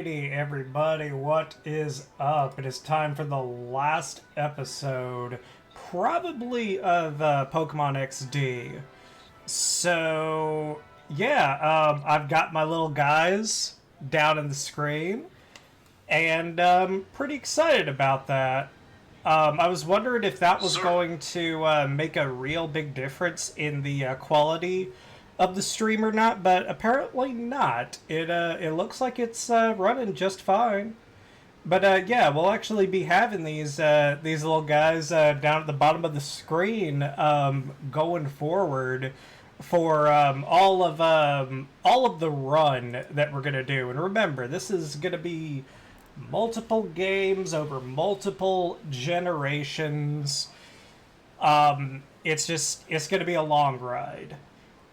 Hey everybody, what is up? It is time for the last episode, probably of Pokemon XD. So, yeah, I've got my little guys down in the screen, and pretty excited about that. I was wondering if that was going to make a real big difference in the quality of the stream or not, but apparently not. It looks like it's running just fine. But yeah, we'll actually be having these little guys down at the bottom of the screen going forward for all of the run that we're gonna do. And remember, this is gonna be multiple games over multiple generations. It's gonna be a long ride.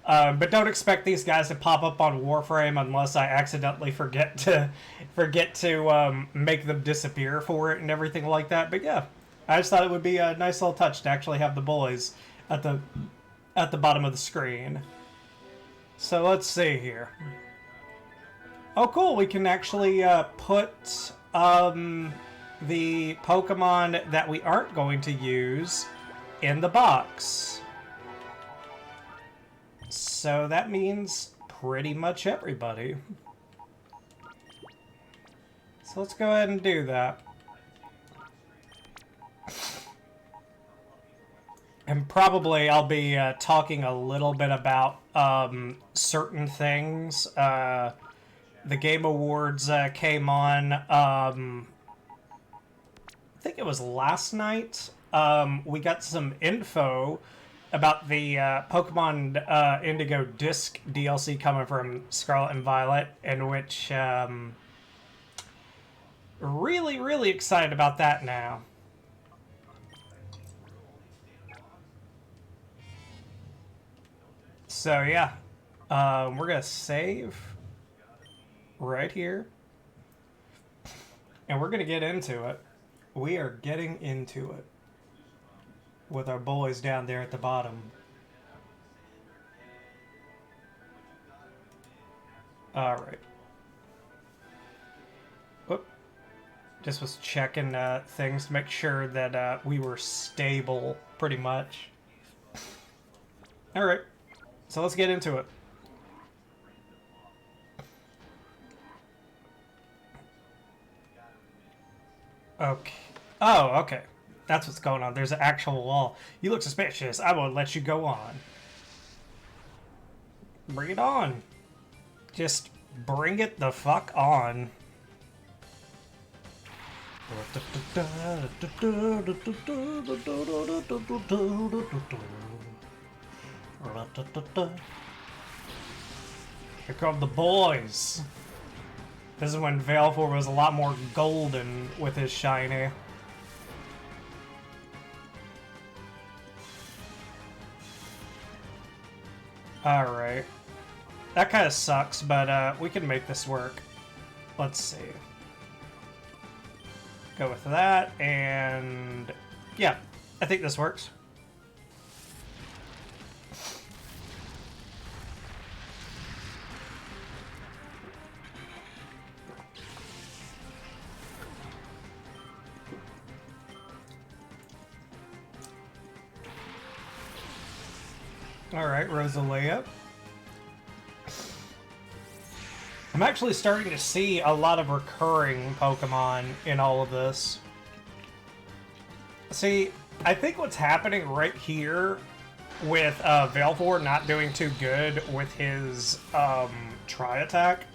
But don't expect these guys to pop up on Warframe unless I accidentally forget to make them disappear for it and everything like that. But yeah, I just thought it would be a nice little touch to actually have the boys at the bottom of the screen. So let's see here. Oh, cool! We can actually put the Pokemon that we aren't going to use in the box. So that means pretty much everybody. So let's go ahead and do that. And probably I'll be talking a little bit about certain things. The Game Awards came on, I think it was last night. We got some info about the Pokemon Indigo Disc DLC coming from Scarlet and Violet, in which really excited about that now. So yeah, we're gonna save right here, and we're gonna get into it. We are getting into it with our boys down there at the bottom. Alright. Whoop. Just was checking things to make sure that we were stable, pretty much. Alright. So let's get into it. Okay. Oh, okay. That's what's going on. There's an actual wall. You look suspicious. I won't let you go on. Bring it on. Just bring it the fuck on. Here come the boys. This is when Veilfor was a lot more golden with his shiny. Alright. That kind of sucks, but we can make this work. Let's see. Go with that, and yeah, I think this works. Alright, Rosalia. I'm actually starting to see a lot of recurring Pokemon in all of this. See, I think what's happening right here with Veilfor not doing too good with his Tri-Attack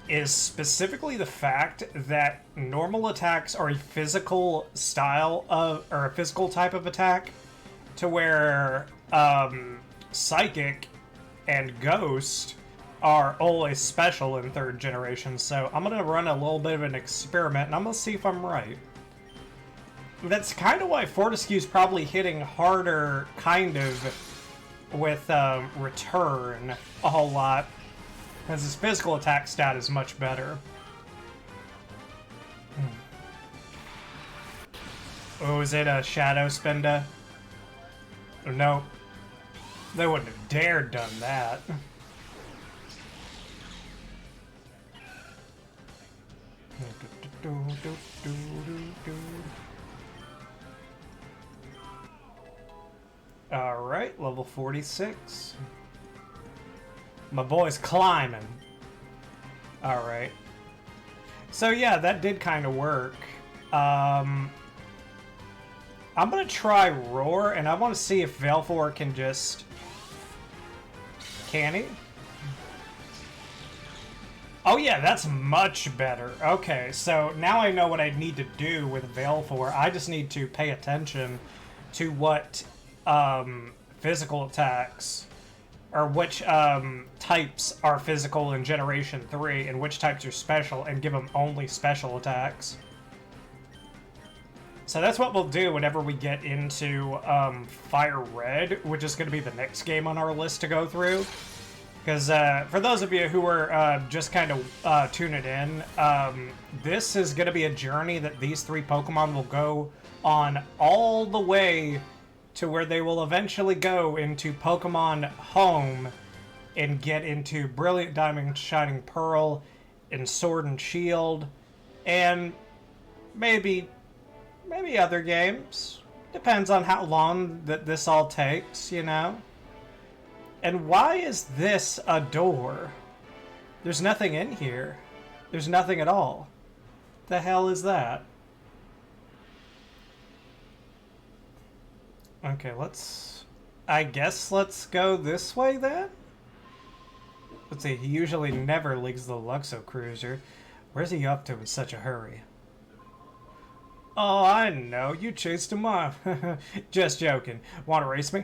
is specifically the fact that normal attacks are a physical style of, or a physical type of attack, to where Psychic and Ghost are always special in third generation. So I'm gonna run a little bit of an experiment, and I'm gonna see if I'm right. That's kind of why Fortescue's probably hitting harder, kind of, with Return a whole lot, because his physical attack stat is much better. Oh, is it a Shadow Spinda? No. They wouldn't have dared done that. Alright, level 46. My boy's climbing. Alright. So yeah, that did kind of work. I'm gonna try Roar, and I want to see if Valefor can just... Can he? Oh yeah, that's much better. Okay, so now I know what I need to do with Valefor. I just need to pay attention to what physical attacks, or which types are physical in Generation 3, and which types are special, and give them only special attacks. So that's what we'll do whenever we get into Fire Red, which is going to be the next game on our list to go through. Because for those of you who are just kind of tuning in, this is going to be a journey that these three Pokemon will go on all the way to where they will eventually go into Pokemon Home and get into Brilliant Diamond, Shining Pearl, and Sword and Shield, and maybe other games. Depends on how long that this all takes, you know? And why is this a door? There's nothing in here. There's nothing at all. The hell is that? Okay, I guess let's go this way then? Let's see, he usually never leaves the Luxo Cruiser. Where's he up to in such a hurry? Oh, I know. You chased him off. Just joking. Want to race me?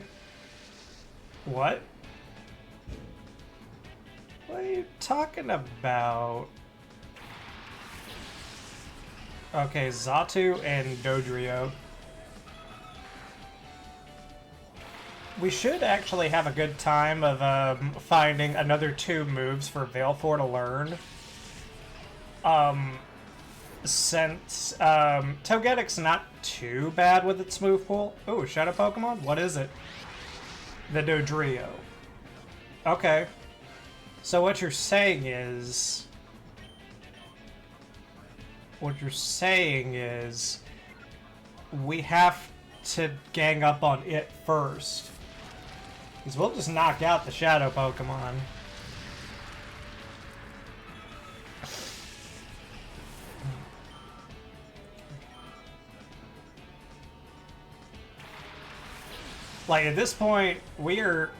What? What are you talking about? Okay, Xatu and Dodrio. We should actually have a good time of finding another 2 moves for Valefor to learn. Since Togetic's not too bad with its move pool. Ooh, Shadow Pokemon? What is it? The Dodrio. Okay. So what you're saying is... we have to gang up on it first. Because we'll just knock out the Shadow Pokemon. Like, at this point, we're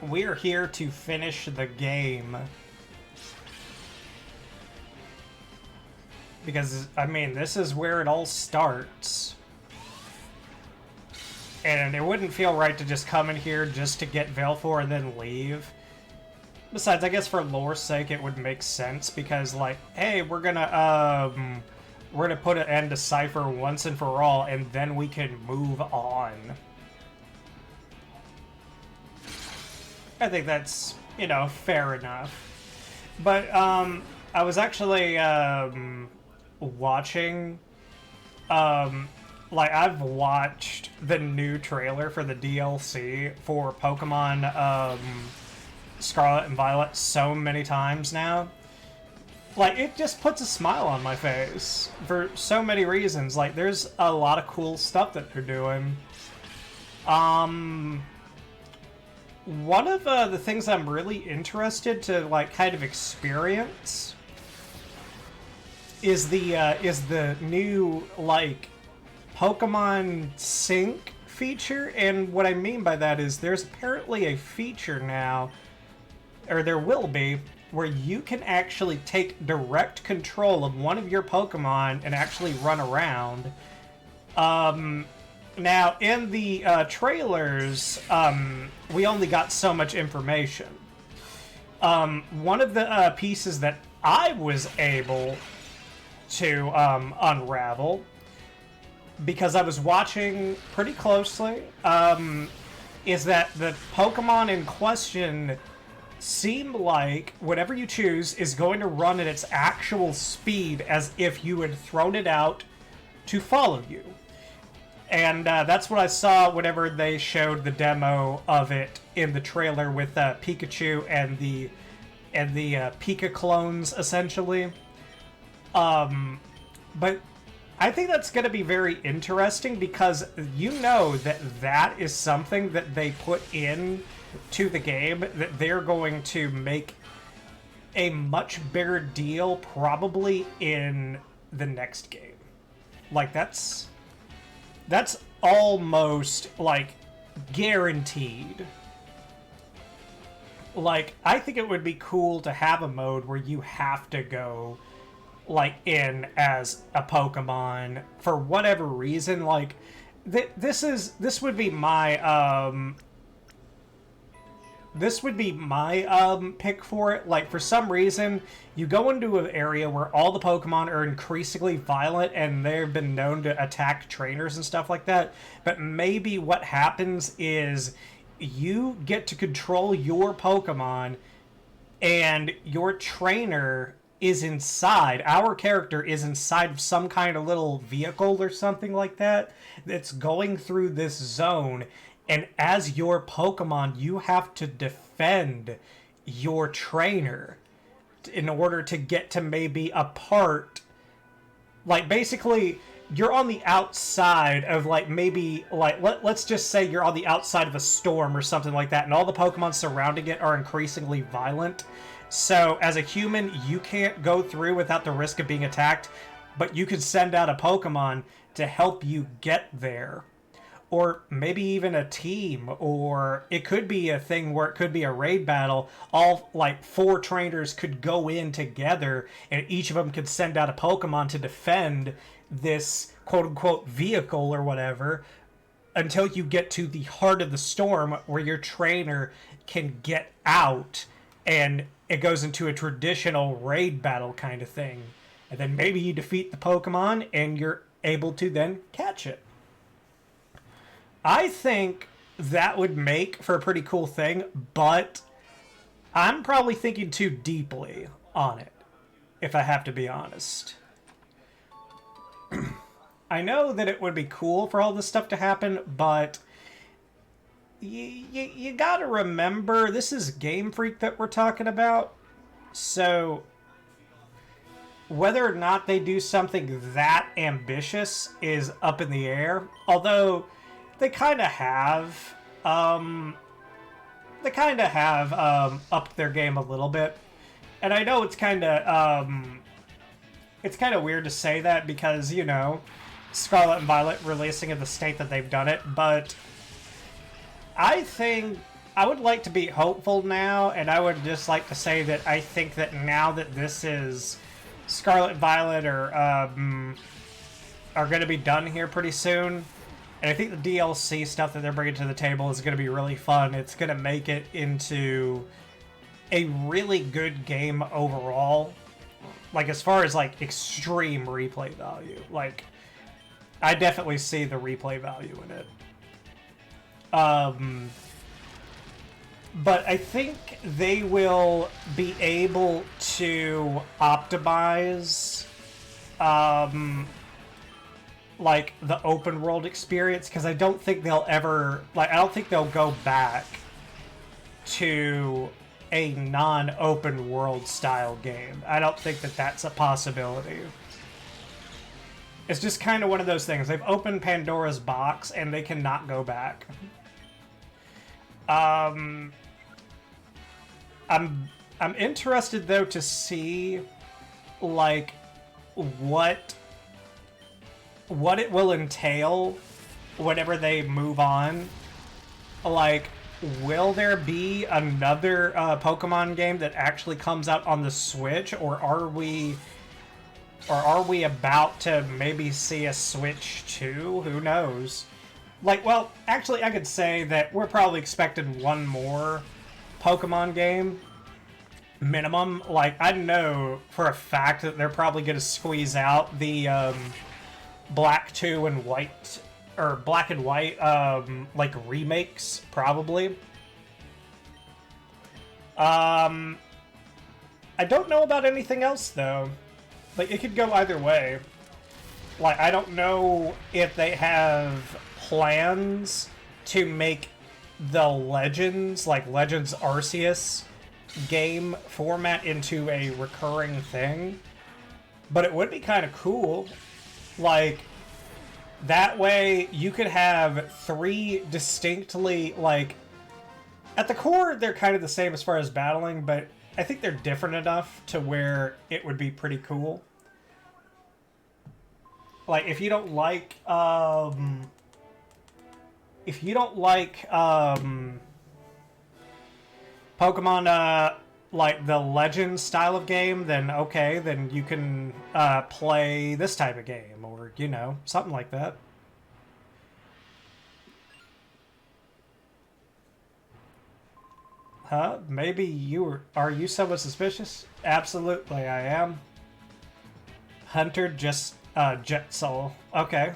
here to finish the game. Because, I mean, this is where it all starts. And it wouldn't feel right to just come in here just to get Valefor and then leave. Besides, I guess for lore's sake, it would make sense because, like, hey, we're gonna put an end to Cipher once and for all, and then we can move on. I think that's, you know, fair enough. But, I was actually, watching, like, I've watched the new trailer for the DLC for Pokemon, Scarlet and Violet so many times now. Like, it just puts a smile on my face for so many reasons. Like, there's a lot of cool stuff that they're doing. One of the things I'm really interested to, like, kind of experience is the new, like, Pokemon Sync feature. And what I mean by that is there's apparently a feature now, or there will be, where you can actually take direct control of one of your Pokemon and actually run around. Now, in the trailers, we only got so much information. One of the pieces that I was able to unravel, because I was watching pretty closely, is that the Pokemon in question seem like whatever you choose is going to run at its actual speed as if you had thrown it out to follow you. And that's what I saw whenever they showed the demo of it in the trailer with Pikachu and the Pika clones, essentially. But I think that's going to be very interesting because you know that that is something that they put in to the game that they're going to make a much bigger deal probably in the next game. Like that's almost like guaranteed. Like I think it would be cool to have a mode where you have to go like in as a Pokemon for whatever reason. Like this would be my pick for it. Like, for some reason, you go into an area where all the Pokemon are increasingly violent and they've been known to attack trainers and stuff like that. But maybe what happens is you get to control your Pokemon and your trainer is inside. Our character is inside of some kind of little vehicle or something like that that's going through this zone. And as your Pokemon, you have to defend your trainer in order to get to maybe a part. Like, basically, you're on the outside of, like, maybe, like, let's just say you're on the outside of a storm or something like that, and all the Pokemon surrounding it are increasingly violent. So, as a human, you can't go through without the risk of being attacked, but you could send out a Pokemon to help you get there. Or maybe even a team, or it could be a thing where it could be a raid battle. All, like, 4 trainers could go in together, and each of them could send out a Pokemon to defend this quote-unquote vehicle or whatever until you get to the heart of the storm where your trainer can get out, and it goes into a traditional raid battle kind of thing. And then maybe you defeat the Pokemon, and you're able to then catch it. I think that would make for a pretty cool thing, but I'm probably thinking too deeply on it, if I have to be honest. I know that it would be cool for all this stuff to happen, but you gotta remember, this is Game Freak that we're talking about, so whether or not they do something that ambitious is up in the air, although they kind of have, upped their game a little bit. And I know it's kind of weird to say that because, you know, Scarlet and Violet releasing in the state that they've done it, but I think I would like to be hopeful now, and I would just like to say that I think that now that this is Scarlet and Violet are going to be done here pretty soon. And I think the DLC stuff that they're bringing to the table is going to be really fun. It's going to make it into a really good game overall. Like, as far as, like, extreme replay value. Like, I definitely see the replay value in it. But I think they will be able to optimize like the open world experience, because I don't think they'll ever, like, I don't think they'll go back to a non-open world style game. I don't think that that's a possibility. It's just kind of one of those things. They've opened Pandora's box and they cannot go back. I'm interested though to see like what it will entail whenever they move on. Like, will there be another Pokemon game that actually comes out on the Switch, or are we about to maybe see a Switch 2? Who knows? Like, well, actually, I could say that we're probably expecting one more Pokemon game minimum. Like, I know for a fact that they're probably going to squeeze out the Black 2 and White, or Black and White, like, remakes, probably. I don't know about anything else, though. Like, it could go either way. Like, I don't know if they have plans to make the Legends, like Legends Arceus game format into a recurring thing. But it would be kind of cool. Like, that way you could have 3 distinctly, like, at the core, they're kind of the same as far as battling, but I think they're different enough to where it would be pretty cool. Like, if you don't like, Pokemon, like the Legends style of game, then okay, then you can play this type of game, or, you know, something like that. Huh? Maybe are you somewhat suspicious? Absolutely, I am. Hunter just, Jet Soul. Okay.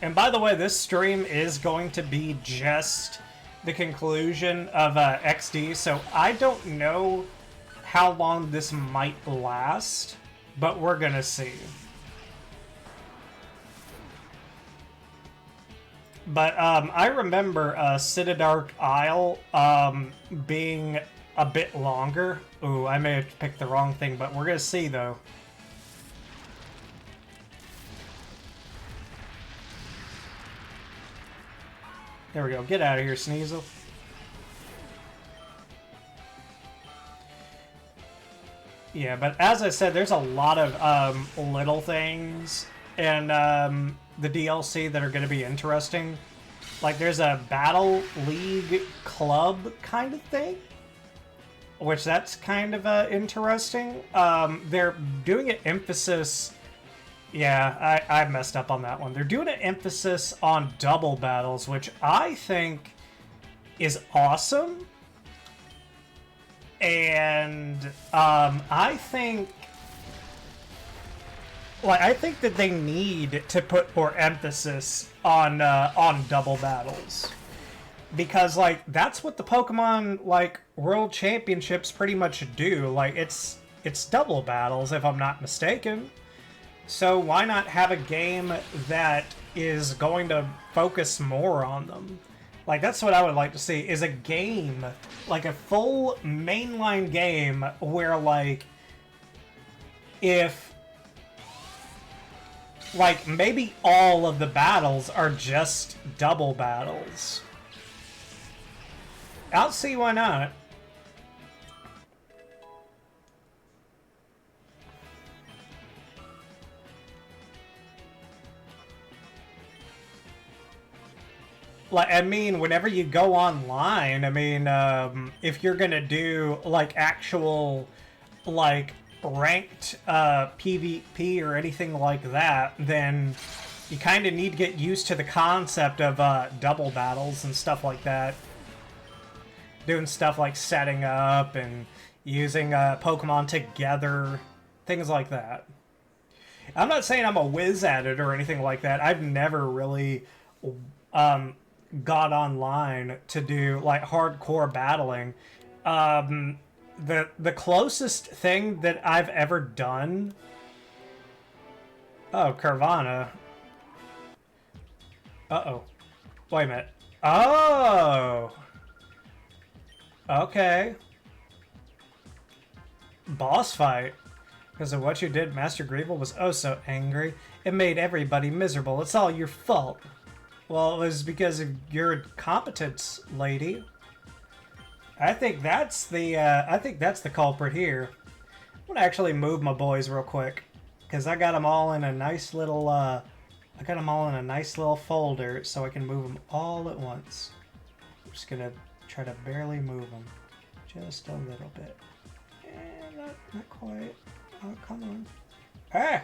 And by the way, this stream is going to be just the conclusion of XD, so I don't know how long this might last, but we're gonna see. But I remember Citadark Isle being a bit longer. Ooh, I may have picked the wrong thing, but we're gonna see though. There we go. Get out of here, Sneasel. Yeah, but as I said, there's a lot of little things in the DLC that are going to be interesting. Like, there's a Battle League club kind of thing, which that's kind of interesting. They're doing an emphasis... Yeah, I messed up on that one. They're doing an emphasis on double battles, which I think is awesome. And I think that they need to put more emphasis on double battles, because like that's what the Pokemon like World Championships pretty much do. Like it's double battles, if I'm not mistaken. So why not have a game that is going to focus more on them? Like, that's what I would like to see, is a game, like a full mainline game where, like, if, like, maybe all of the battles are just double battles. I'll see why not. Like, I mean, whenever you go online, I mean, if you're gonna do, like, actual, like, ranked PvP or anything like that, then you kind of need to get used to the concept of double battles and stuff like that. Doing stuff like setting up and using Pokemon together, things like that. I'm not saying I'm a whiz at it or anything like that. I've never really... got online to do like hardcore battling. The closest thing that I've ever done... Oh, Carvana. Uh-oh. Wait a minute. Oh! Okay. Boss fight. Because of what you did, Master Greeble was oh so angry. It made everybody miserable. It's all your fault. Well, it was because of your incompetence, lady. I think that's the culprit here. I'm gonna actually move my boys real quick, because I got them all in a nice little folder, so I can move them all at once. I'm just gonna try to barely move them, just a little bit. And not quite. Oh, come on. Ah!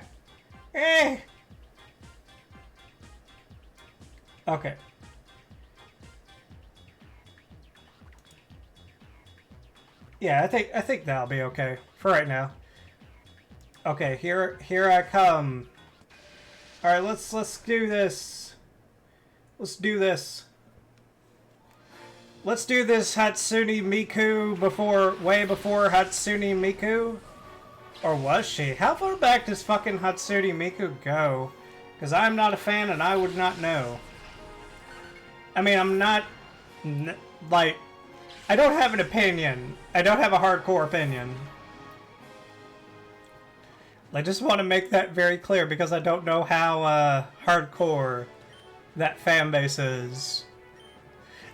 Eh! Okay. Yeah, I think that'll be okay for right now. Okay, here I come. All right, let's do this. Let's do this. Let's do this, Hatsune Miku, way before Hatsune Miku. Or was she? How far back does fucking Hatsune Miku go? Because I'm not a fan and I would not know. I mean, I'm not, like, I don't have an opinion. I don't have a hardcore opinion. I just want to make that very clear because I don't know how hardcore that fan base is.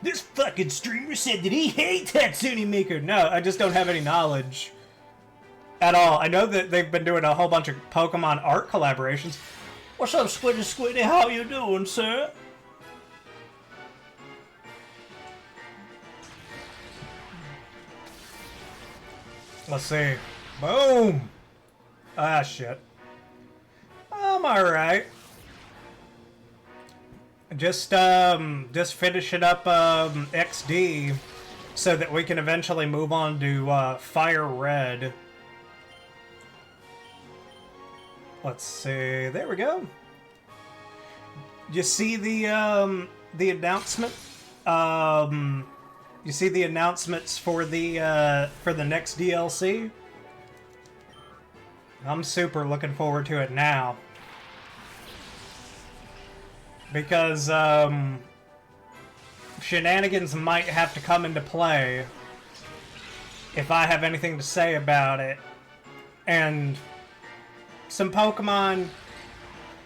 This fucking streamer said that he hates Hatsune Miku. No, I just don't have any knowledge at all. I know that they've been doing a whole bunch of Pokemon art collaborations. What's up, Squiddy Squiddy? How you doing, sir? Let's see. Boom! Ah, shit. I'm alright. Just finishing up XD so that we can eventually move on to Fire Red. Let's see. There we go. You see the announcement? You see the announcements for the next DLC? I'm super looking forward to it now. Because shenanigans might have to come into play if I have anything to say about it. And some Pokemon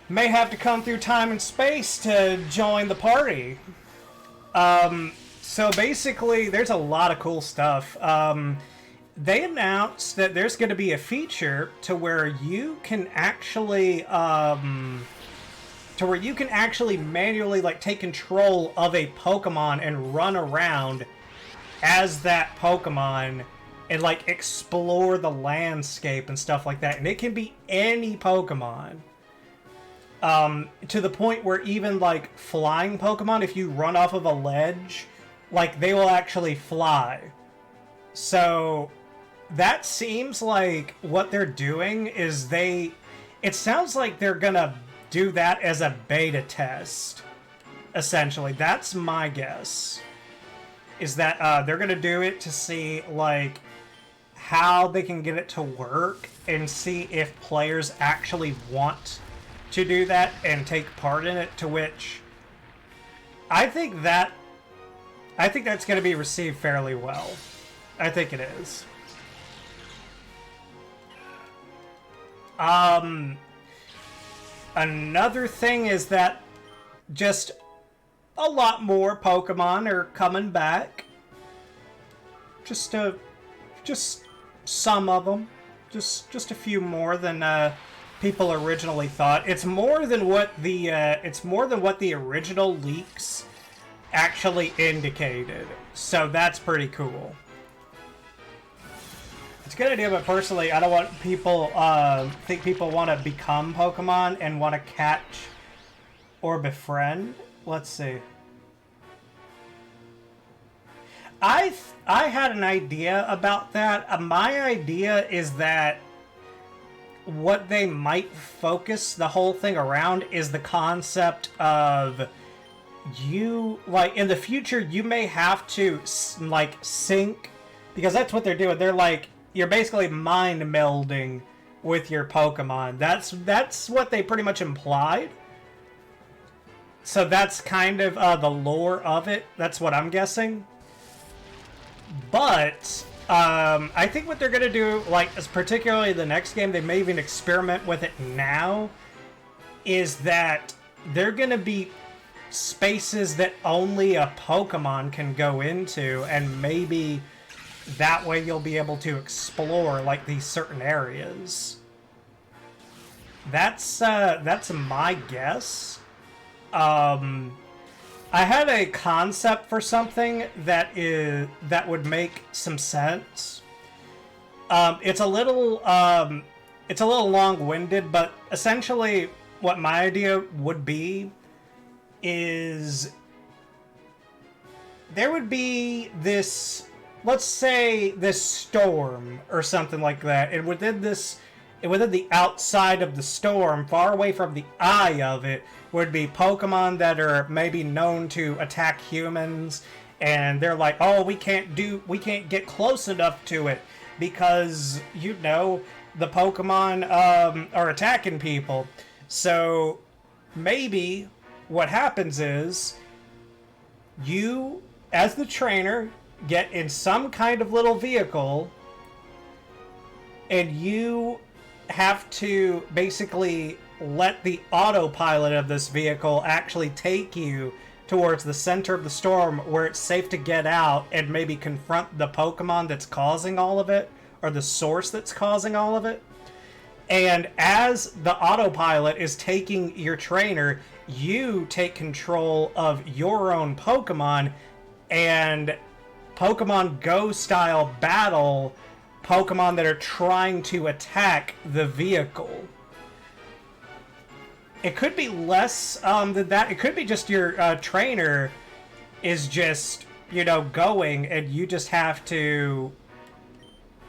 may have to come through time and space to join the party. So basically, there's a lot of cool stuff. They announced that there's going to be a feature to where you can actually manually like take control of a Pokemon and run around as that Pokemon and like explore the landscape and stuff like that. And it can be any Pokemon. To the point where even like flying Pokemon, if you run off of a ledge, like they will actually fly. So that seems like what they're doing is it sounds like they're gonna do that as a beta test, essentially. That's my guess, is that they're gonna do it to see like how they can get it to work and see if players actually want to do that and take part in it, to which I think that's going to be received fairly well. I think it is. Another thing is that just a lot more Pokemon are coming back. Just some of them. Just a few more than people originally thought. It's more than what the original leaks actually indicated. So that's pretty cool. It's a good idea, but personally, I don't want people think people want to become Pokemon and want to catch or befriend. Let's see. I had an idea about that. My idea is that what they might focus the whole thing around is the concept of you, like, in the future, you may have to, like, sync, because that's what they're doing. They're like, you're basically mind melding with your Pokemon. That's what they pretty much implied. So that's kind of the lore of it. That's what I'm guessing. But I think what they're going to do, like, particularly the next game, they may even experiment with it now, is that they're going to be spaces that only a Pokemon can go into, and maybe that way you'll be able to explore, like, these certain areas. That's my guess. I had a concept for something that would make some sense. It's a little long-winded, but essentially what my idea would be is there would be this, let's say, this storm or something like that, and within the outside of the storm, far away from the eye of it, would be Pokemon that are maybe known to attack humans, and they're like, oh, we can't get close enough to it because, you know, the Pokemon are attacking people. So maybe what happens is you, as the trainer, get in some kind of little vehicle, and you have to basically let the autopilot of this vehicle actually take you towards the center of the storm where it's safe to get out and maybe confront the Pokemon that's causing all of it, or the source that's causing all of it. And as the autopilot is taking your trainer, you take control of your own Pokemon and Pokemon Go style battle Pokemon that are trying to attack the vehicle. It could be less than that. It could be just your trainer is just, you know, going and you just have to,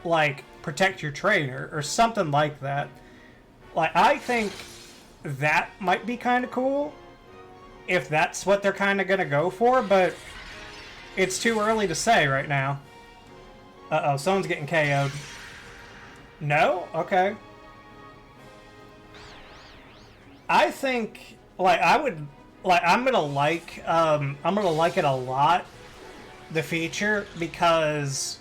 like, protect your trainer or something like that. Like, I think that might be kind of cool if that's what they're kind of going to go for, but it's too early to say right now. Uh-oh, someone's getting KO'd. No? Okay. I think, like, I'm gonna like it a lot, the feature, because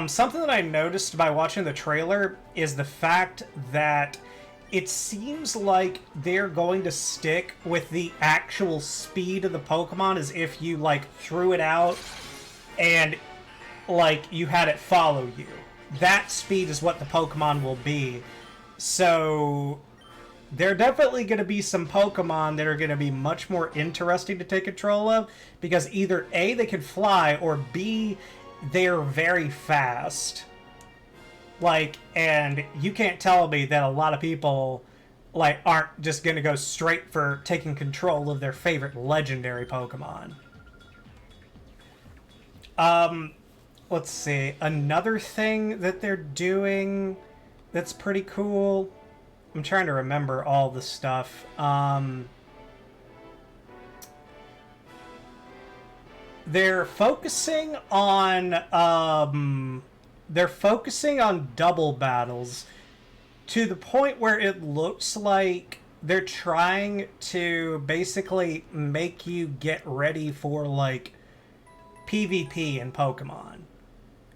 something that I noticed by watching the trailer is the fact that it seems like they're going to stick with the actual speed of the Pokemon as if you, like, threw it out and, like, you had it follow you. That speed is what the Pokemon will be. So there are definitely going to be some Pokemon that are going to be much more interesting to take control of, because either A, they can fly, or B, they're very fast. Like, and you can't tell me that a lot of people, like, aren't just going to go straight for taking control of their favorite legendary Pokemon. Let's see. Another thing that they're doing that's pretty cool. I'm trying to remember all the stuff. They're focusing on double battles to the point where it looks like they're trying to basically make you get ready for, like, PvP in Pokemon.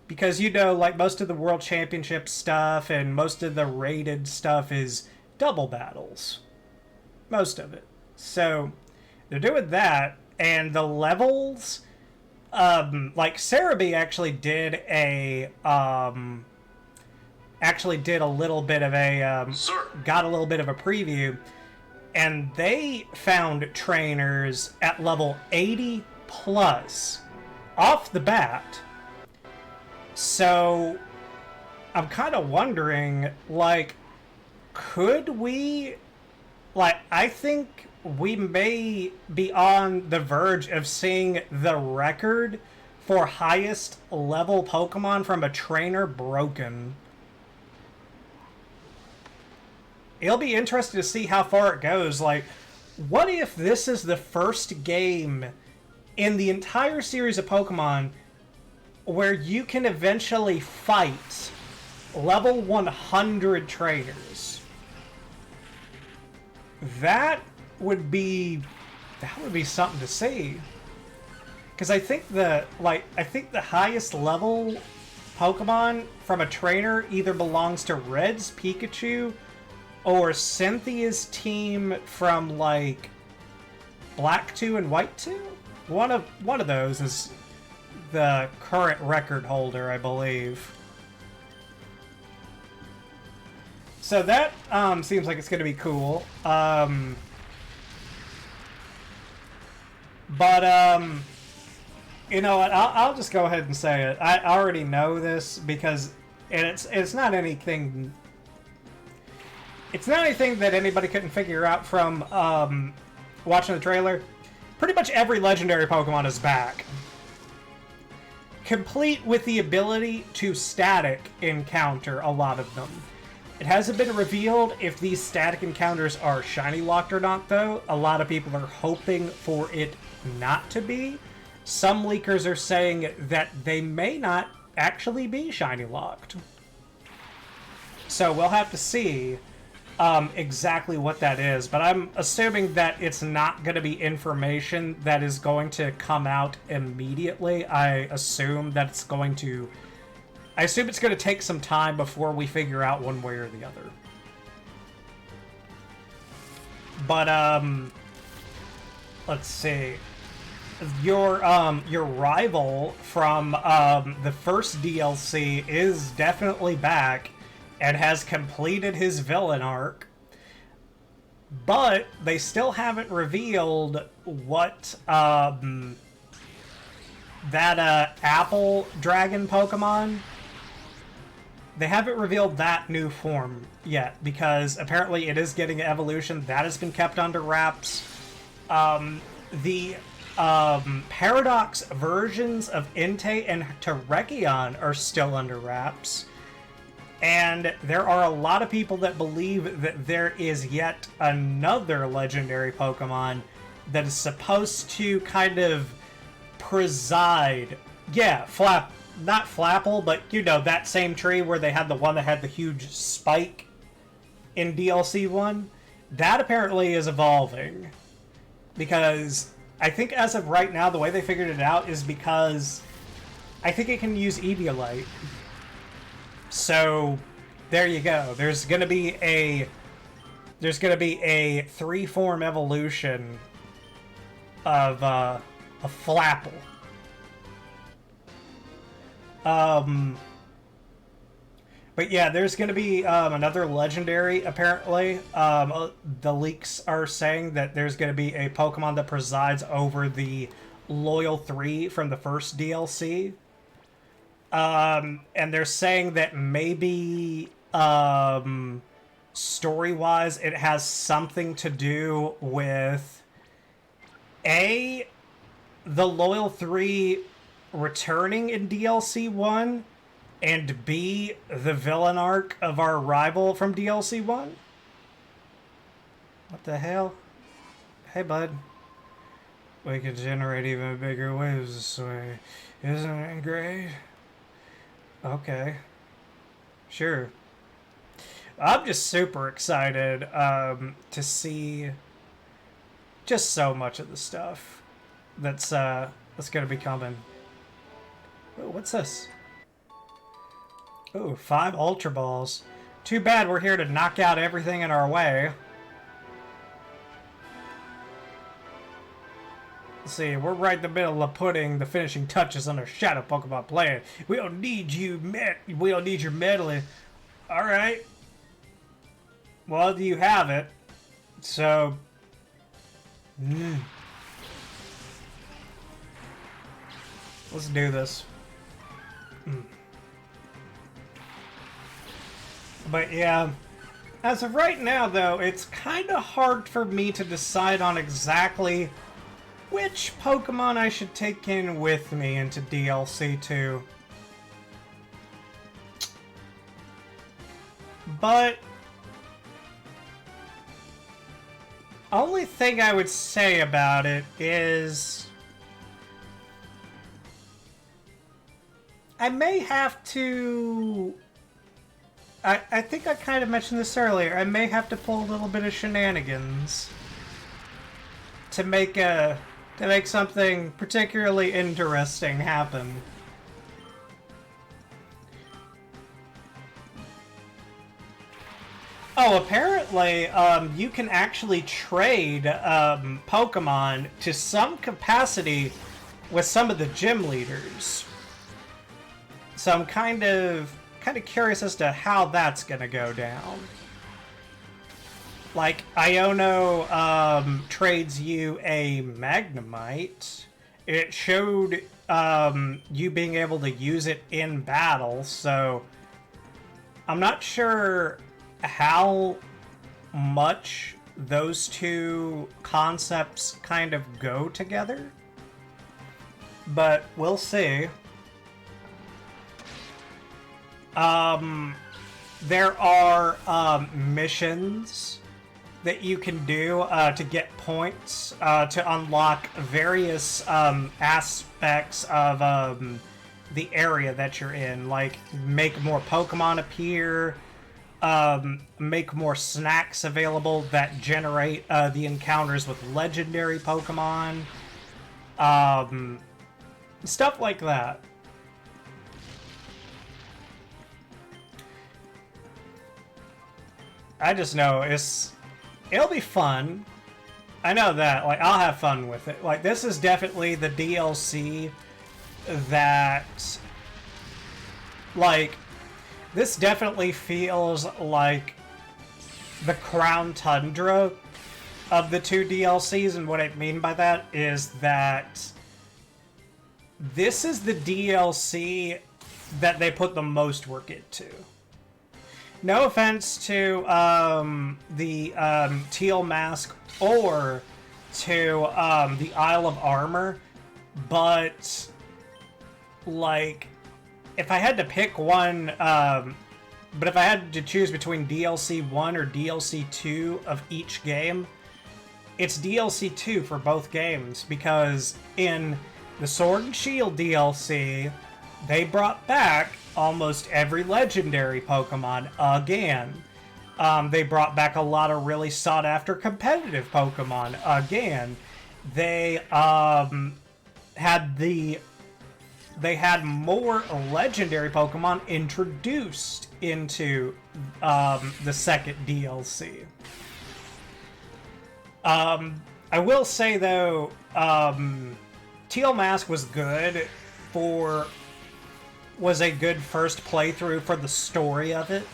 Because, you know, like, most of the World Championship stuff and most of the rated stuff is double battles. Most of it. So, they're doing that, and the levels, like, Cerebi actually did a little bit of a, got a little bit of a preview, and they found trainers at level 80 plus off the bat. So, I'm kind of wondering, like, could we, like, I think we may be on the verge of seeing the record for highest level Pokemon from a trainer broken. It'll be interesting to see how far it goes. Like, what if this is the first game in the entire series of Pokemon where you can eventually fight level 100 trainers? That would be something to see. Because I think the highest level Pokemon from a trainer either belongs to Red's Pikachu or Cynthia's team from, like, Black 2 and White 2? One of those is the current record holder, I believe. So that seems like it's going to be cool. But you know what? I'll just go ahead and say it. I already know this because it's not anything. It's not anything that anybody couldn't figure out from watching the trailer. Pretty much every legendary Pokemon is back, complete with the ability to static encounter a lot of them. It hasn't been revealed if these static encounters are shiny locked or not, though. A lot of people are hoping for it not to be. Some leakers are saying that they may not actually be shiny locked. So we'll have to see exactly what that is. But I'm assuming that it's not going to be information that is going to come out immediately. I assume that it's going to I assume it's going to take some time before we figure out one way or the other. But, let's see. Your rival from, the first DLC is definitely back and has completed his villain arc. But they still haven't revealed what, that, Apple Dragon Pokemon... They haven't revealed that new form yet, because apparently it is getting an evolution. That has been kept under wraps. The Paradox versions of Entei and Terrakion are still under wraps. And there are a lot of people that believe that there is yet another legendary Pokemon that is supposed to kind of preside... Yeah, not Flapple, but, you know, that same tree where they had the one that had the huge spike in DLC 1. That apparently is evolving. Because I think as of right now, the way they figured it out is because I think it can use Eviolite. So, there you go. There's gonna be a 3-form evolution of a Flapple. But yeah, there's going to be another legendary, apparently. The leaks are saying that there's going to be a Pokemon that presides over the Loyal 3 from the first DLC. And they're saying that maybe, story-wise, it has something to do with, the Loyal 3... returning in DLC 1, and B, the villain arc of our rival from DLC 1? What the hell? Hey, bud. We can generate even bigger waves this way. Isn't it great? Okay. Sure. I'm just super excited to see just so much of the stuff that's going to be coming. Ooh, what's this? Ooh, 5 Ultra Balls. Too bad we're here to knock out everything in our way. Let's see, we're right in the middle of putting the finishing touches on our Shadow Pokemon plan. We don't need your meddling. Alright. Well, you have it. So... Let's do this. But yeah, as of right now though, it's kind of hard for me to decide on exactly which Pokemon I should take in with me into DLC 2. But only thing I would say about it is I may have to... I think I kind of mentioned this earlier. I may have to pull a little bit of shenanigans to make something particularly interesting happen. Oh, apparently, you can actually trade Pokemon to some capacity with some of the gym leaders. So I'm kind of curious as to how that's gonna go down. Like, Iono trades you a Magnemite. It showed you being able to use it in battle, so I'm not sure how much those two concepts kind of go together, but we'll see. There are missions that you can do to get points to unlock various aspects of the area that you're in, like make more Pokemon appear, make more snacks available that generate the encounters with legendary Pokemon, stuff like that. I just know it'll be fun. I know that, like, I'll have fun with it. Like, this is definitely the DLC that, like, this definitely feels like the Crown Tundra of the two DLCs, and what I mean by that is that this is the DLC that they put the most work into. No offense to the Teal Mask or to the Isle of Armor, but, like, if I had to pick one, but if I had to choose between DLC 1 or DLC 2 of each game, it's DLC 2 for both games, because in the Sword and Shield DLC, they brought back almost every legendary Pokemon again. They brought back a lot of really sought-after competitive Pokemon again. They had more legendary Pokemon introduced into the second DLC. I will say though, Teal Mask was a good first playthrough for the story of it.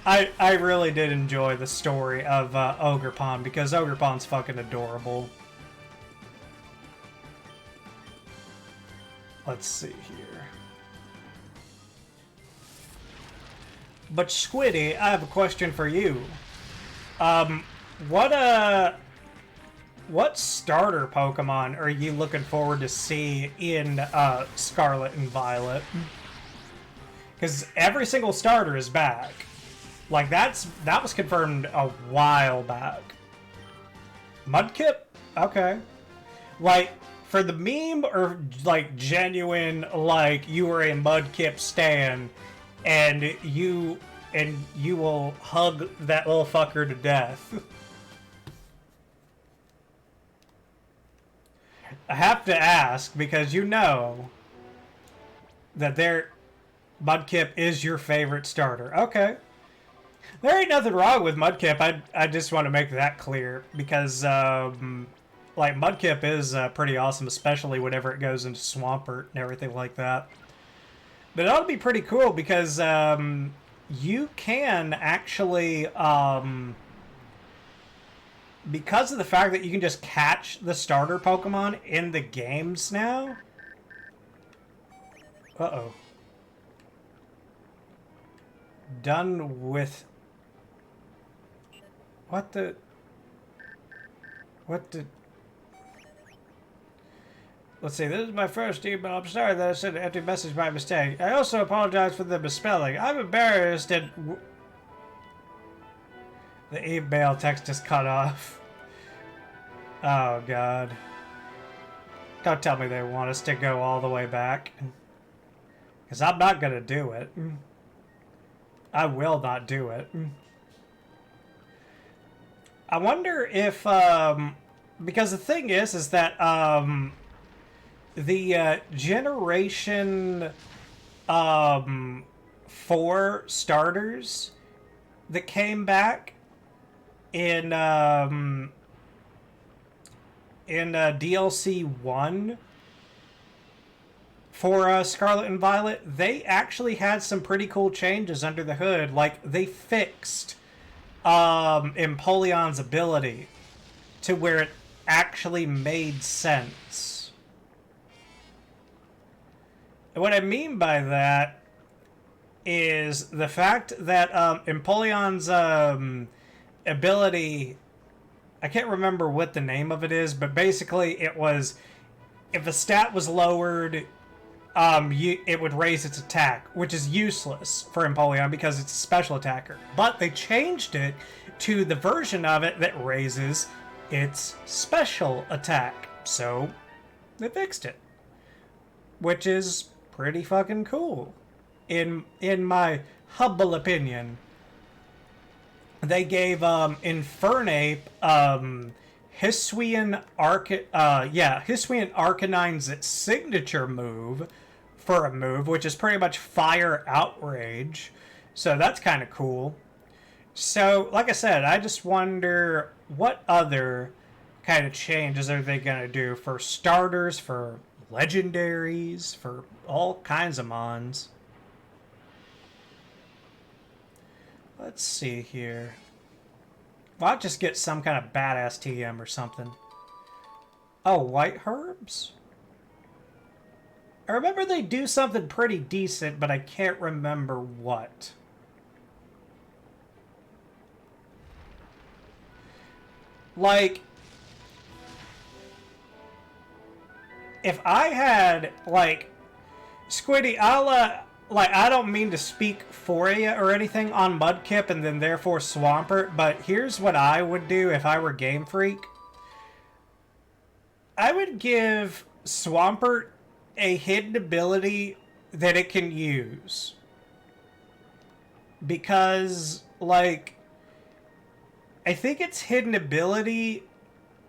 I really did enjoy the story of Ogerpon, because Ogerpon's fucking adorable. Let's see here. But Squiddy, I have a question for you. What starter Pokemon are you looking forward to see in Scarlet and Violet? Because every single starter is back. Like, that was confirmed a while back. Mudkip? Okay. Like, for the meme, or, like, genuine, like, you were a Mudkip stan, and you will hug that little fucker to death. I have to ask, because you know that Mudkip is your favorite starter. Okay. There ain't nothing wrong with Mudkip. I just want to make that clear, because like, Mudkip is pretty awesome, especially whenever it goes into Swampert and everything like that. But it ought to be pretty cool, because you can actually, because of the fact that you can just catch the starter Pokemon in the games now. Uh-oh. Done with... What the... Let's see, this is my first email. I'm sorry that I sent an empty message by mistake. I also apologize for the misspelling. I'm embarrassed and... The email text just cut off. Oh, God. Don't tell me they want us to go all the way back. Because I'm not going to do it. I will not do it. I wonder if... because the thing is that... the Generation 4 starters that came back in DLC 1 for Scarlet and Violet, they actually had some pretty cool changes under the hood. Like, they fixed Empoleon's ability to where it actually made sense. And what I mean by that is the fact that Empoleon's ability, I can't remember what the name of it is, but basically it was, if a stat was lowered, it would raise its attack, which is useless for Empoleon because it's a special attacker. But they changed it to the version of it that raises its special attack. So they fixed it, which is pretty fucking cool, in my humble opinion. They gave Infernape Hisuian Arcanine's signature move for a move, which is pretty much Fire Outrage. So that's kind of cool. So, like I said, I just wonder what other kind of changes are they going to do for starters, for legendaries, for all kinds of mons. Let's see here. Well, I'll just get some kind of badass TM or something. Oh, white herbs? I remember they do something pretty decent, but I can't remember what. Like, if I had, like, Squiddy, like, I don't mean to speak for you or anything on Mudkip and then therefore Swampert, but here's what I would do if I were Game Freak. I would give Swampert a hidden ability that it can use. Because, like, I think its hidden ability,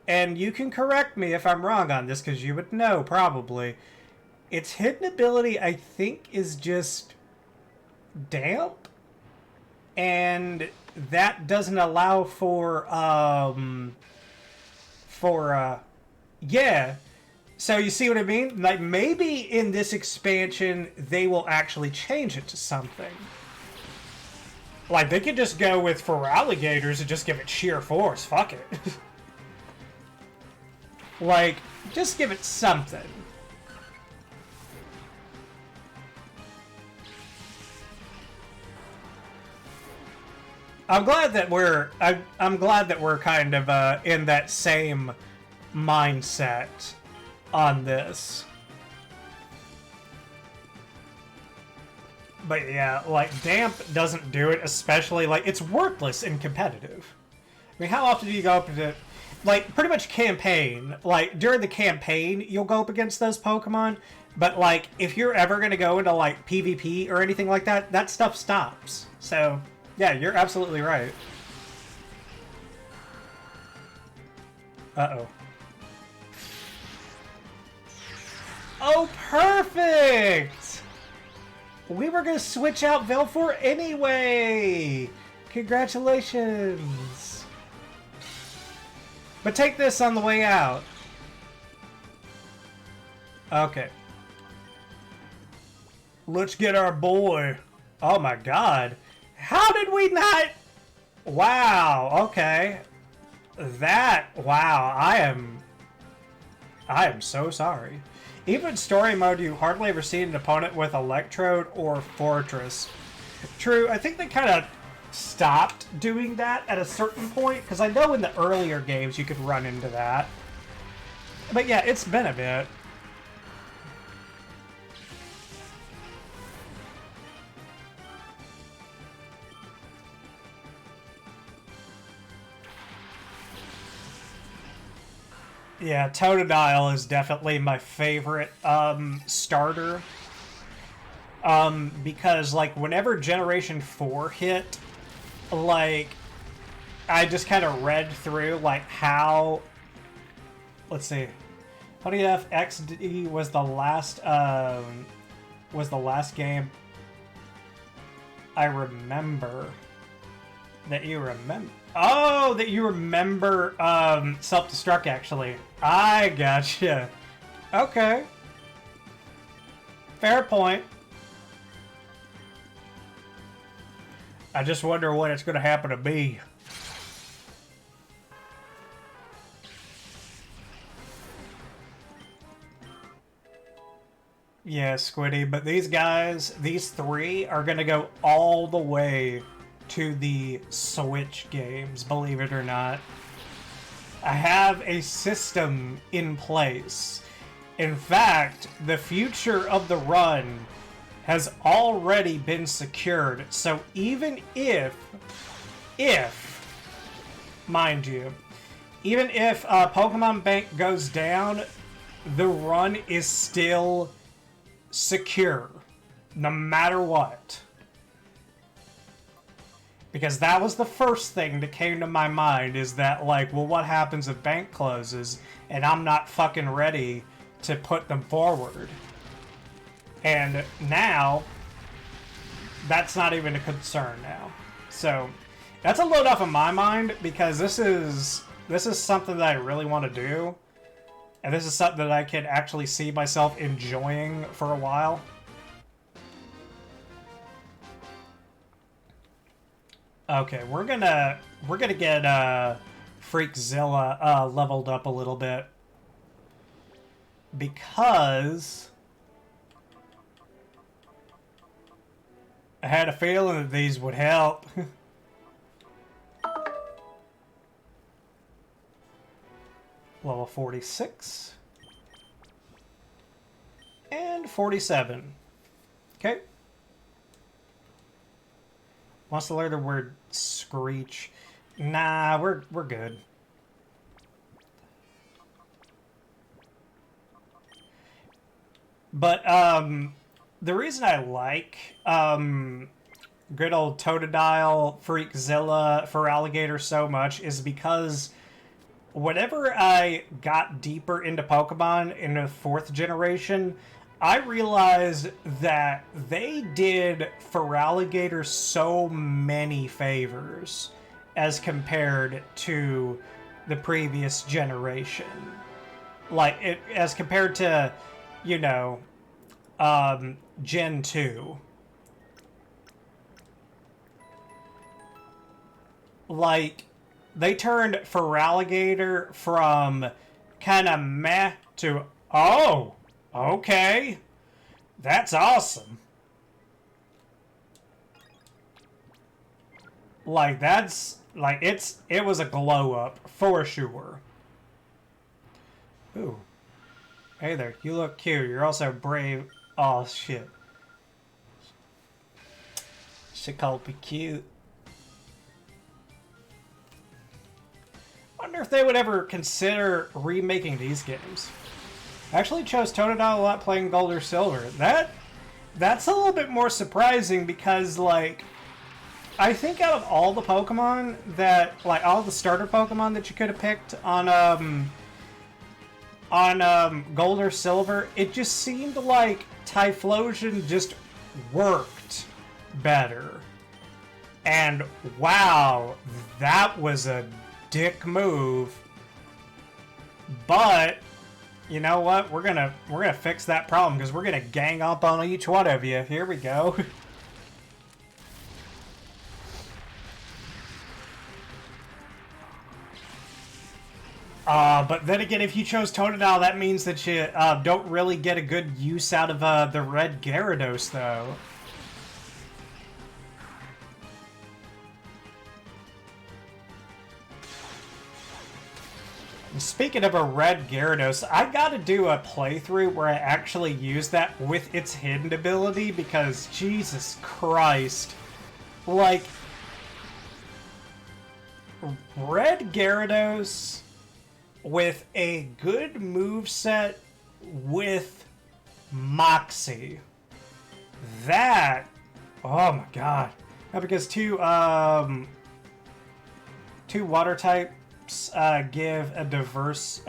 and you can correct me if I'm wrong on this because you would know probably, its hidden ability I think is just damp, and that doesn't allow for yeah. So you see what I mean? Like, maybe in this expansion they will actually change it to something. Like, they could just go with for alligators and just give it sheer force. Fuck it. Like, just give it something. I'm glad that I'm glad that we're kind of in that same mindset on this. But yeah, like, damp doesn't do it, especially, like, it's worthless in competitive. I mean, how often do you go up into, like, pretty much campaign, like, during the campaign, you'll go up against those Pokemon, but, like, if you're ever going to go into, like, PvP or anything like that, that stuff stops. So, yeah, you're absolutely right. Uh-oh. Oh, perfect! We were going to switch out Velfor anyway! Congratulations! But take this on the way out. Okay. Let's get our boy. Oh my god. How did we not... Wow, okay. Wow, I am so sorry. Even in story mode, you hardly ever see an opponent with Electrode or Fortress. True, I think they kind of stopped doing that at a certain point, because I know in the earlier games you could run into that. But yeah, it's been a bit. Yeah, Totodile is definitely my favorite starter. Because, like, whenever Generation 4 hit, like, I just kind of read through, like, how... Let's see. PDF XD was the last game I remember that you remember. Oh, that you remember Self-Destruct, actually. I gotcha. Okay. Fair point. I just wonder when it's going to happen to me. Yeah, Squiddy, but these guys, these three, are going to go all the way to the Switch games, believe it or not. I have a system in place. In fact, the future of the run has already been secured, so even if, mind you, even if Pokemon Bank goes down, the run is still secure, no matter what. Because that was the first thing that came to my mind, is that, like, well, what happens if Bank closes and I'm not fucking ready to put them forward? And now, that's not even a concern now. So, That's a load off of my mind, because this is something that I really want to do. And this is something that I can actually see myself enjoying for a while. Okay, we're gonna get Freakzilla leveled up a little bit, because I had a feeling that these would help. Level 46. And 47. Okay. Wants to learn the word screech. Nah, we're good. But the reason I like good old Totodile, Freakzilla, Feraligatr so much is because whenever I got deeper into Pokemon in the 4th generation, I realized that they did Feraligatr so many favors as compared to the previous generation. Like, as compared to, you know, Gen 2. Like, they turned Feraligatr from kind of meh to, oh, okay, that's awesome. Like, that's, like, it was a glow up, for sure. Ooh. Hey there, you look cute. You're also brave. Oh, shit. She called me cute. Wonder if they would ever consider remaking these games. I actually chose Totodile a lot playing Gold or Silver. That's a little bit more surprising because, like, I think out of all the Pokemon that, like, all the starter Pokemon that you could have picked on Gold or Silver, it just seemed like Typhlosion just worked better. And wow, that was a dick move. But you know what? We're gonna fix that problem because we're gonna gang up on each one of you. Here we go. But then again, if you chose Totodile, that means that you don't really get a good use out of the red Gyarados, though. Speaking of a red Gyarados, I gotta do a playthrough where I actually use that with its hidden ability, because Jesus Christ. Like, red Gyarados with a good moveset with Moxie. That, oh my god. Yeah, because two water types give a diverse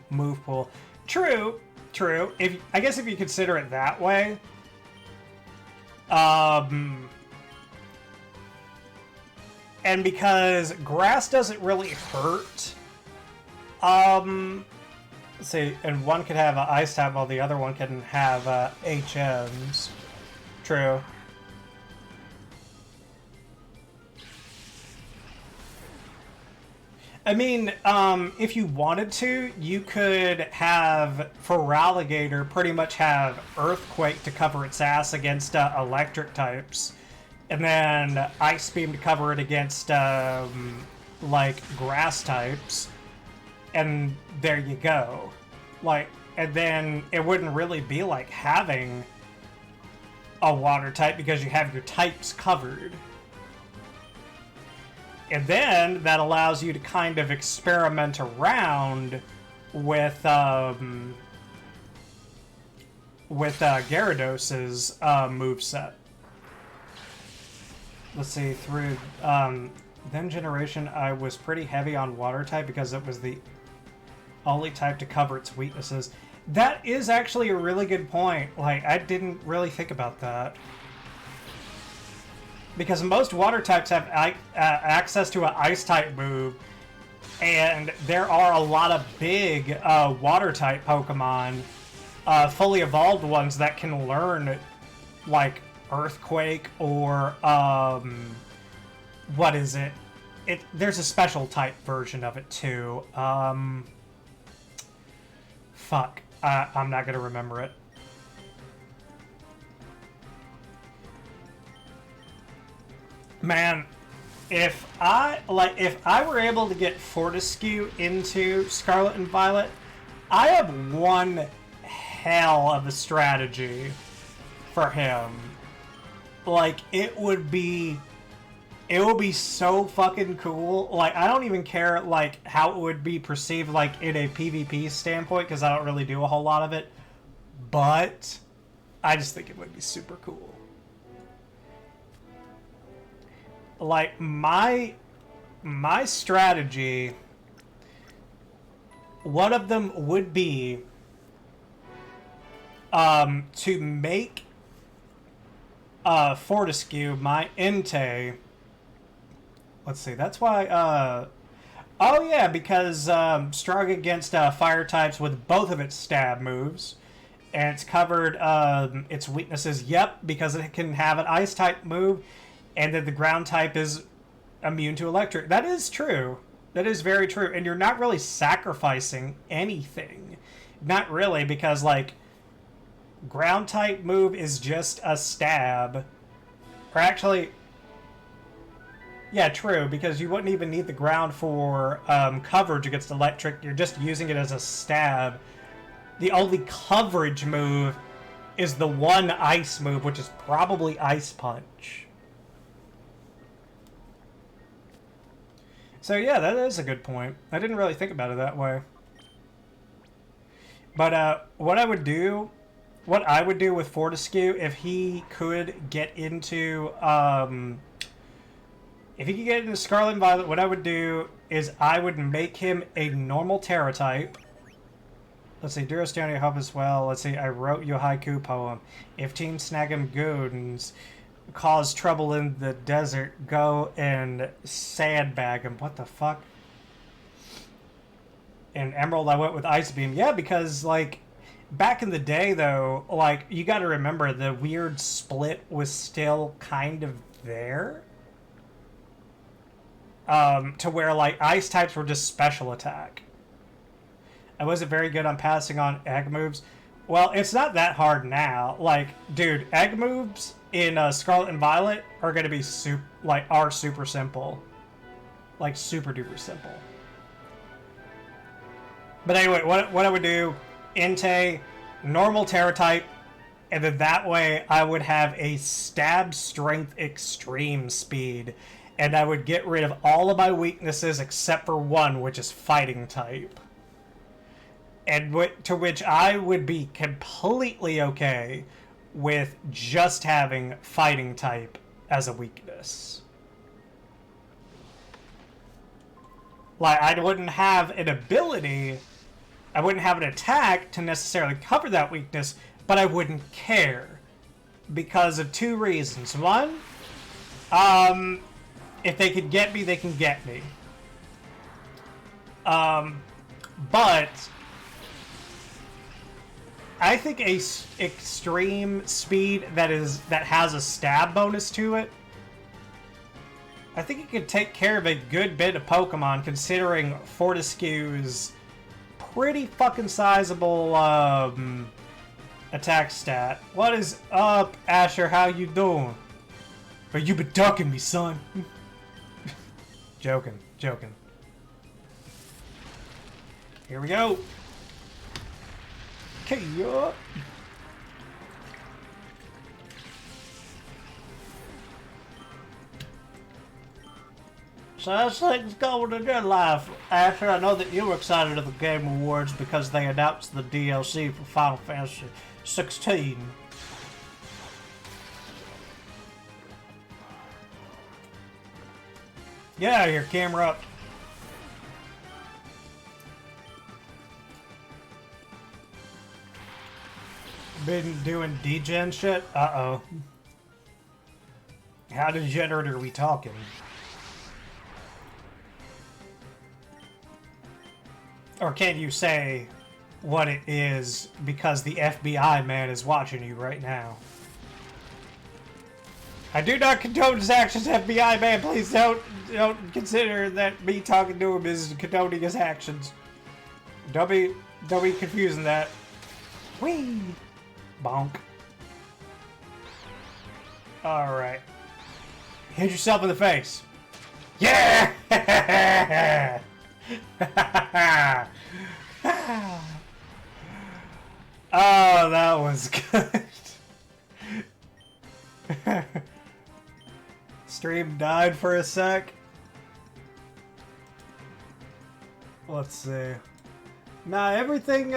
move pool. True. I guess if you consider it that way. And because grass doesn't really hurt. Let's see, and one could have an ice type while the other one can have HMs. True. I mean, if you wanted to, you could have Feraligatr pretty much have Earthquake to cover its ass against electric types, and then Ice Beam to cover it against, like, grass types, and there you go. Like, and then it wouldn't really be like having a water type because you have your types covered. And then that allows you to kind of experiment around with Gyarados' moveset. Let's see, through then generation I was pretty heavy on water type because it was the only type to cover its weaknesses. That is actually a really good point. Like, I didn't really think about that. because most water types have access to an ice type move, and there are a lot of big water type Pokemon, fully evolved ones that can learn like Earthquake or what is it? There's a special type version of it too. Fuck, I'm not gonna remember it. Man, if I were able to get Fortescue into Scarlet and Violet, I have one hell of a strategy for him. Like, it would be so fucking cool. Like, I don't even care like how it would be perceived like in a PvP standpoint, because I don't really do a whole lot of it, but I just think it would be super cool. Like, my strategy, one of them would be to make Fortescue my Entei. Let's see, that's why oh yeah, because strong against fire types with both of its stab moves, and it's covered its weaknesses. Yep, because it can have an ice type move, and then the ground type is immune to electric. That is true. That is very true. And you're not really sacrificing anything. Not really, because, like, ground type move is just a stab. Or actually, yeah, true, because you wouldn't even need the ground for coverage against electric. You're just using it as a stab. The only coverage move is the one ice move, which is probably Ice Punch. So yeah, that is a good point. I didn't really think about it that way. But what I would do with Fortescue, if he could get into Scarlet and Violet, what I would do is I would make him a normal Terra type. Let's see, Durastone, I hope as well. Let's see, I wrote you a haiku poem. If Team Snag'em Goons cause trouble in the desert, go and sandbag him. What the fuck? And Emerald, I went with Ice Beam. Yeah, because, like, back in the day, though, like, you gotta remember, the weird split was still kind of there. To where, like, ice types were just special attack. I wasn't very good on passing on egg moves. Well, it's not that hard now. Like, dude, egg moves in Scarlet and Violet are going to be super simple. Like, super duper simple. But anyway, what I would do, Entei, normal Terra type, and then that way I would have a stab strength extreme speed, and I would get rid of all of my weaknesses except for one, which is fighting type. And to which I would be completely okay with just having fighting type as a weakness. Like, I wouldn't have an ability, I wouldn't have an attack to necessarily cover that weakness, but I wouldn't care. Because of two reasons. One, if they could get me, they can get me. But I think a extreme speed that has a stab bonus to it, I think it could take care of a good bit of Pokemon, considering Fortescue's pretty fucking sizable attack stat. What is up, Asher? How you doing? But you been ducking me, son. Joking. Here we go. Okay, yeah. So as things going in your life, Asher, I know that you were excited at the Game Awards because they announced the DLC for Final Fantasy 16. Get out of here, camera up. Been doing degen shit? Uh-oh. How degenerate are we talking? Or can you say what it is because the FBI man is watching you right now? I do not condone his actions, FBI man. Please don't consider that me talking to him is condoning his actions. Don't be confusing that. Whee! Bonk. Alright. Hit yourself in the face. Yeah! Oh, that was good. Stream died for a sec. Let's see. Nah, everything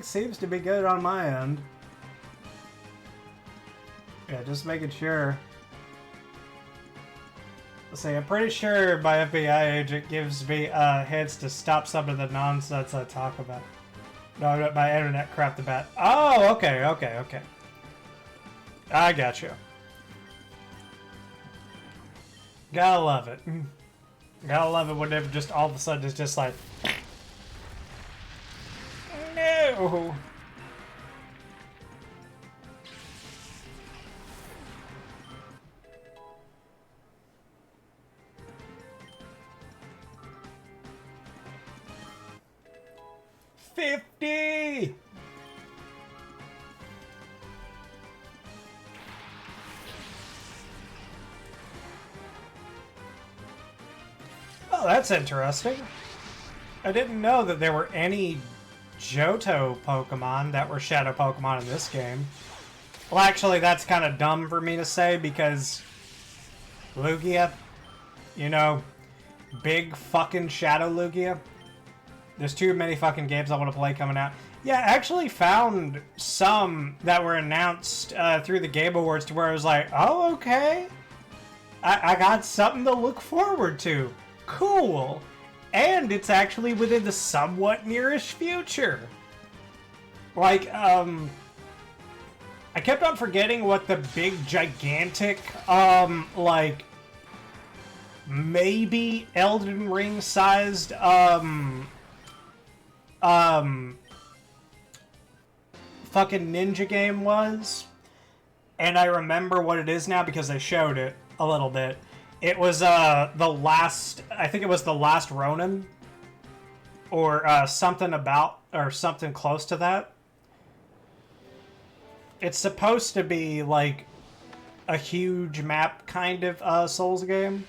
seems to be good on my end. Yeah, just making sure. Let's see, I'm pretty sure my FBI agent gives me hints to stop some of the nonsense I talk about. No, my internet crapped about. Oh, okay. I got you. Gotta love it. Gotta love it whenever just all of a sudden it's just like... No! $50! Oh, that's interesting. I didn't know that there were any Johto Pokemon that were Shadow Pokemon in this game. Well, actually, that's kind of dumb for me to say because Lugia, you know, big fucking Shadow Lugia. There's too many fucking games I want to play coming out. Yeah, I actually found some that were announced through the Game Awards to where I was like, oh, okay. I got something to look forward to. Cool. And it's actually within the somewhat nearish future. Like, I kept on forgetting what the big, gigantic, like, maybe Elden Ring-sized, fucking ninja game was. And I remember what it is now because they showed it a little bit. It was the last, I think it was the last Ronin, or something about, or something close to that. It's supposed to be like a huge map kind of Souls game.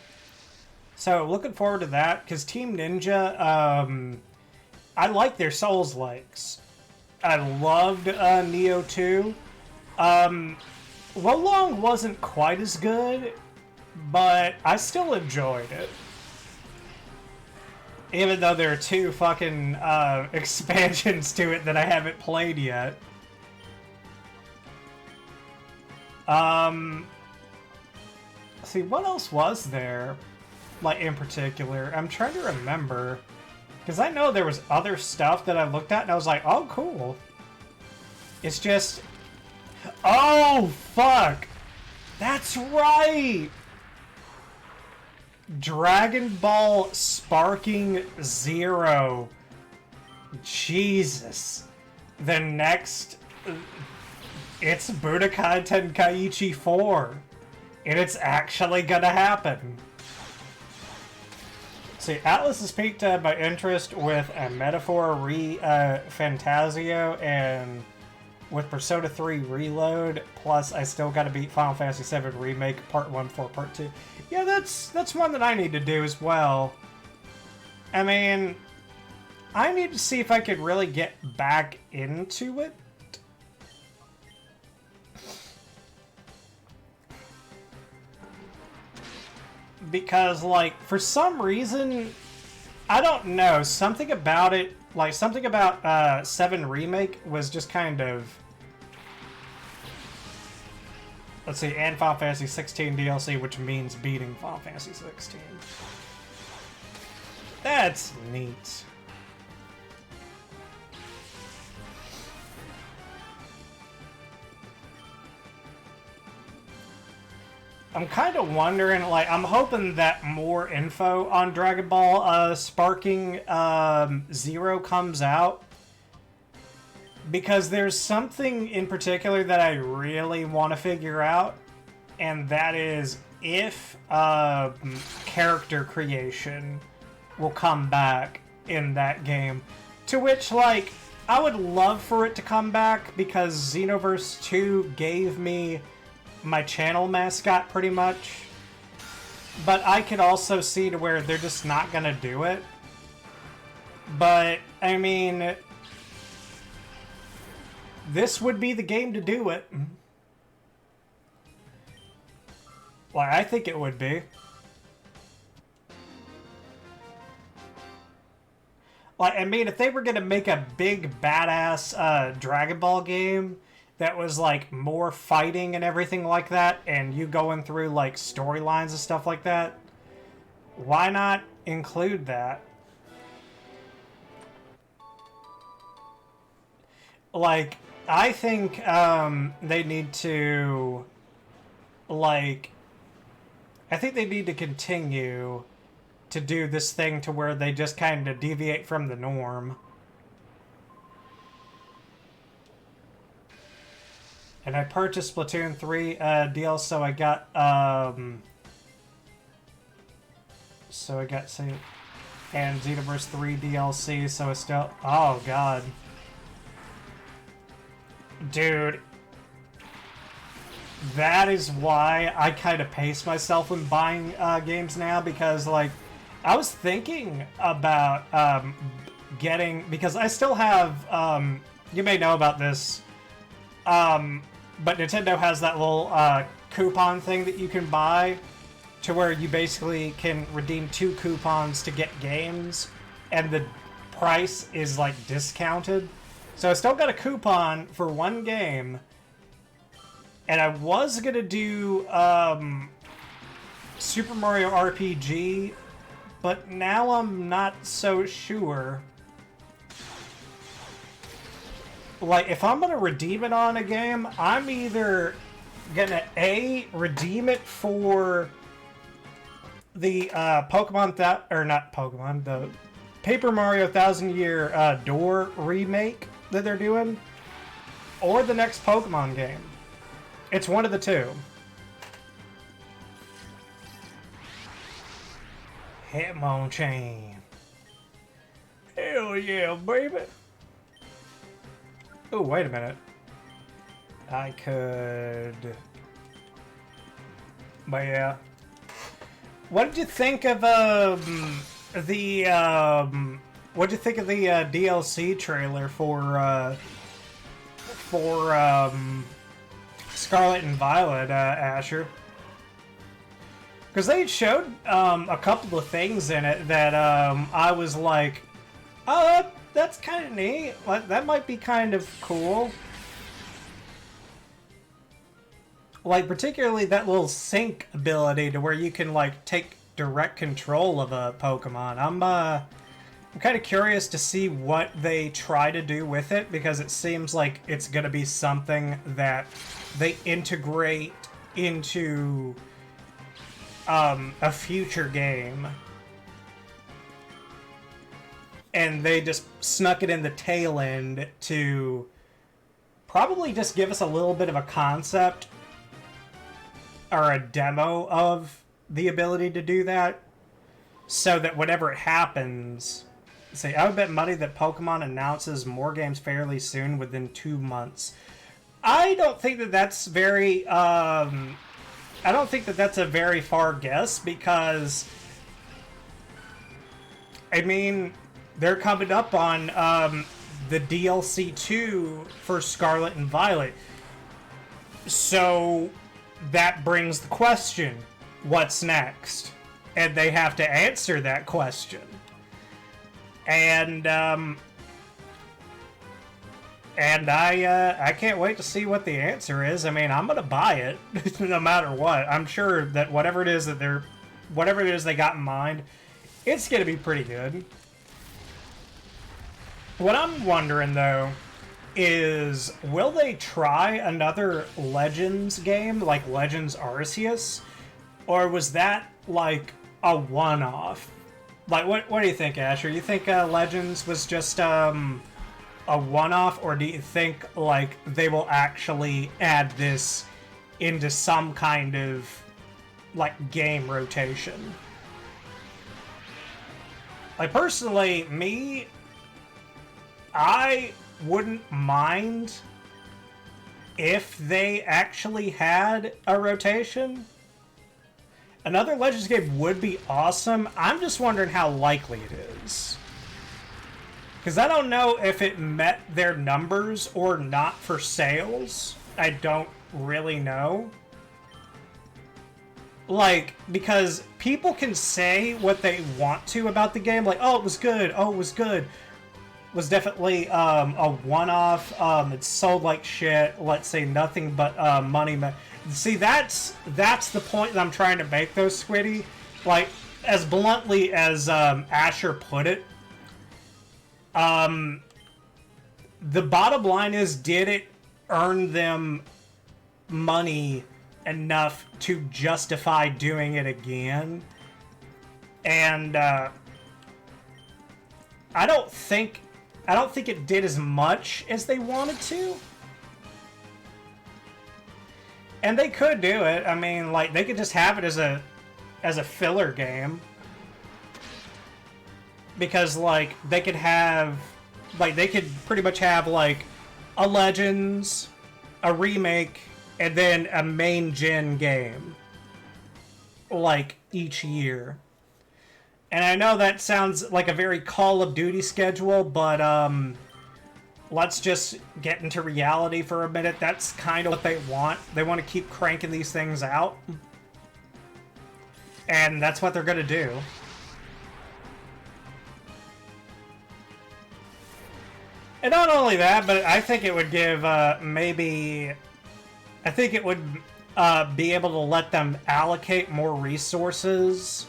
So looking forward to that, because Team Ninja, I like their Souls likes. I loved Neo 2. Wolong wasn't quite as good, but I still enjoyed it. Even though there are 2 fucking expansions to it that I haven't played yet. See, what else was there? Like, in particular? I'm trying to remember. Because I know there was other stuff that I looked at and I was like, oh, cool. It's just... Oh, fuck! That's right! Dragon Ball Sparking Zero. Jesus. The next... It's Budokai Tenkaichi 4. And it's actually gonna happen. See, Atlas has piqued my interest with a Metaphor Fantasio and with Persona 3 Reload, plus I still gotta beat Final Fantasy VII Remake Part 1 for Part 2. Yeah, that's one that I need to do as well. I mean, I need to see if I could really get back into it. Because, like, for some reason, I don't know, something about it, like, something about 7 Remake was just kind of... Let's see, and Final Fantasy 16 DLC, which means beating Final Fantasy 16. That's neat. I'm kind of wondering, like, I'm hoping that more info on Dragon Ball Sparking Zero comes out. Because there's something in particular that I really want to figure out. And that is if character creation will come back in that game. To which, like, I would love for it to come back because Xenoverse 2 gave me my channel mascot pretty much. But I could also see to where they're just not gonna do it. But, I mean, this would be the game to do it. Like, I think it would be. Like, I mean, if they were gonna make a big, badass Dragon Ball game that was, like, more fighting and everything like that, and you going through, like, storylines and stuff like that, why not include that? Like, I think they need to, like, I think they need to continue to do this thing to where they just kind of deviate from the norm. And I purchased Splatoon 3 DLC, so I got, say, and Xenoverse 3 DLC, so it's still, oh god. Dude, that is why I kind of pace myself when buying games now, because, like, I was thinking about getting, because I still have, you may know about this, but Nintendo has that little coupon thing that you can buy to where you basically can redeem 2 coupons to get games, and the price is, like, discounted. So I still got a coupon for 1 game, and I was gonna do Super Mario RPG, but now I'm not so sure. Like, if I'm gonna redeem it on a game, I'm either gonna redeem it for the the Paper Mario 1000 Year Door remake that they're doing, or the next Pokemon game. It's one of the two. Hitmonchan. Hell yeah, baby. Oh, wait a minute. I could... But yeah. What did you think of what did you think of the DLC trailer for Scarlet and Violet, Asher? Because they showed a couple of things in it that I was like, oh, that's kind of neat. That might be kind of cool. Like, particularly that little sync ability to where you can, like, take direct control of a Pokemon. I'm kind of curious to see what they try to do with it, because it seems like it's going to be something that they integrate into a future game. And they just snuck it in the tail end to probably just give us a little bit of a concept or a demo of the ability to do that, so that whenever it happens, say, I would bet money that Pokemon announces more games fairly soon, within 2 months. I don't think that that's very, I don't think that that's a very far guess, because, I mean, they're coming up on the DLC 2 for Scarlet and Violet. So that brings the question, what's next? And they have to answer that question. And I can't wait to see what the answer is. I mean, I'm gonna buy it no matter what. I'm sure that whatever it is they got in mind, it's gonna be pretty good. What I'm wondering though is, will they try another Legends game like Legends Arceus? Or was that, like, a one-off? Like, what do you think, Asher? You think Legends was just a one-off, or do you think, like, they will actually add this into some kind of, like, game rotation? Like, personally, I wouldn't mind if they actually had a rotation. Another Legends game would be awesome. I'm just wondering how likely it is. Because I don't know if it met their numbers or not for sales. I don't really know. Like, because people can say what they want to about the game. Like, oh, it was good. Oh, it was good. It was definitely a one-off. It sold like shit. Let's say nothing but money. See, that's the point that I'm trying to make, though, Squiddy. Like, as bluntly as Asher put it, the bottom line is, did it earn them money enough to justify doing it again? And I don't think it did as much as they wanted to. And they could do it. I mean, like, they could just have it as a filler game. Because, like, they could pretty much have, like, a Legends, a remake, and then a main gen game. Like, each year. And I know that sounds like a very Call of Duty schedule, but, let's just get into reality for a minute. That's kind of what they want. They want to keep cranking these things out. And that's what they're going to do. And not only that, but I think it would give, I think it would be able to let them allocate more resources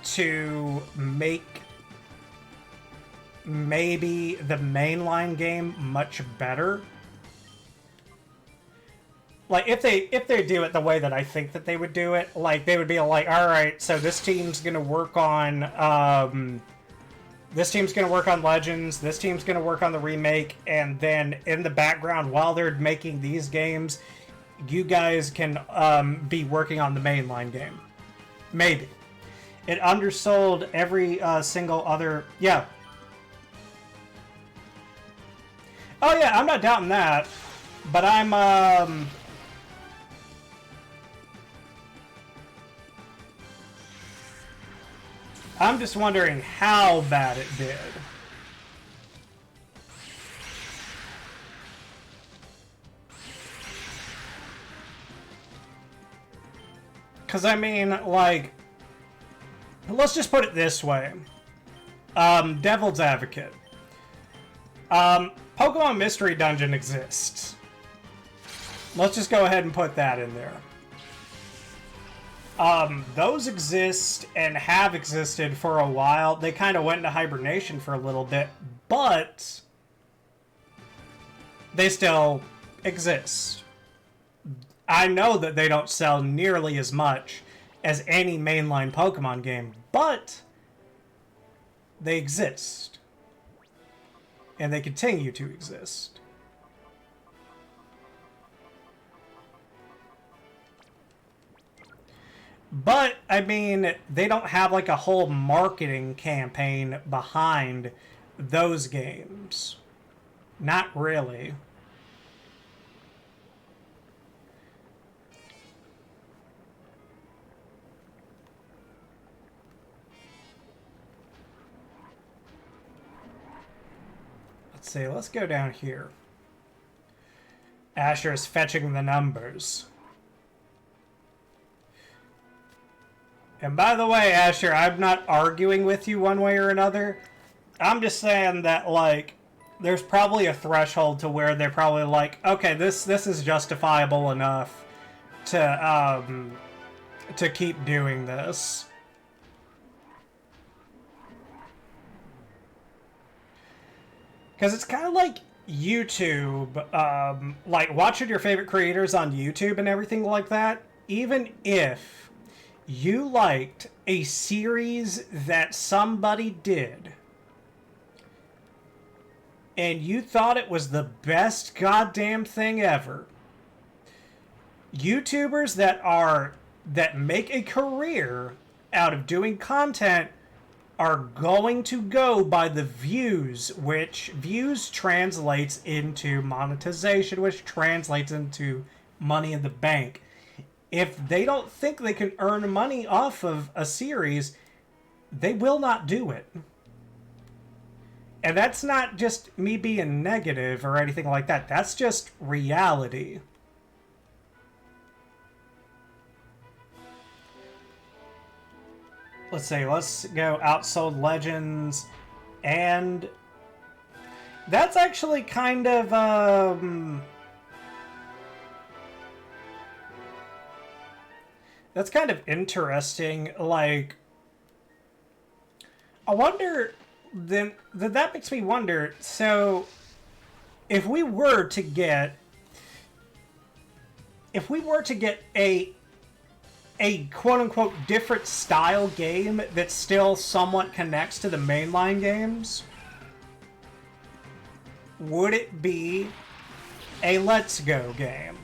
to make maybe the mainline game much better. Like, if they do it the way that I think that they would do it, like, they would be like, alright, so this team's gonna work on, Legends, this team's gonna work on the remake, and then in the background, while they're making these games, you guys can, be working on the mainline game. Maybe. It undersold every, single other, yeah. Oh yeah, I'm not doubting that, but I'm just wondering how bad it did. Because, I mean, like, let's just put it this way. Devil's Advocate. Pokemon Mystery Dungeon exists. Let's just go ahead and put that in there. Those exist and have existed for a while. They kind of went into hibernation for a little bit, but they still exist. I know that they don't sell nearly as much as any mainline Pokemon game, but they exist. And they continue to exist. But, I mean, they don't have, like, a whole marketing campaign behind those games. Not really. Let's see, let's go down here. Asher is fetching the numbers. And by the way, Asher, I'm not arguing with you one way or another. I'm just saying that, like, there's probably a threshold to where they're probably like, okay, this is justifiable enough to keep doing this. Because it's kind of like YouTube, like watching your favorite creators on YouTube and everything like that. Even if you liked a series that somebody did, and you thought it was the best goddamn thing ever. YouTubers that make a career out of doing content are going to go by the views, which views translates into monetization, which translates into money in the bank. If they don't think they can earn money off of a series, they will not do it. And that's not just me being negative or anything like that. That's just reality. Let's see, let's go Outsold Legends, and that's actually kind of, that's kind of interesting. Like, I wonder, then that makes me wonder, so if we were to get a quote-unquote different style game that still somewhat connects to the mainline games, would it be a Let's Go game?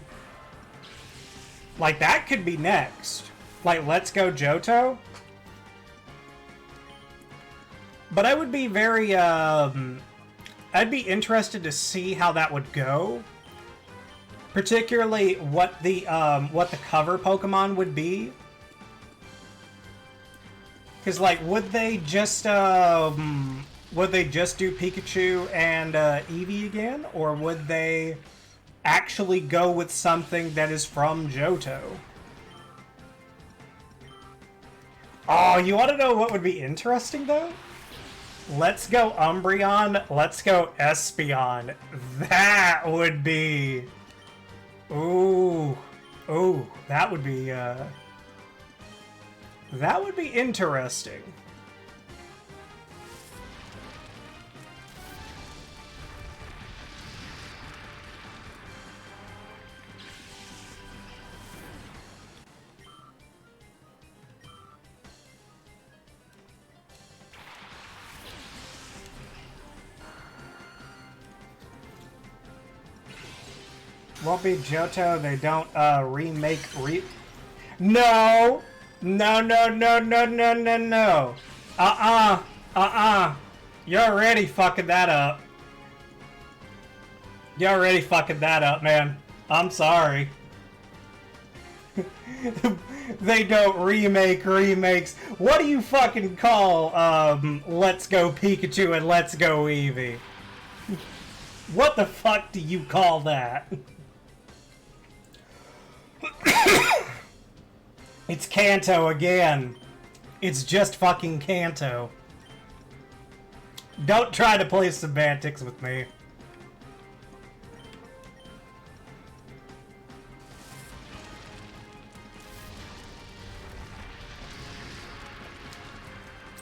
Like, that could be next. Like, Let's Go Johto? But I would be very, I'd be interested to see how that would go. Particularly what the cover Pokemon would be. Because, like, would they just do Pikachu and Eevee again? Or would they actually go with something that is from Johto? Oh, you want to know what would be interesting, though? Let's go Umbreon, let's go Espeon. That would be... Ooh, that would be interesting. Won't be Johto, they don't remake No! No. You're already fucking that up. You're already fucking that up, man. I'm sorry. They don't remake remakes. What do you fucking call Let's Go Pikachu and Let's Go Eevee? What the fuck do you call that? It's Kanto again. It's just fucking Kanto. Don't try to play semantics with me.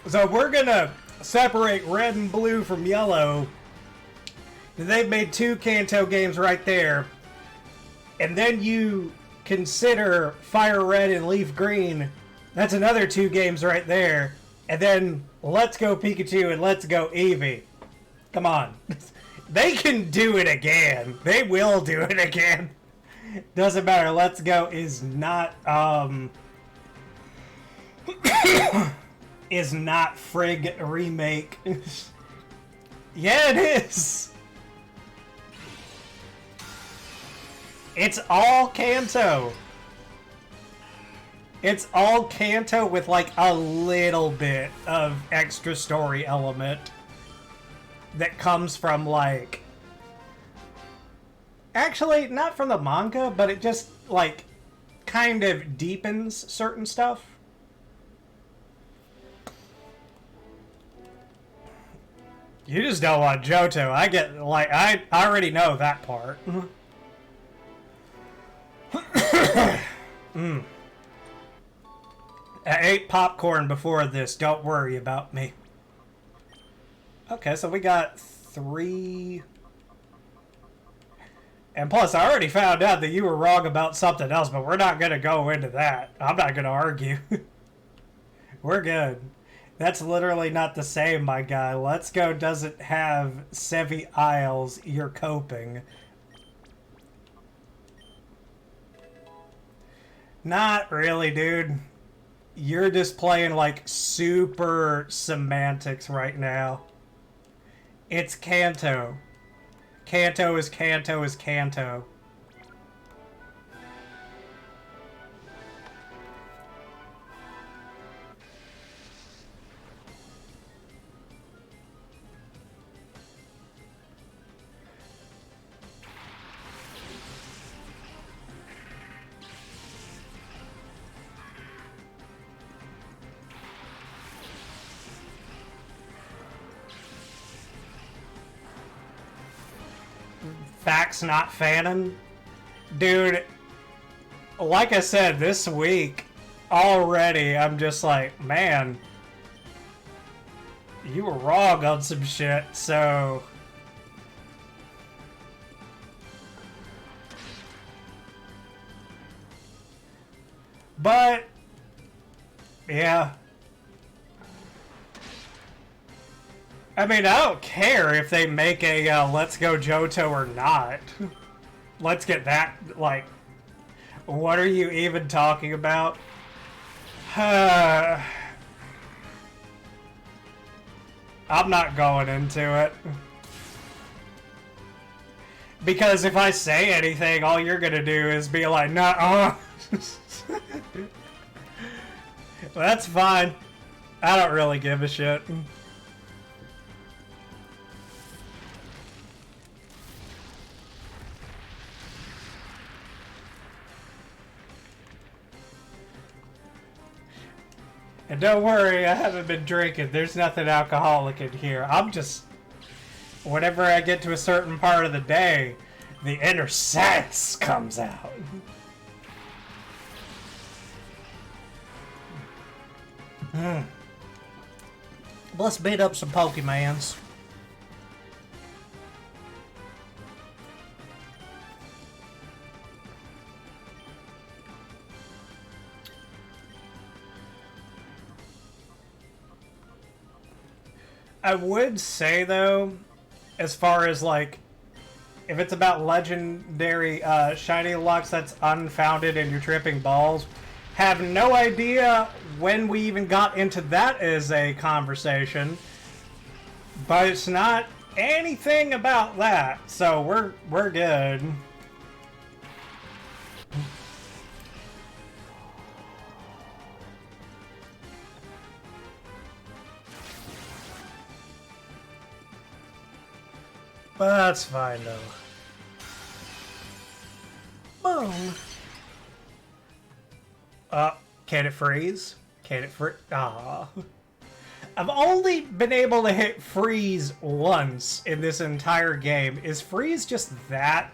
So we're gonna separate red and blue from yellow. They've made 2 Kanto games right there. And then you consider Fire Red and Leaf Green. That's another 2 games right there. And then Let's Go Pikachu and Let's Go Eevee. Come on. They can do it again. They will do it again. Doesn't matter. Let's Go is not, is not frig remake. Yeah, it is. It's all Kanto. It's all Kanto with like a little bit of extra story element that comes from like... Actually, not from the manga, but it just like kind of deepens certain stuff. You just don't want Johto. I get like I already know that part. I ate popcorn before this. Don't worry about me. Okay, so we got 3. And plus, I already found out that you were wrong about something else, but we're not going to go into that. I'm not going to argue. We're good. That's literally not the same, my guy. Let's Go doesn't have Sevi Isles. You're coping. Not really, dude. You're just playing like super semantics right now. It's Kanto. Kanto is Kanto is Kanto. Facts not fanning. Dude, like I said, this week, already, I'm just like, man, you were wrong on some shit, so... But, yeah. I mean, I don't care if they make a Let's Go Johto or not. Let's get that, like... What are you even talking about? I'm not going into it. Because if I say anything, all you're gonna do is be like, nah, That's fine. I don't really give a shit. And don't worry, I haven't been drinking. There's nothing alcoholic in here. I'm just... Whenever I get to a certain part of the day, the inner sass comes out. Let's beat up some Pokemans. I would say, though, as far as, like, if it's about legendary shiny locks that's unfounded and you're tripping balls, have no idea when we even got into that as a conversation, but it's not anything about that, so we're good. But that's fine, though. Boom. Can it freeze? Can it freeze? Ah. I've only been able to hit freeze once in this entire game. Is freeze just that?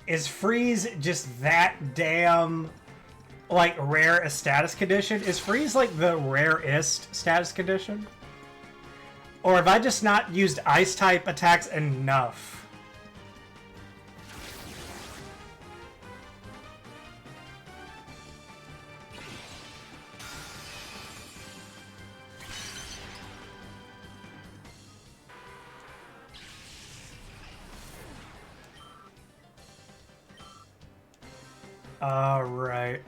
Is freeze just that damn, like, rare a status condition? Is freeze, like, the rarest status condition? Or have I just not used ice-type attacks enough? Alright.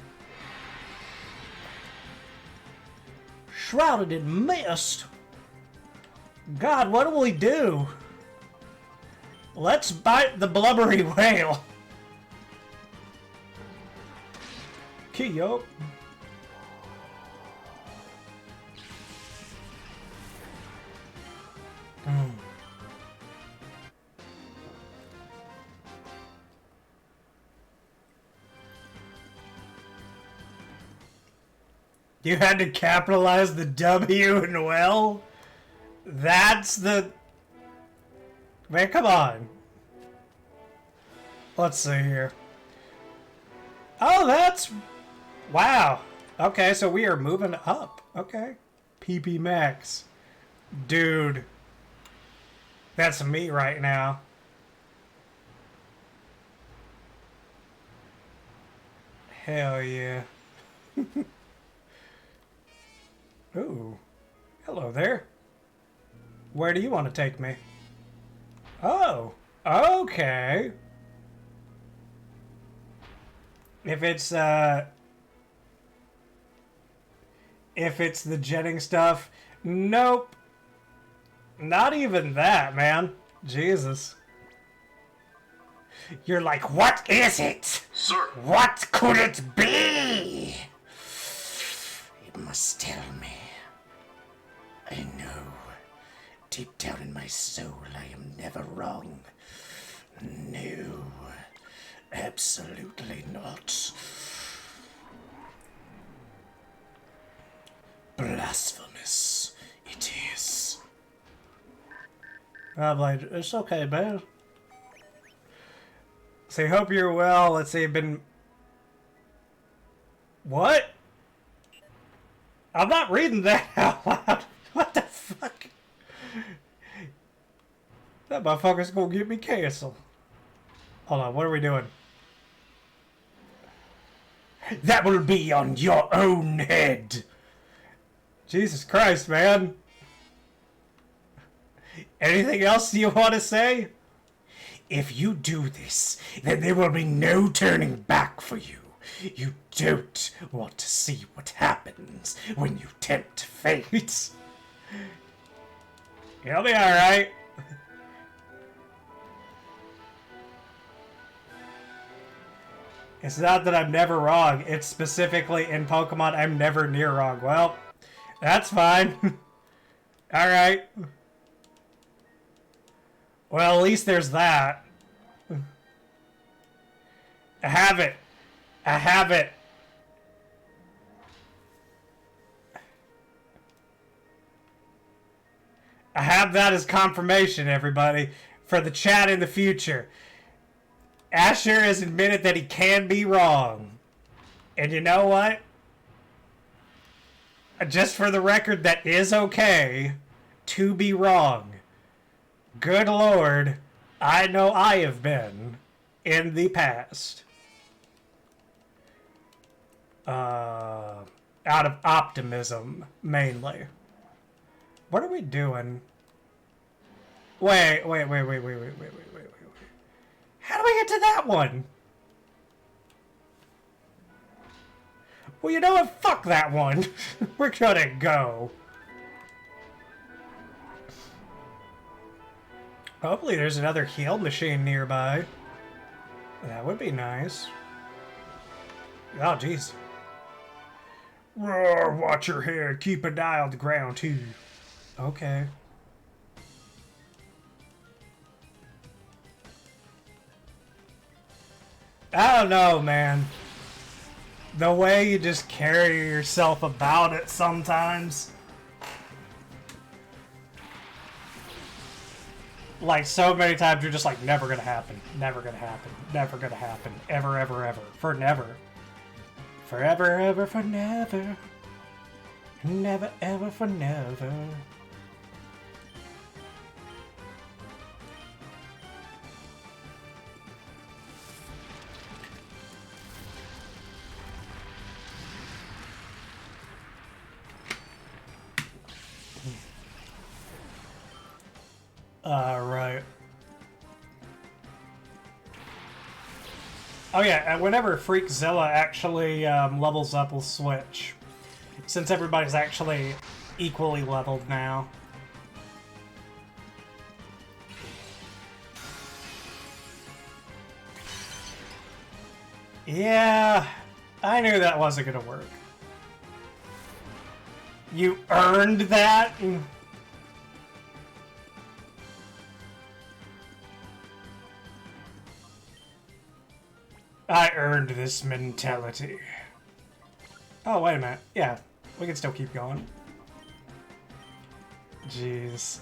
Shrouded in mist! God, what do we do? Let's bite the blubbery whale. Kyo. You had to capitalize the W and well? That's the... Man, come on. Let's see here. Oh, that's... Wow. Okay, so we are moving up. Okay. PP Max. Dude. That's me right now. Hell yeah. Ooh. Hello there. Where do you want to take me? Oh. Okay. If it's the jetting stuff, nope. Not even that, man. Jesus. You're like, what is it? Sir. What could it be? You must tell me. I know. Deep down in my soul, I am never wrong. No. Absolutely not. Blasphemous. It is. I'm like, it's okay, man. Say, hope you're well. Let's say, been... What? I'm not reading that out loud. What the fuck? That motherfucker's gonna get me canceled. Hold on, what are we doing? That will be on your own head. Jesus Christ, man. Anything else you want to say? If you do this, then there will be no turning back for you. You don't want to see what happens when you tempt fate. You'll be alright. It's not that I'm never wrong. It's specifically in Pokemon I'm never near wrong. Well, that's fine. Alright. Well, at least there's that. I have it. I have it. I have that as confirmation, everybody, for the chat in the future. Asher has admitted that he can be wrong. And you know what? Just for the record, that is okay to be wrong. Good Lord, I know I have been in the past. Out of optimism, mainly. What are we doing? Wait. How do we get to that one? Well, you know what? Fuck that one. We're gonna go. Hopefully there's another heal machine nearby. That would be nice. Oh, jeez. Roar, watch your head. Keep an eye on the ground, too. Okay. I don't know, man. The way you just carry yourself about it sometimes. Like, so many times you're just like, never gonna happen. Never gonna happen. Never gonna happen. Ever, ever, ever. For never. Forever, ever, for never. Never, ever, for never. Right. Oh yeah, and whenever Freakzilla actually levels up, we'll switch. Since everybody's actually equally leveled now. Yeah, I knew that wasn't gonna work. You earned that? I earned this mentality. Oh, wait a minute. Yeah, we can still keep going. Jeez.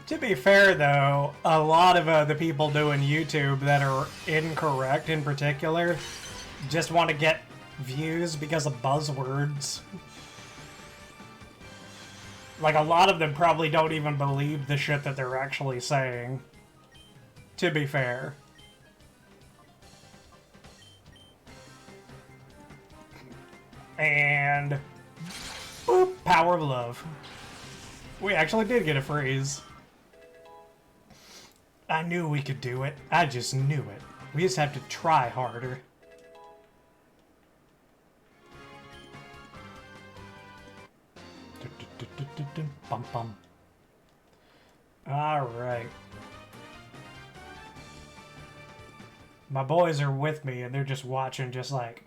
To be fair, though, a lot of the people doing YouTube that are incorrect in particular just want to get views because of buzzwords. Like, a lot of them probably don't even believe the shit that they're actually saying. To be fair. And... boop, power of love. We actually did get a freeze. I knew we could do it. I just knew it. We just have to try harder. Bum bum. Alright. My boys are with me and they're just watching just like,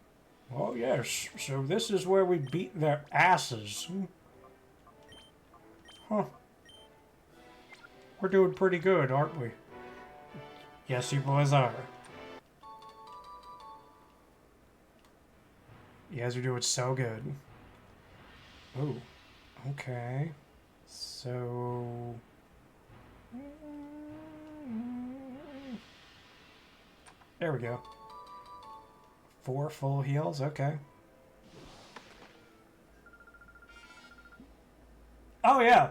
oh yes, so this is where we beat their asses. Huh. We're doing pretty good, aren't we? Yes, you boys are. You guys are doing so good. Ooh. Okay. So... there we go. 4 full heals, okay. Oh yeah.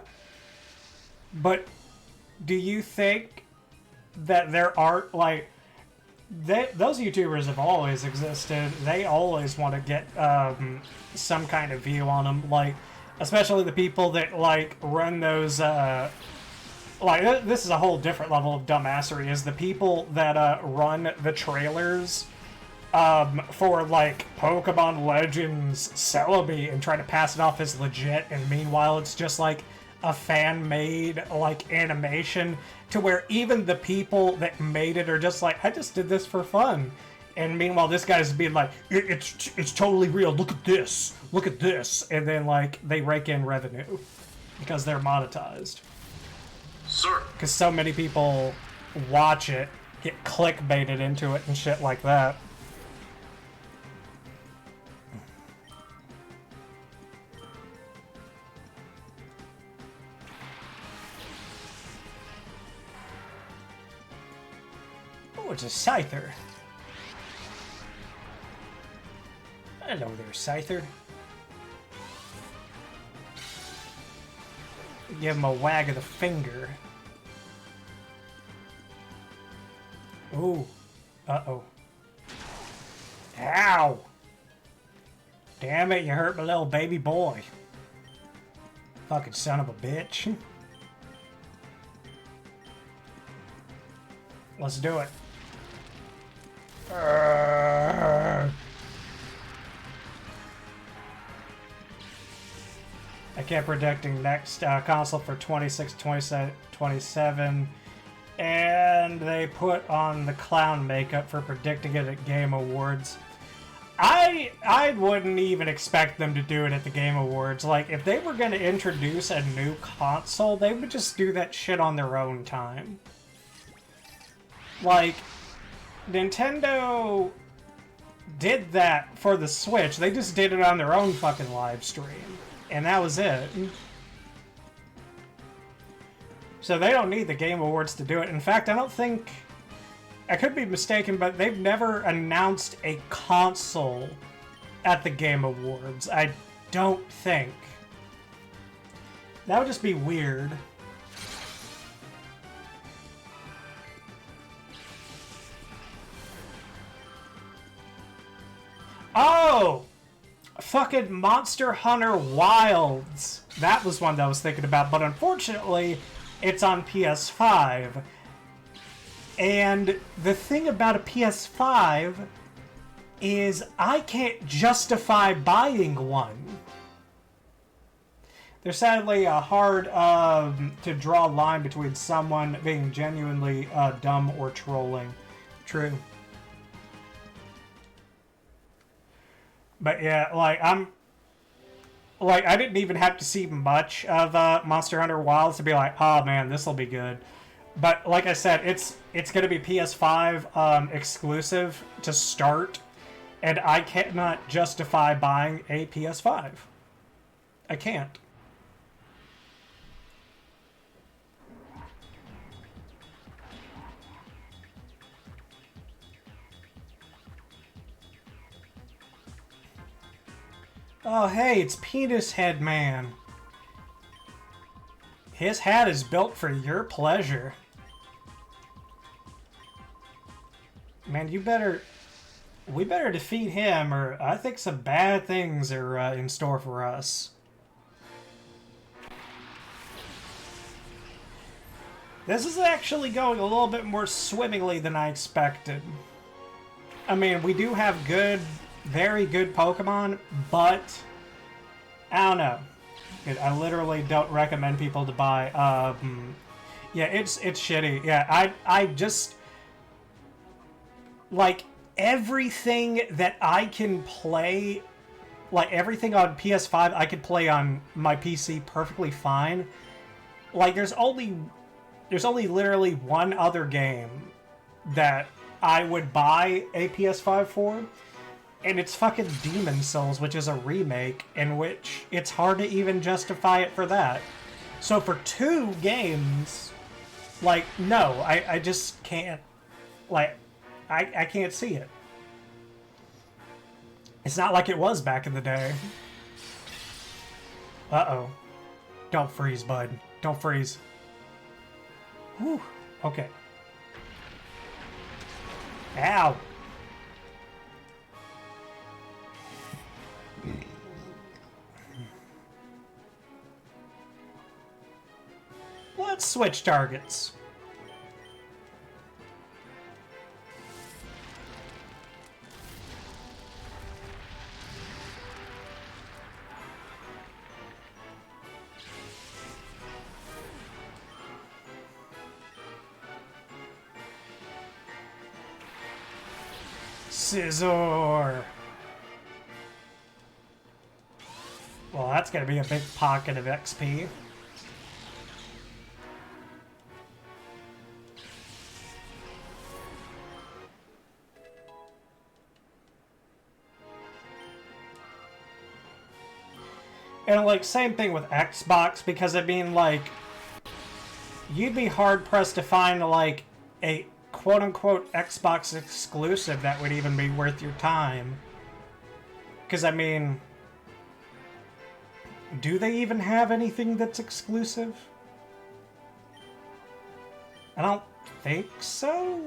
But do you think that there aren't, like, those YouTubers have always existed. They always want to get some kind of view on them, like, especially the people that, like, run those, like, this is a whole different level of dumbassery, is the people that run the trailers for, like, Pokemon Legends Celebi and try to pass it off as legit, and meanwhile it's just, like, a fan-made, like, animation to where even the people that made it are just like, I just did this for fun. And meanwhile, this guy's being like, it's totally real. Look at this. Look at this. And then, like, they rake in revenue because they're monetized. Sir. Because so many people watch it, get clickbaited into it and shit like that. Oh, it's a Cipher. Hello there, Cipher. Give him a wag of the finger. Ooh. Uh-oh. Ow! Damn it, you hurt my little baby boy. Fucking son of a bitch. Let's do it. I kept predicting next console for 26, 27, and they put on the clown makeup for predicting it at Game Awards. I wouldn't even expect them to do it at the Game Awards. Like, if they were going to introduce a new console, they would just do that shit on their own time. Like, Nintendo did that for the Switch. They just did it on their own fucking live stream. And that was it. So they don't need the Game Awards to do it. In fact, I don't think... I could be mistaken, but they've never announced a console at the Game Awards. I don't think. That would just be weird. Oh! Fucking Monster Hunter Wilds. That was one that I was thinking about, but unfortunately, it's on PS5. And the thing about a PS5 is I can't justify buying one. There's sadly a hard to draw a line between someone being genuinely dumb or trolling. True. But yeah, like, I didn't even have to see much of Monster Hunter Wilds to be like, oh man, this will be good. But like I said, it's going to be PS5 exclusive to start, and I cannot justify buying a PS5. I can't. Oh, hey, it's Penis Head Man. His hat is built for your pleasure. Man, we better defeat him, or I think some bad things are in store for us. This is actually going a little bit more swimmingly than I expected. I mean, we do have good, very good Pokemon, but I don't know. I literally don't recommend people to buy. Yeah, it's shitty. Yeah, I just like everything that I can play, like everything on PS5, I could play on my PC perfectly fine. Like there's only literally one other game that I would buy a PS5 for, and it's fucking Demon Souls, which is a remake, in which it's hard to even justify it for that. So for 2 games, like, no, I just can't, like, I can't see it. It's not like it was back in the day. Uh-oh. Don't freeze, bud. Don't freeze. Whew. Okay. Ow. Let's switch targets. Scizor! Well, that's gonna be a big pocket of XP. And, like, same thing with Xbox, because, I mean, like, you'd be hard-pressed to find, like, a quote-unquote Xbox exclusive that would even be worth your time. Because, I mean, do they even have anything that's exclusive? I don't think so.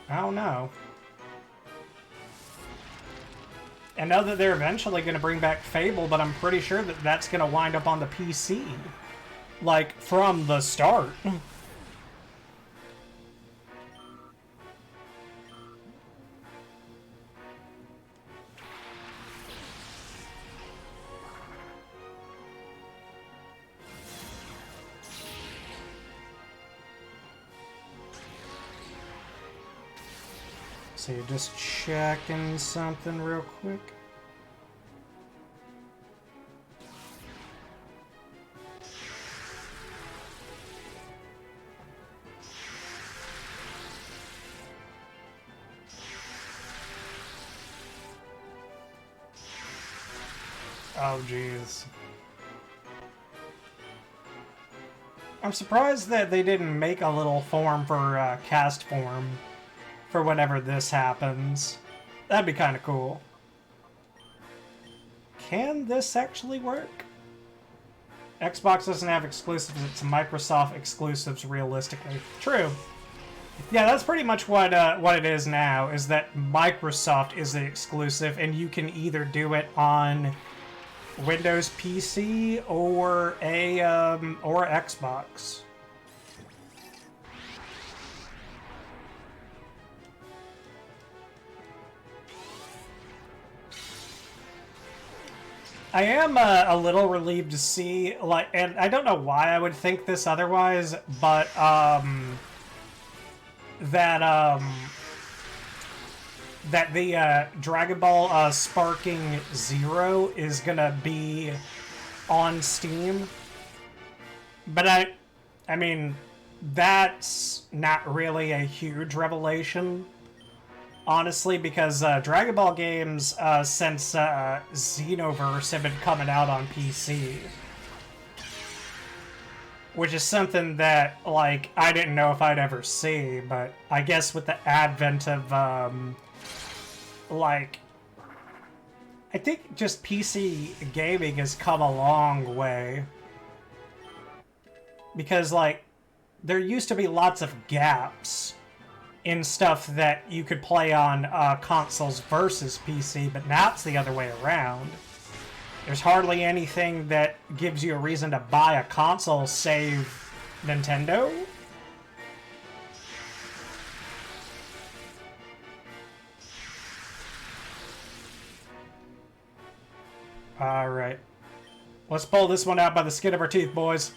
I don't know. I know that they're eventually going to bring back Fable, but I'm pretty sure that that's going to wind up on the PC. Like, from the start. So you're just checking something real quick. Oh, jeez. I'm surprised that they didn't make a little form for cast form for whenever this happens. That'd be kind of cool. Can this actually work? Xbox doesn't have exclusives, it's Microsoft exclusives realistically. True. Yeah, that's pretty much what it is now, is that Microsoft is the exclusive, and you can either do it on Windows PC or or Xbox. I am a little relieved to see, like, and I don't know why I would think this otherwise, but that the Dragon Ball Sparking Zero is gonna be on Steam. But I mean, that's not really a huge revelation, honestly, because Dragon Ball games since Xenoverse have been coming out on PC. Which is something that, like, I didn't know if I'd ever see, but I guess with the advent of, like, I think just PC gaming has come a long way. Because, like, there used to be lots of gaps in stuff that you could play on consoles versus PC, but now it's the other way around. There's hardly anything that gives you a reason to buy a console save Nintendo. Alright. Let's pull this one out by the skin of our teeth, boys.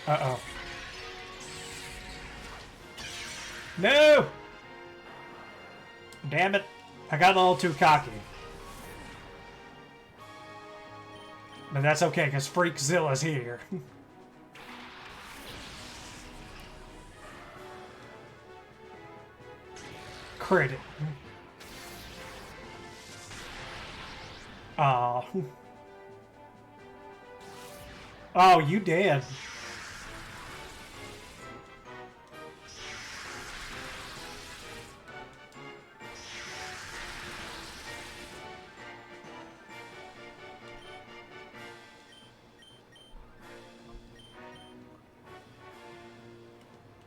Uh-oh. No! Damn it. I got a little too cocky. But that's okay, because Freakzilla's here. Crit it. Oh. Oh, you did.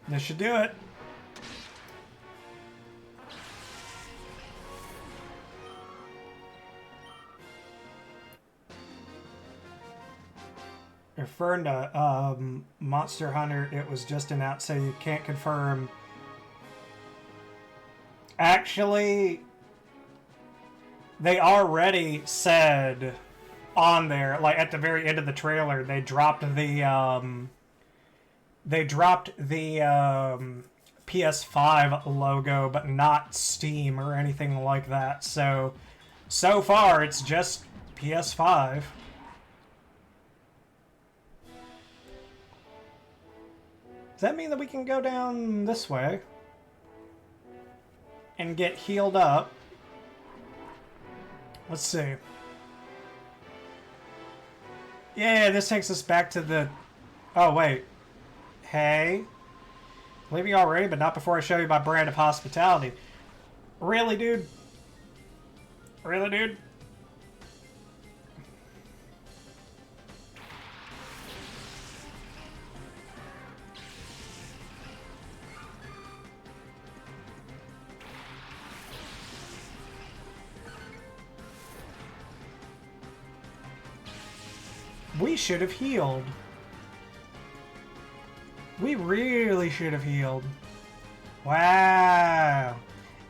This should do it. Referring to Monster Hunter, it was just announced, so you can't confirm. Actually, they already said on there, like at the very end of the trailer, they dropped the PS5 logo, but not Steam or anything like that. So far, it's just PS5. Does that mean that we can go down this way and get healed up? Let's see. Yeah, this takes us back to the... Oh, wait. Hey. Leave you already, but not before I show you my brand of hospitality. Really, dude? Really, dude? We should have healed. We really should have healed. Wow.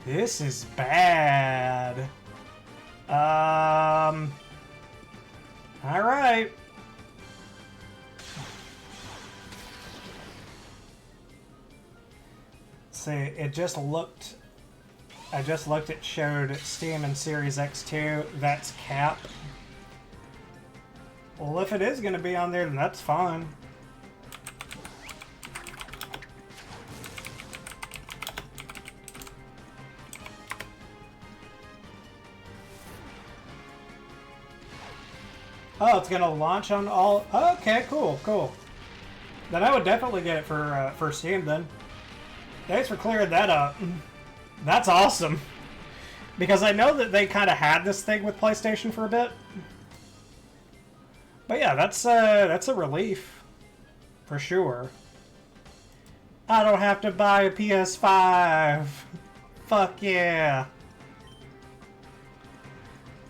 This is bad. Alright. See, it just looked... I just looked, it showed Steam and Series X2. That's cap. Well, if it is going to be on there, then that's fine. Oh, it's going to launch on all... Oh, okay, cool, cool. Then I would definitely get it for Steam, then. Thanks for clearing that up. That's awesome. Because I know that they kind of had this thing with PlayStation for a bit. But yeah, that's a relief, for sure. I don't have to buy a PS5. Fuck yeah.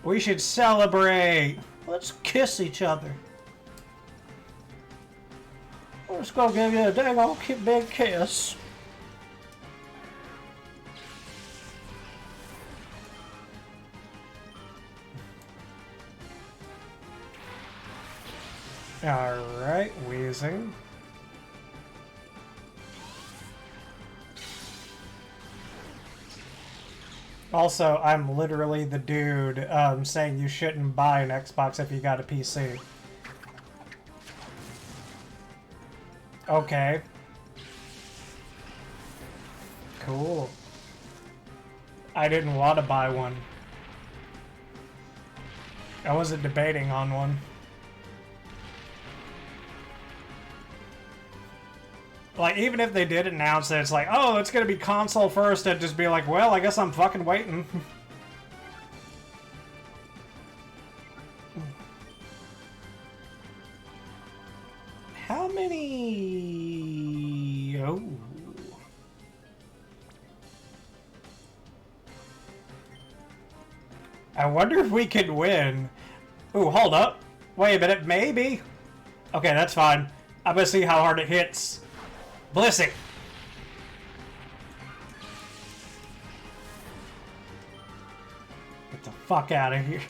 We should celebrate. Let's kiss each other. Let's go give you a dang old big kiss. Alright, wheezing. Also, I'm literally the dude saying you shouldn't buy an Xbox if you got a PC. Okay. Cool. I didn't want to buy one. I wasn't debating on one. Like, even if they did announce that it's like, oh, it's gonna be console first, I'd just be like, well, I guess I'm fucking waiting. How I wonder if we can win. Ooh, hold up. Wait a minute, maybe. Okay, that's fine. I'm gonna see how hard it hits. Blissing. Get the fuck out of here.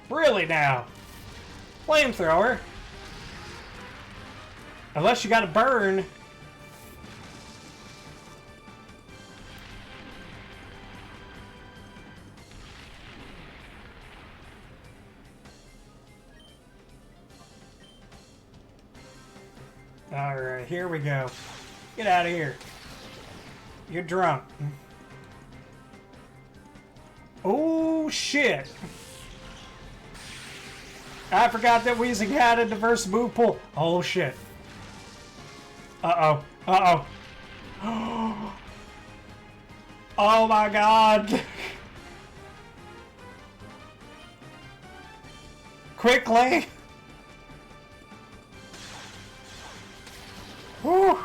Really now? Flamethrower? Unless you gotta burn. Alright, here we go. Get out of here. You're drunk. Oh, shit. I forgot that Weezing had a diverse move pool. Oh, shit. Uh-oh. Uh-oh. Oh, my God. Quickly. Whew.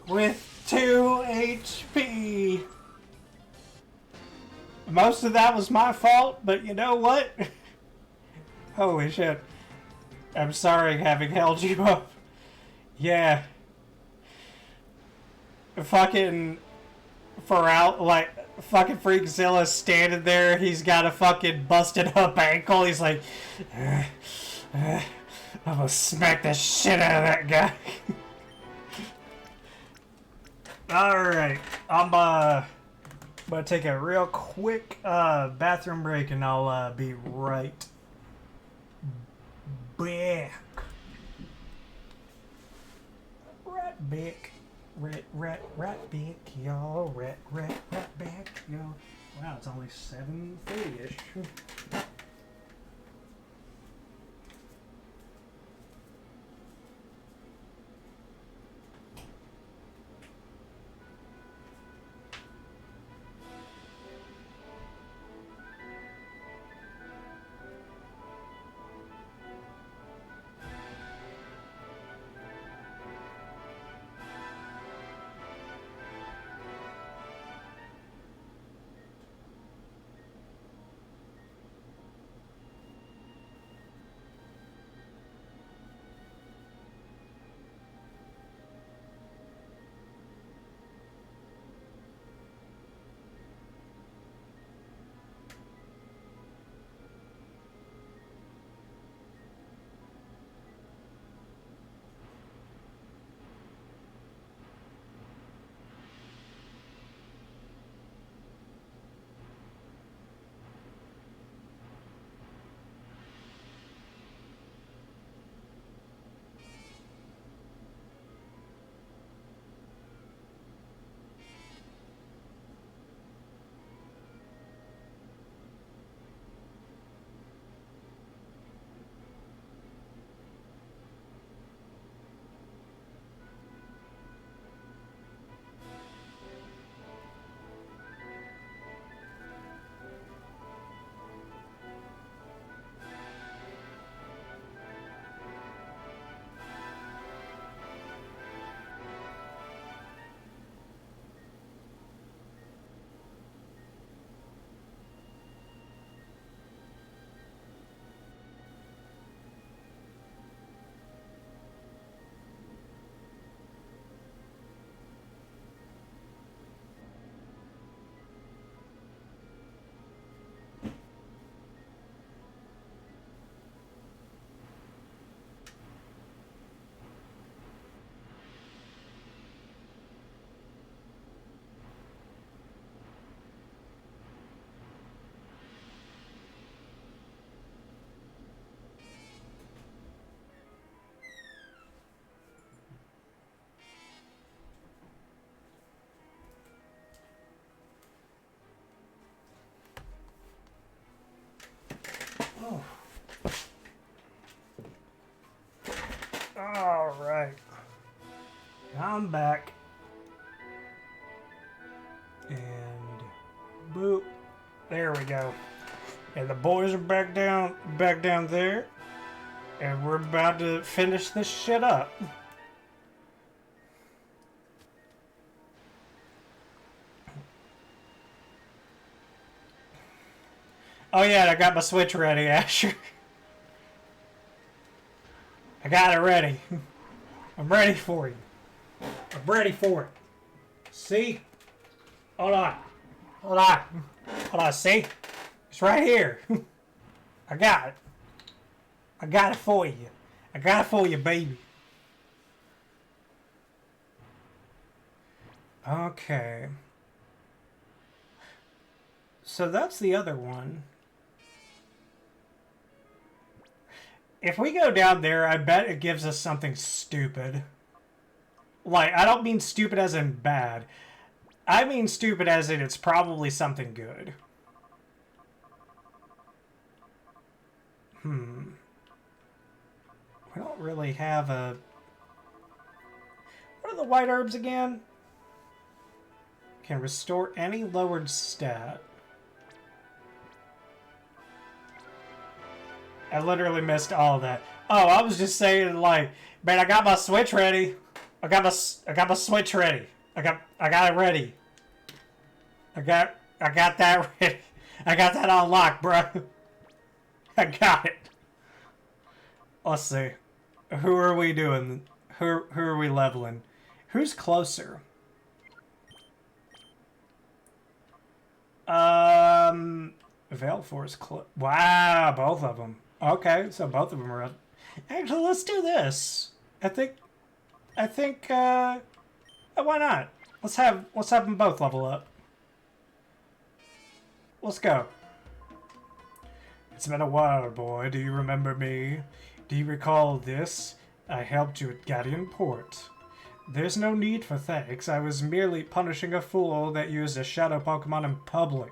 With 2 HP. Most of that was my fault, but you know what? Holy shit. I'm sorry having held you up. Yeah. Fucking fucking Freakzilla's standing there. He's got a fucking busted up ankle. He's like, I'm gonna smack the shit out of that guy. Alright. I'm gonna take a real quick bathroom break and I'll be right back. Right back. Right back, y'all. Right back, y'all. Wow, it's only 7:30-ish. Alright. I'm back. And boop. There we go. And the boys are back down there. And we're about to finish this shit up. Oh yeah, I got my Switch ready, Asher. I got it ready. I'm ready for you. I'm ready for it. See? Hold on. Hold on. Hold on, see? It's right here. I got it. I got it for you. I got it for you, baby. Okay. So that's the other one. If we go down there, I bet it gives us something stupid. Like, I don't mean stupid as in bad. I mean stupid as in it's probably something good. We don't really have a... What are the white herbs again? Can restore any lowered stat. I literally missed all of that. Oh, I was just saying, like, man, I got my Switch ready. I got my Switch ready. I got it ready. I got that ready. I got that on lock, bro. I got it. Let's see. Who are we doing? Who are we leveling? Who's closer? Valefor's close. Wow, both of them. Okay, so both of them are up. Actually, let's do this. I think, why not? Let's have them both level up. Let's go. It's been a while, boy. Do you remember me? Do you recall this? I helped you at Guardian Port. There's no need for thanks. I was merely punishing a fool that used a shadow Pokemon in public.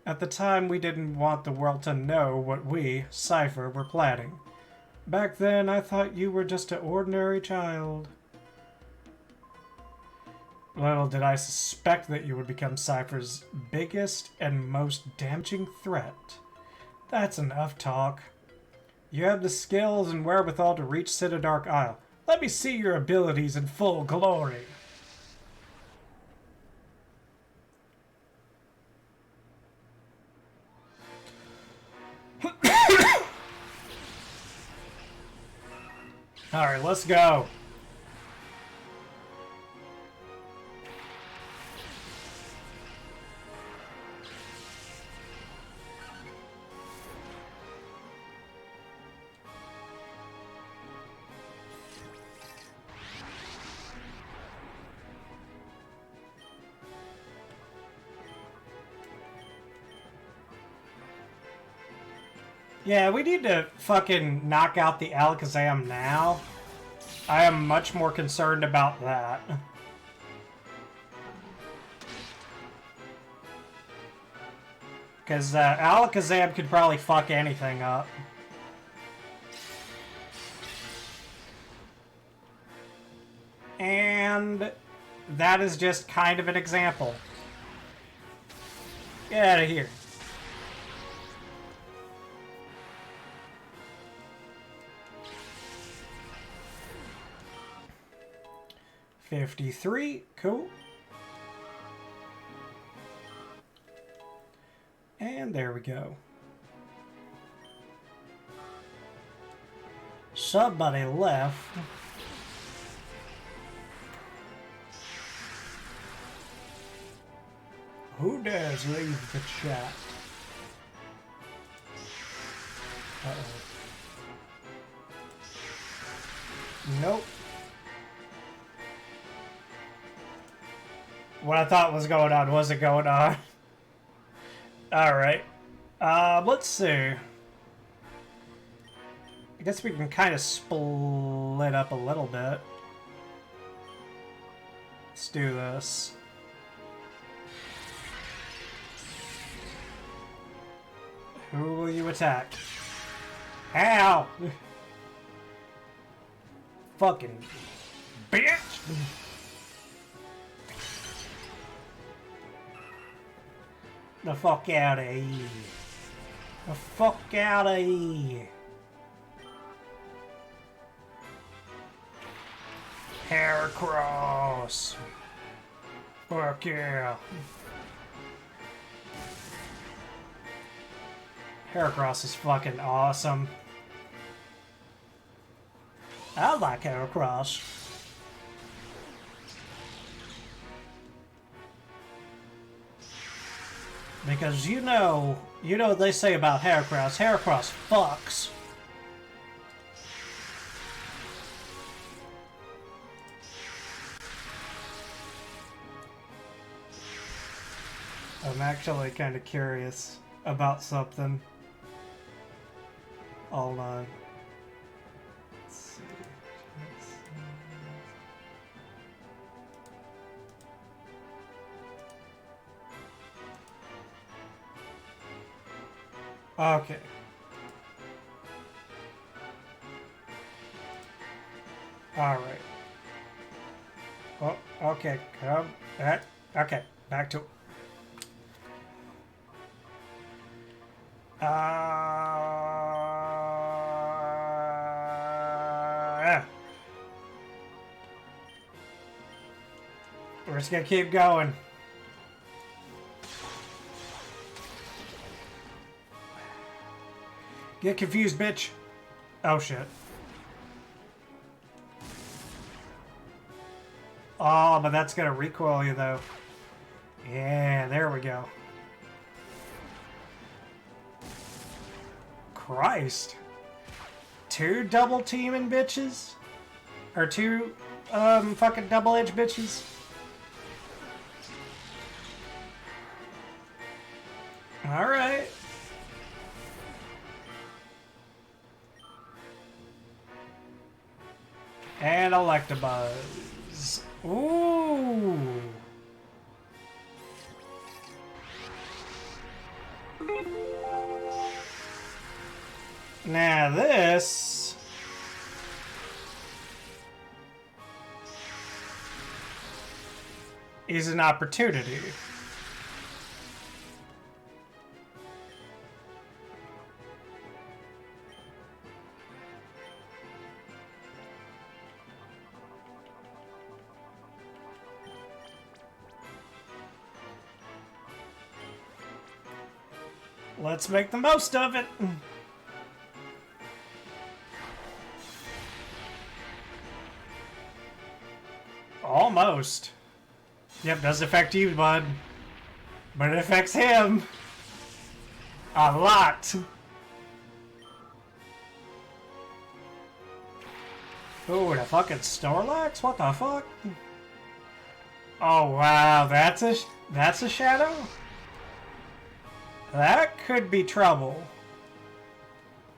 At the time, we didn't want the world to know what we, Cipher, were planning. Back then, I thought you were just an ordinary child. Little did I suspect that you would become Cipher's biggest and most damaging threat. That's enough talk. You have the skills and wherewithal to reach Citadark Isle. Let me see your abilities in full glory. Alright, let's go. Yeah, we need to fucking knock out the Alakazam now. I am much more concerned about that. Because Alakazam could probably fuck anything up. And that is just kind of an example. Get out of here. $53, cool. And there we go. Somebody left. Who dares leave the chat? Uh-oh. Nope. What I thought was going on wasn't going on. Alright. Let's see. I guess we can kind of split up a little bit. Let's do this. Who will you attack? Ow! Fucking bitch! The fuck out of here. The fuck out of here. Heracross. Fuck yeah. Heracross is fucking awesome. I like Heracross. Because you know what they say about Heracross. Heracross fucks. I'm actually kind of curious about something. Hold on. Let's see. Okay. All right. Oh, okay. Come back. Okay, back to it. Yeah. We're just gonna keep going. Get confused, bitch. Oh, shit. Oh, but that's gonna recoil you, though. Yeah, there we go. Christ. 2 double teaming bitches? Or 2, fucking double edge bitches? Alright. And Electabuzz. Ooh. Now this is an opportunity. Let's make the most of it. Almost. Yep, does affect you, bud. But it affects him. A lot. Ooh, the fucking Snorlax? What the fuck? Oh wow, that's a shadow? That could be trouble.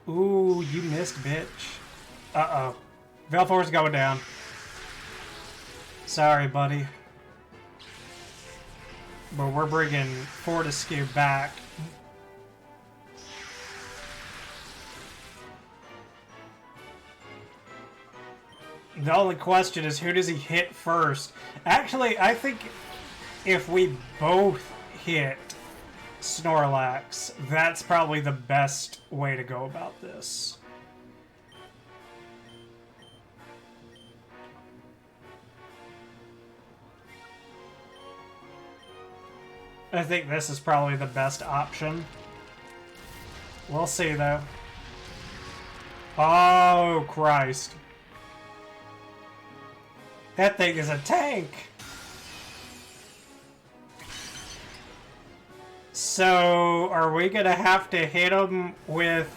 Ooh, you missed, bitch. Uh-oh. Velfor's going down. Sorry, buddy. But we're bringing Fortescue back. The only question is, who does he hit first? Actually, I think if we both hit Snorlax, that's probably the best way to go about this. I think this is probably the best option. We'll see, though. Oh, Christ. That thing is a tank! So, are we gonna have to hit him with...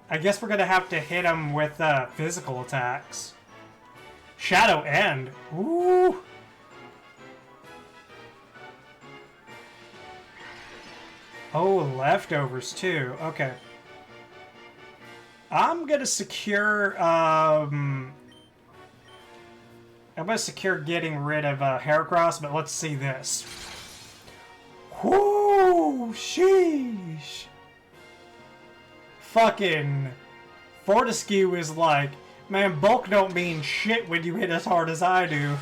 I guess we're gonna have to hit him with physical attacks. Shadow End. Ooh. Oh, leftovers too. Okay. I'm gonna secure I'm gonna secure getting rid of Heracross, but let's see this. Whoo! Sheesh! Fucking Fortescue is like, man, bulk don't mean shit when you hit as hard as I do.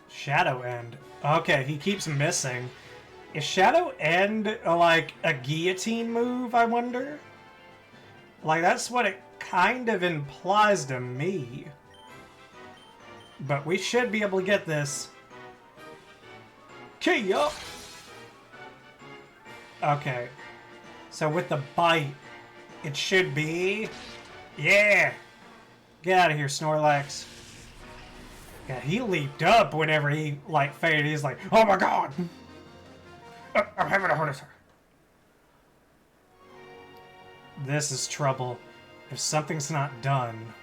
Shadow End. Okay, he keeps missing. Is Shadow End like a guillotine move, I wonder? Like, that's what it kind of implies to me. But we should be able to get this. Key up! Okay. So with the bite, it should be... Yeah! Get out of here, Snorlax. Yeah, he leaped up whenever he, like, faded. He's like, oh my god! I'm having a heart attack. This is trouble. If something's not done...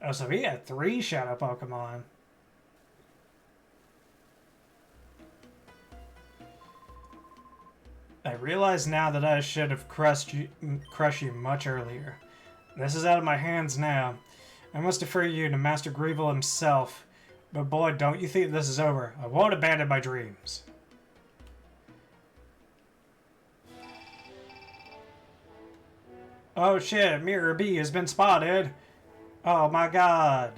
Oh, so he had 3 Shadow Pokemon. I realize now that I should have crushed you much earlier. This is out of my hands now. I must defer you to Master Greevil himself. But boy, don't you think this is over. I won't abandon my dreams. Oh shit, Mirror B has been spotted. Oh my god.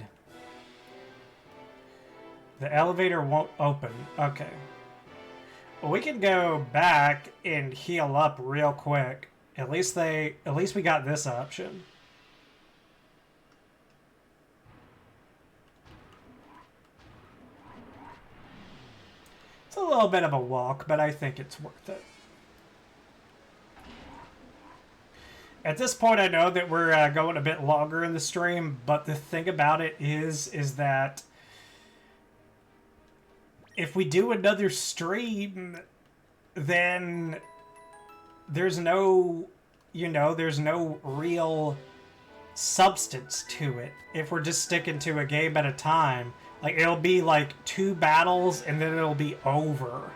The elevator won't open. Okay. Well, we can go back and heal up real quick. At least we got this option. It's a little bit of a walk, but I think it's worth it. At this point, I know that we're going a bit longer in the stream, but the thing about it is that if we do another stream, then there's no, there's no real substance to it. If we're just sticking to a game at a time, like it'll be like 2 battles and then it'll be over.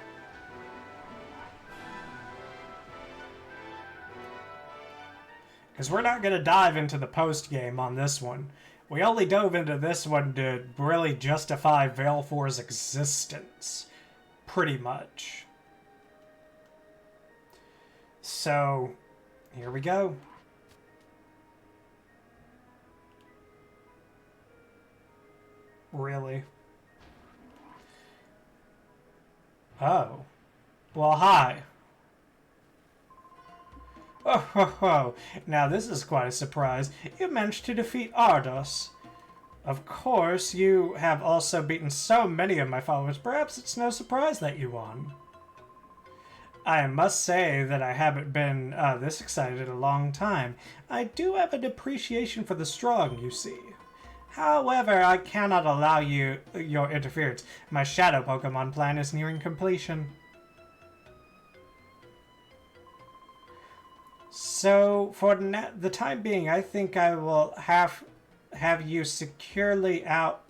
Because we're not going to dive into the post-game on this one. We only dove into this one to really justify Valefor's existence. Pretty much. So, here we go. Really? Oh. Well, hi. Oh, ho, ho. Now this is quite a surprise. You managed to defeat Ardos. Of course, you have also beaten so many of my followers. Perhaps it's no surprise that you won. I must say that I haven't been this excited in a long time. I do have an appreciation for the strong, you see. However, I cannot allow your interference. My Shadow Pokemon plan is nearing completion. So, for the time being, I think I will have you securely out.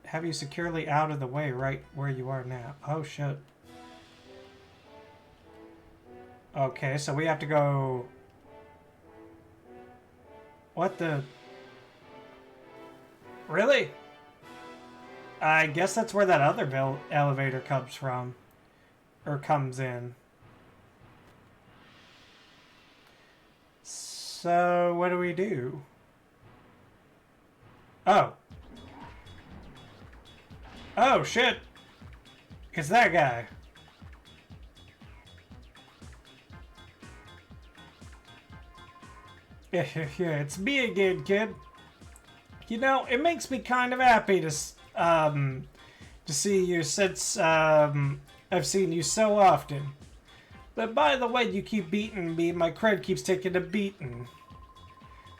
Have you securely out of the way, right where you are now. Oh shit. Okay, so we have to go. What the? Really? I guess that's where that other elevator comes from, or comes in. So, what do we do? Oh. Oh, shit. It's that guy. Yeah, it's me again, kid. You know, it makes me kind of happy to see you since, I've seen you so often. But by the way, you keep beating me, my cred keeps taking a beating.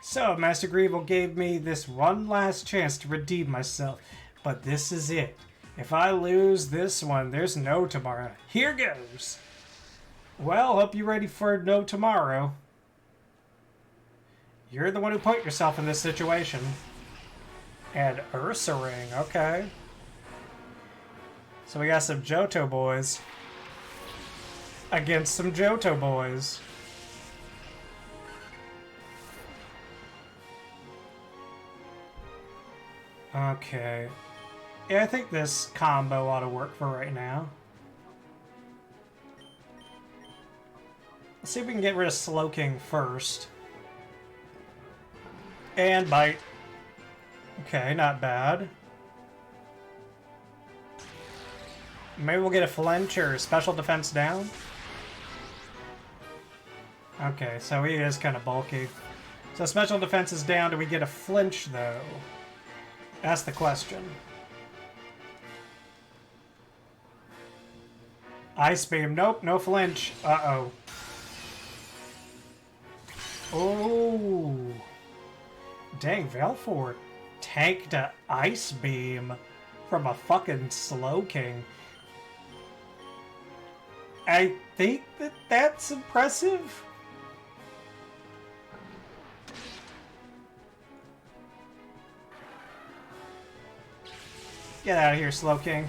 So, Master Greevil gave me this one last chance to redeem myself. But this is it. If I lose this one, there's no tomorrow. Here goes! Well, hope you're ready for no tomorrow. You're the one who put yourself in this situation. And Ursaring, okay. So we got some Johto boys against some Johto boys. Okay. Yeah, I think this combo ought to work for right now. Let's see if we can get rid of Slowking first. And Bite. Okay, not bad. Maybe we'll get a flinch or special defense down. Okay, so he is kind of bulky. So special defense is down. Do we get a flinch, though? That's the question. Ice beam. Nope, no flinch. Uh-oh. Oh. Dang, Valfor tanked a ice beam from a fucking Slow King. I think that's impressive. Get out of here, Slow King.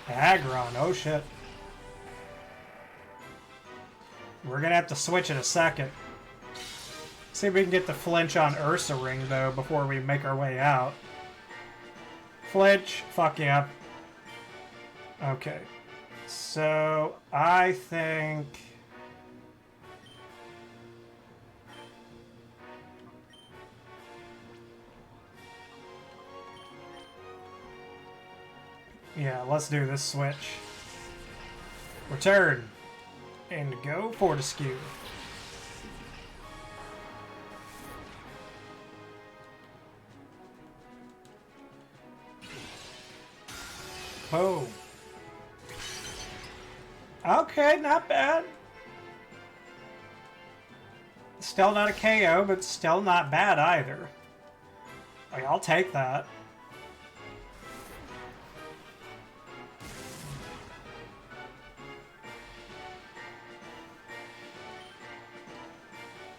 Aggron, oh shit. We're gonna have to switch in a second. See if we can get the flinch on Ursa Ring, though, before we make our way out. Flinch, fuck yeah. Okay. So, I think... yeah, let's do this switch. Return. And go Fortescue. Boom. Okay, not bad. Still not a KO, but still not bad either. Like, I'll take that.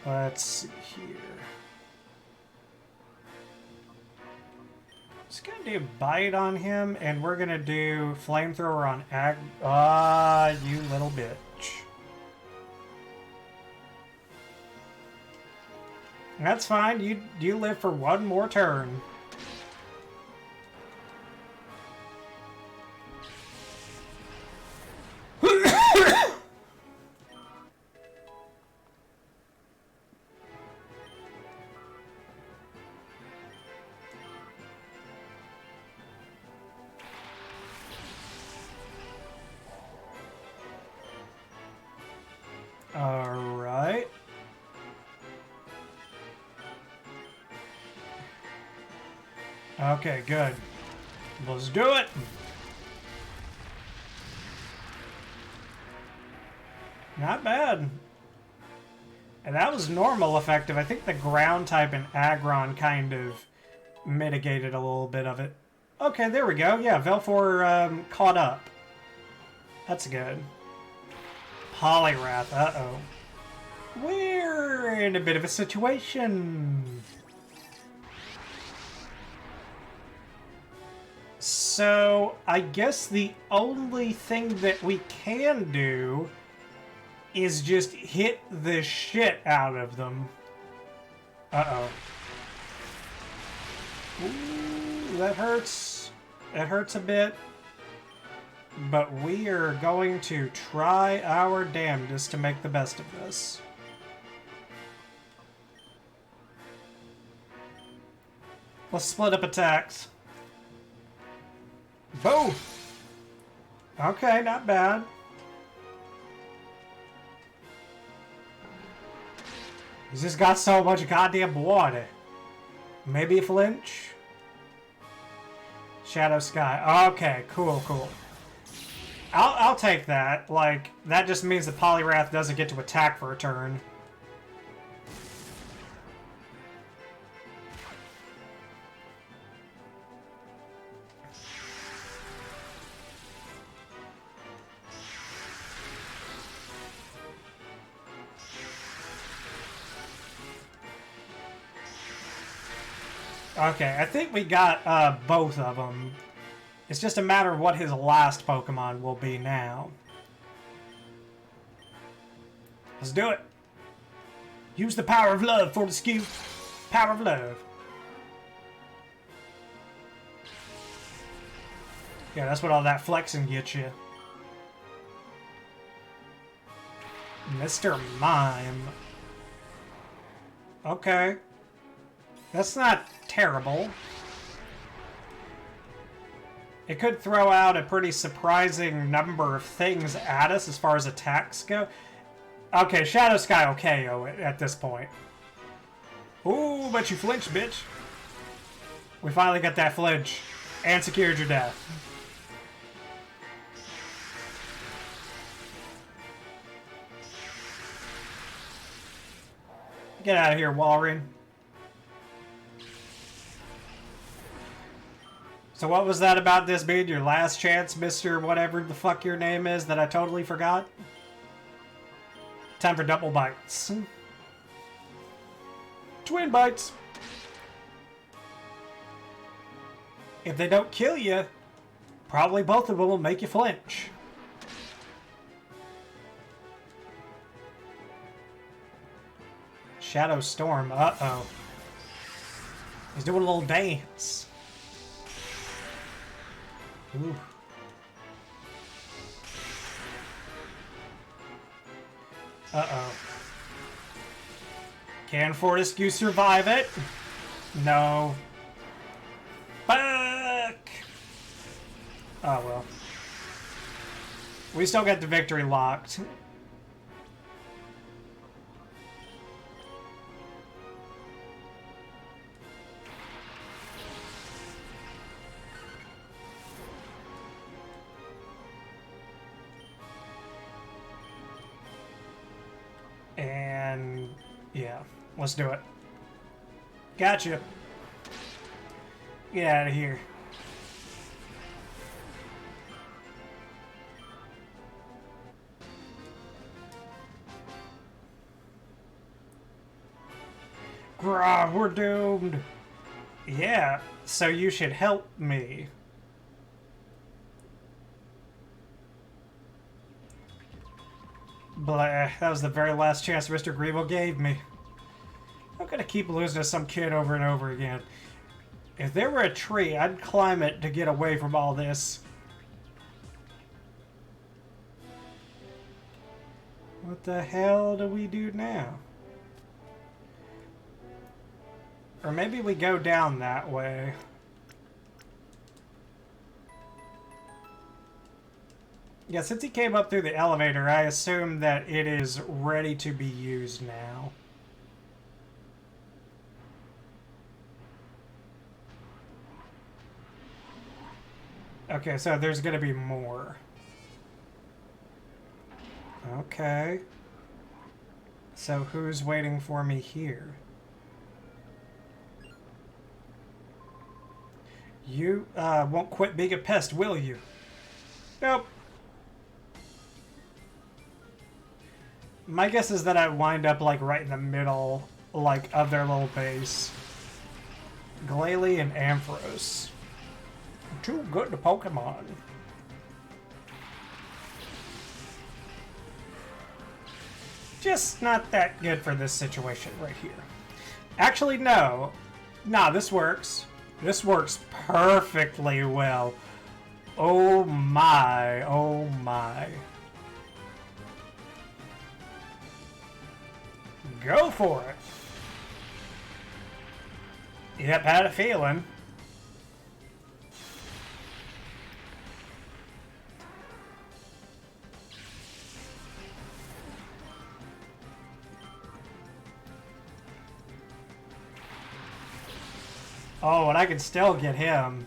Let's see here. Just gonna do Bite on him, and we're gonna do Flamethrower on Ag. Ah, you little bitch. That's fine. You live for one more turn. Alright. Okay, good. Let's do it! Not bad. And that was normal effective. I think the ground type and Aggron kind of mitigated a little bit of it. Okay, there we go. Yeah, Velfor caught up. That's good. Poliwrath, uh-oh. We're in a bit of a situation. So, I guess the only thing that we can do is just hit the shit out of them. Uh-oh. Ooh, that hurts. That hurts a bit. But we are going to try our damnedest to make the best of this. Let's split up attacks. Boom! Okay, not bad. He's just got so much goddamn water. Maybe a flinch? Shadow Sky. Okay, cool, cool. I'll take that. Like, that just means that Poliwrath doesn't get to attack for a turn. Okay, I think we got both of them. It's just a matter of what his last Pokemon will be now. Let's do it. Use the power of love, Fortescue. Power of love. Yeah, that's what all that flexing gets you. Mr. Mime. Okay. That's not terrible. It could throw out a pretty surprising number of things at us as far as attacks go. Okay, Shadow Sky will KO it at this point. Ooh, but you flinched, bitch. We finally got that flinch. And secured your death. Get out of here, Walrein. So what was that about this being your last chance, Mr. Whatever the fuck your name is that I totally forgot? Time for double bites. Twin bites. If they don't kill you, probably both of them will make you flinch. Shadow Storm, uh-oh. He's doing a little dance. Ooh. Uh-oh. Can Fortescue survive it? No. Fuck! Oh well. We still got the victory locked. And yeah, let's do it. Gotcha. Get out of here. Grah, we're doomed. Yeah, so you should help me. Blah, that was the very last chance Mr. Grievo gave me. I'm gonna keep losing to some kid over and over again. If there were a tree, I'd climb it to get away from all this. What the hell do we do now? Or maybe we go down that way. Yeah, since he came up through the elevator, I assume that it is ready to be used now. Okay, so there's gonna be more. Okay. So who's waiting for me here? You, won't quit being a pest, will you? Nope. My guess is that I wind up, like, right in the middle, like, of their little base. Glalie and Ampharos. Too good to Pokemon. Just not that good for this situation right here. Actually, no. Nah, this works. This works perfectly well. Oh my, oh my. Go for it. Yep, had a feeling. Oh, and I can still get him.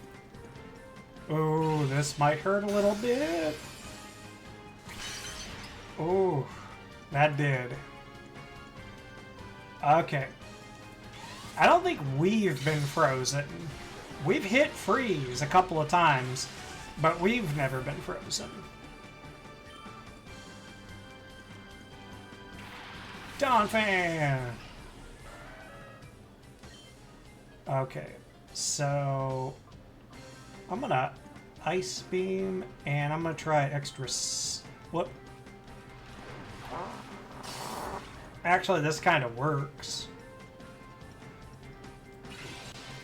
Ooh, this might hurt a little bit. Ooh, that did. Okay. I don't think we've been frozen. We've hit freeze a couple of times, but we've never been frozen. Donphan! Okay, so I'm gonna Ice Beam, and I'm gonna try extra. Whoop. Actually, this kind of works.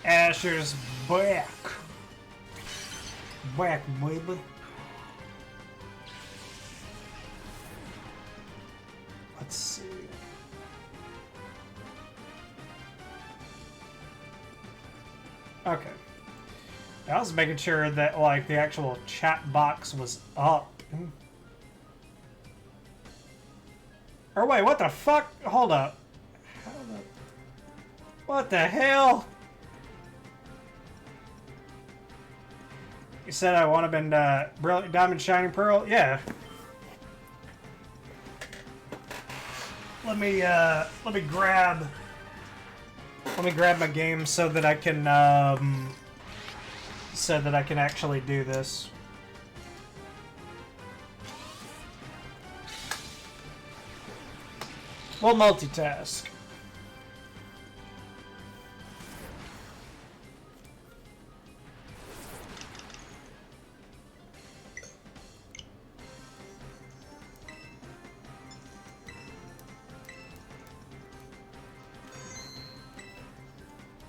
Asher's back. Back, baby. Let's see. Okay. I was making sure that, like, the actual chat box was up. Or wait, what the fuck? Hold up. How the... What the hell? You said I want to been Brilliant Diamond Shining Pearl? Yeah. Let me grab my game so that I can actually do this. We'll multitask.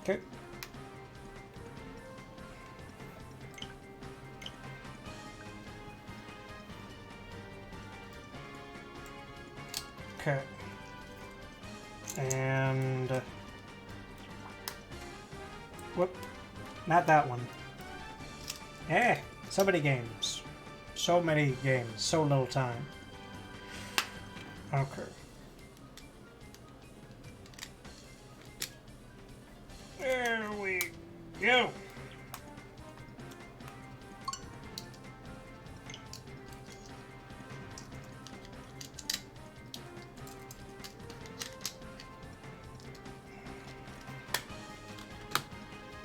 Okay. Okay. And... whoop. Not that one. So many games. So many games. So little time. Okay. There we go.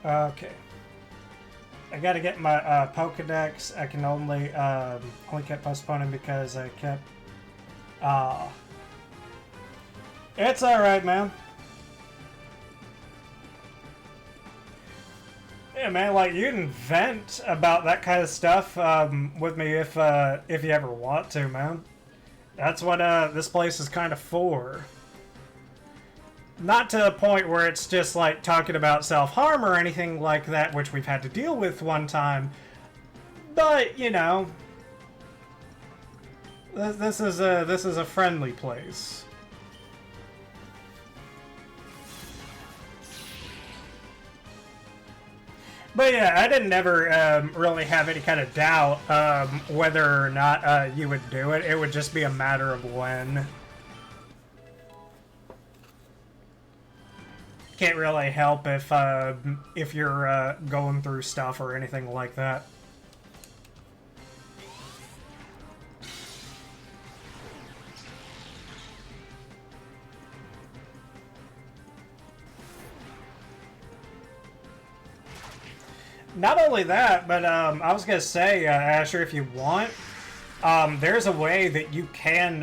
Okay. I gotta get my Pokedex. I can only kept postponing because I kept... It's alright, man. Yeah, man, like, you can vent about that kind of stuff with me if you ever want to, man. That's what this place is kind of for. Not to a point where it's just, like, talking about self-harm or anything like that, which we've had to deal with one time. But, you know, this is a friendly place. But yeah, I didn't ever really have any kind of doubt whether or not you would do it. It would just be a matter of when. Can't really help if you're going through stuff or anything like that. Not only that, but I was gonna say, Asher, if you want, there's a way that you can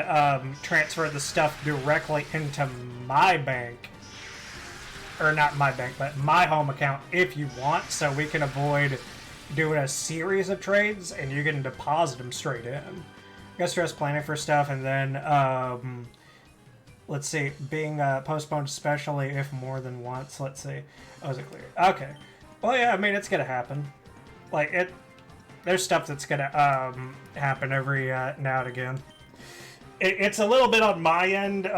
transfer the stuff directly into my bank. Or not my bank, but my home account if you want, so we can avoid doing a series of trades and you can deposit them straight in. I guess stress planning for stuff, and then let's see, being postponed especially if more than once. Let's see. Oh, is it clear? Okay. Well, yeah, I mean, it's gonna happen. Like, there's stuff that's gonna happen every now and again. It's a little bit on my end,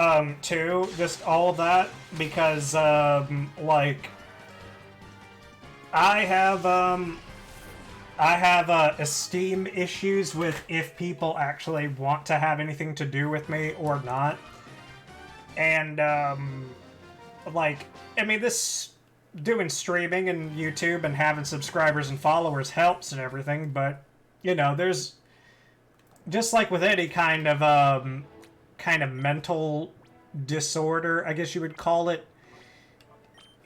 too, just all of that, because, like, I have esteem issues with if people actually want to have anything to do with me or not. And, like, I mean, this doing streaming and YouTube and having subscribers and followers helps and everything, but, you know, there's... just like with any kind of mental disorder, I guess you would call it,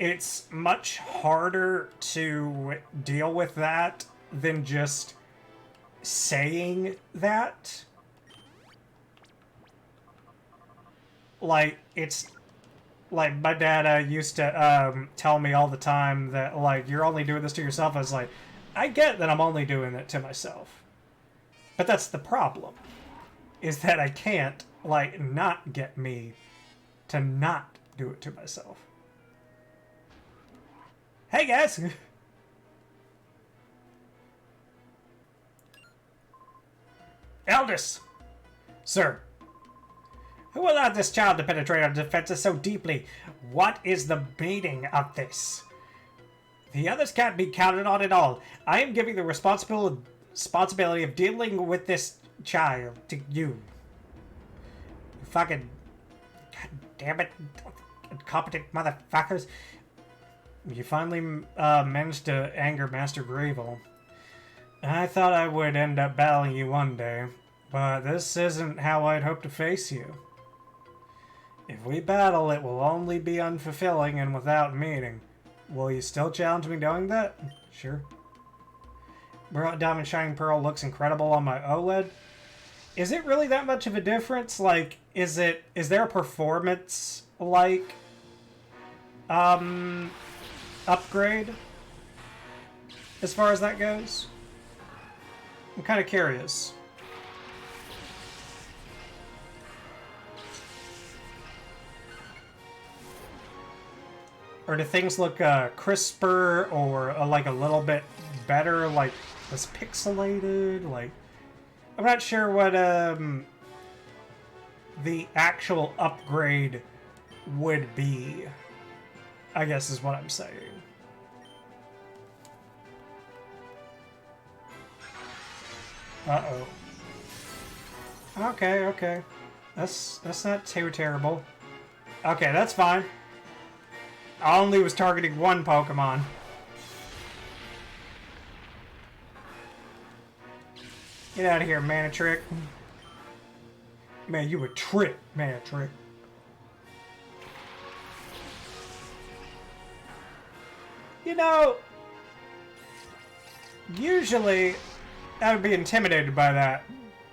it's much harder to deal with that than just saying that. Like, it's... like, my dad used to tell me all the time that, like, you're only doing this to yourself. I was like, I get that I'm only doing it to myself. But that's the problem, is that I can't, like, not get me to not do it to myself. Hey, guys! Eldest! Sir. Who allowed this child to penetrate our defenses so deeply? What is the meaning of this? The others can't be counted on at all. I am giving the responsibility of dealing with this child to you. Fucking Damn it, incompetent motherfuckers. You finally managed to anger Master Gravel. I thought I would end up battling you one day, but this isn't how I'd hoped to face you. If we battle, it will only be unfulfilling and without meaning. Will you still challenge me doing that? Sure. Brilliant Diamond Shining Pearl looks incredible on my OLED. Is it really that much of a difference? Like, is there a performance, like, upgrade? As far as that goes? I'm kind of curious. Or do things look crisper or like a little bit better, like less pixelated? Like, I'm not sure what the actual upgrade would be, I guess is what I'm saying. Uh-oh. Okay. That's not too terrible. Okay, that's fine. I only was targeting one Pokemon. Get out of here, Manitrick. Man, you a trick, Manitrick. You know, usually I would be intimidated by that.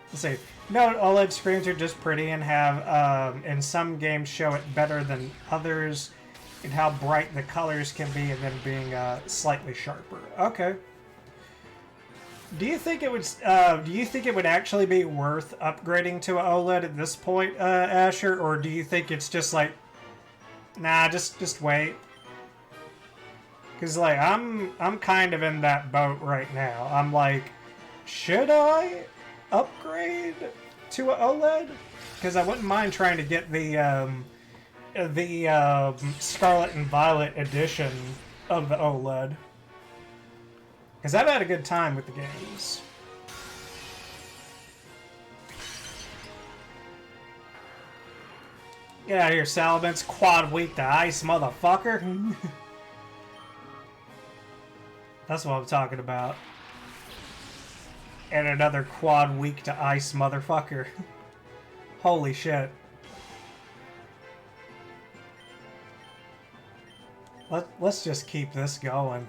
Let's see. No, OLED screens are just pretty and have, in some games, show it better than others, and how bright the colors can be, and then being slightly sharper. Okay. Do you think it would? Do you think it would actually be worth upgrading to an OLED at this point, Asher, or do you think it's just like, nah, just wait? Because like I'm kind of in that boat right now. I'm like, should I upgrade to an OLED? Because I wouldn't mind trying to get the Scarlet and Violet edition of the OLED. Because I've had a good time with the games. Get out of here, Salamence. Quad weak to ice, motherfucker. That's what I'm talking about. And another quad weak to ice, motherfucker. Holy shit. Let's just keep this going.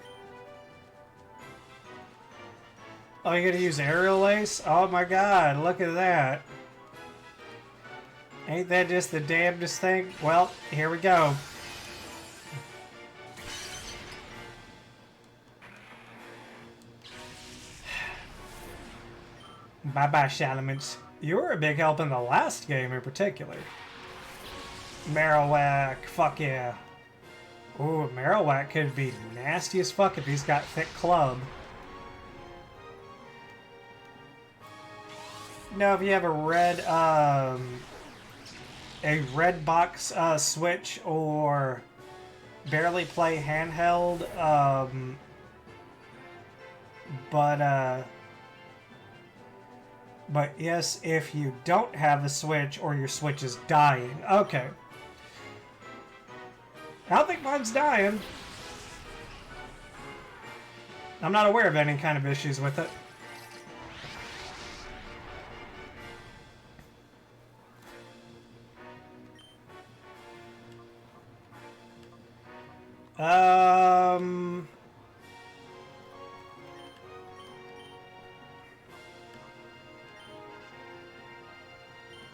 Oh, you're gonna use Aerial Ace? Oh my god, look at that. Ain't that just the damnedest thing? Well, here we go. Bye-bye, Salamence. You were a big help in the last game in particular. Marowak, fuck yeah. Ooh, Marowak could be nasty as fuck if he's got thick club. No, if you have a red box Switch or barely play handheld, but yes, if you don't have a Switch or your Switch is dying. Okay. I don't think mine's dying. I'm not aware of any kind of issues with it.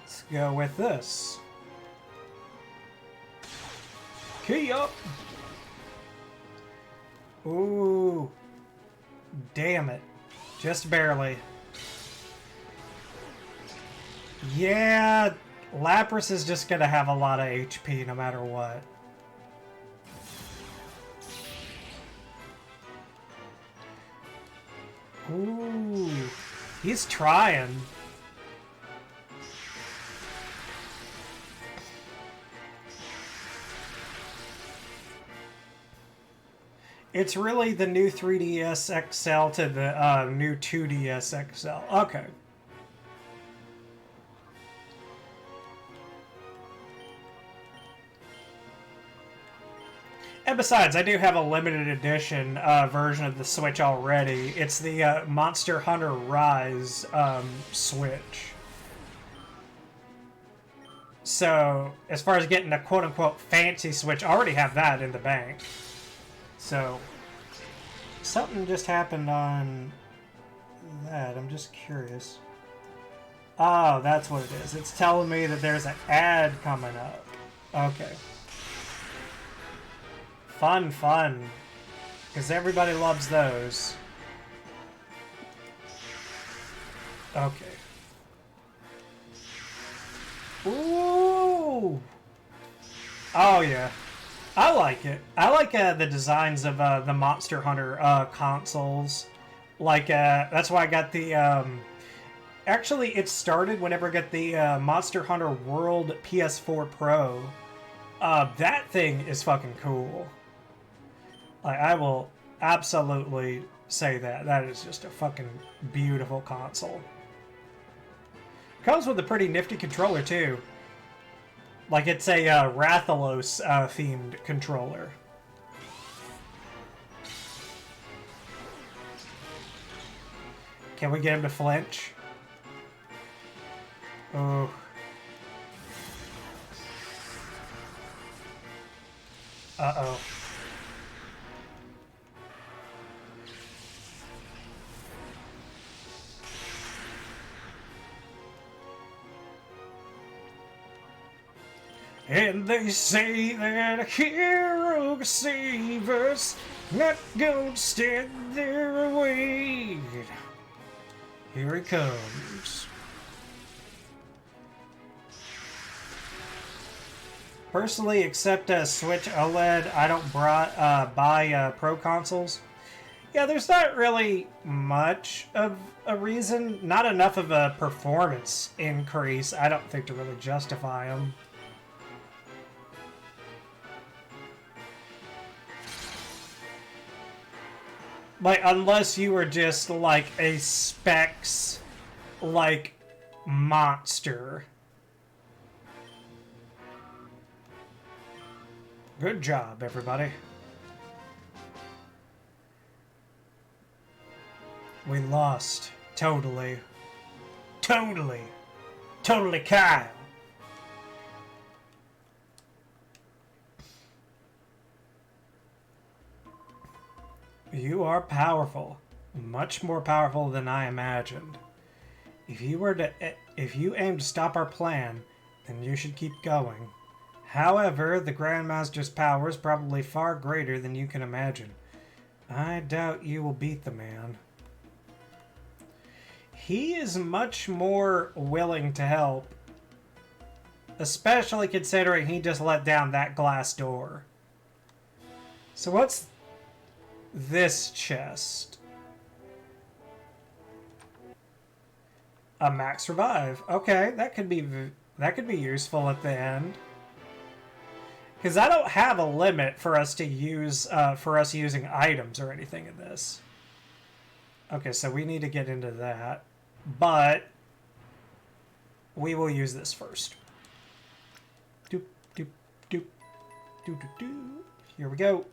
Let's go with this. Key up! Ooh. Damn it. Just barely. Yeah, Lapras is just gonna have a lot of HP no matter what. Ooh. He's trying. It's really the new 3DS XL to the new 2DS XL. Okay. And besides, I do have a limited edition version of the Switch already. It's the Monster Hunter Rise Switch. So, as far as getting a quote-unquote fancy Switch, I already have that in the bank. So, something just happened on that. I'm just curious. Oh, that's what it is. It's telling me that there's an ad coming up. Okay. Fun, fun. Because everybody loves those. Okay. Ooh! Oh, yeah. I like it. I like the designs of the Monster Hunter consoles. Like, that's why I got the... Actually, it started whenever I got the Monster Hunter World PS4 Pro. That thing is fucking cool. Like, I will absolutely say that. That is just a fucking beautiful console. Comes with a pretty nifty controller, too. Like, it's a Rathalos themed controller. Can we get him to flinch? Oh. Uh-oh. And they say that a hero can save us, not gonna stand there and wait. Here he comes. Personally, except Switch OLED, I don't buy Pro consoles. Yeah, there's not really much of a reason, not enough of a performance increase, I don't think, to really justify them. Like, unless you were just, like, a specs, like, monster. Good job, everybody. We lost. Totally. Totally. Totally Kyle. You are powerful. Much more powerful than I imagined. If you aim to stop our plan, then you should keep going. However, the Grandmaster's power is probably far greater than you can imagine. I doubt you will beat the man. He is much more willing to help, especially considering he just let down that glass door. So what's this chest? A max revive. Okay, that could be useful at the end. Because I don't have a limit for us to use for us using items or anything in this. Okay, so we need to get into that, but we will use this first. Doop doop doop doop doop doop. Here we go.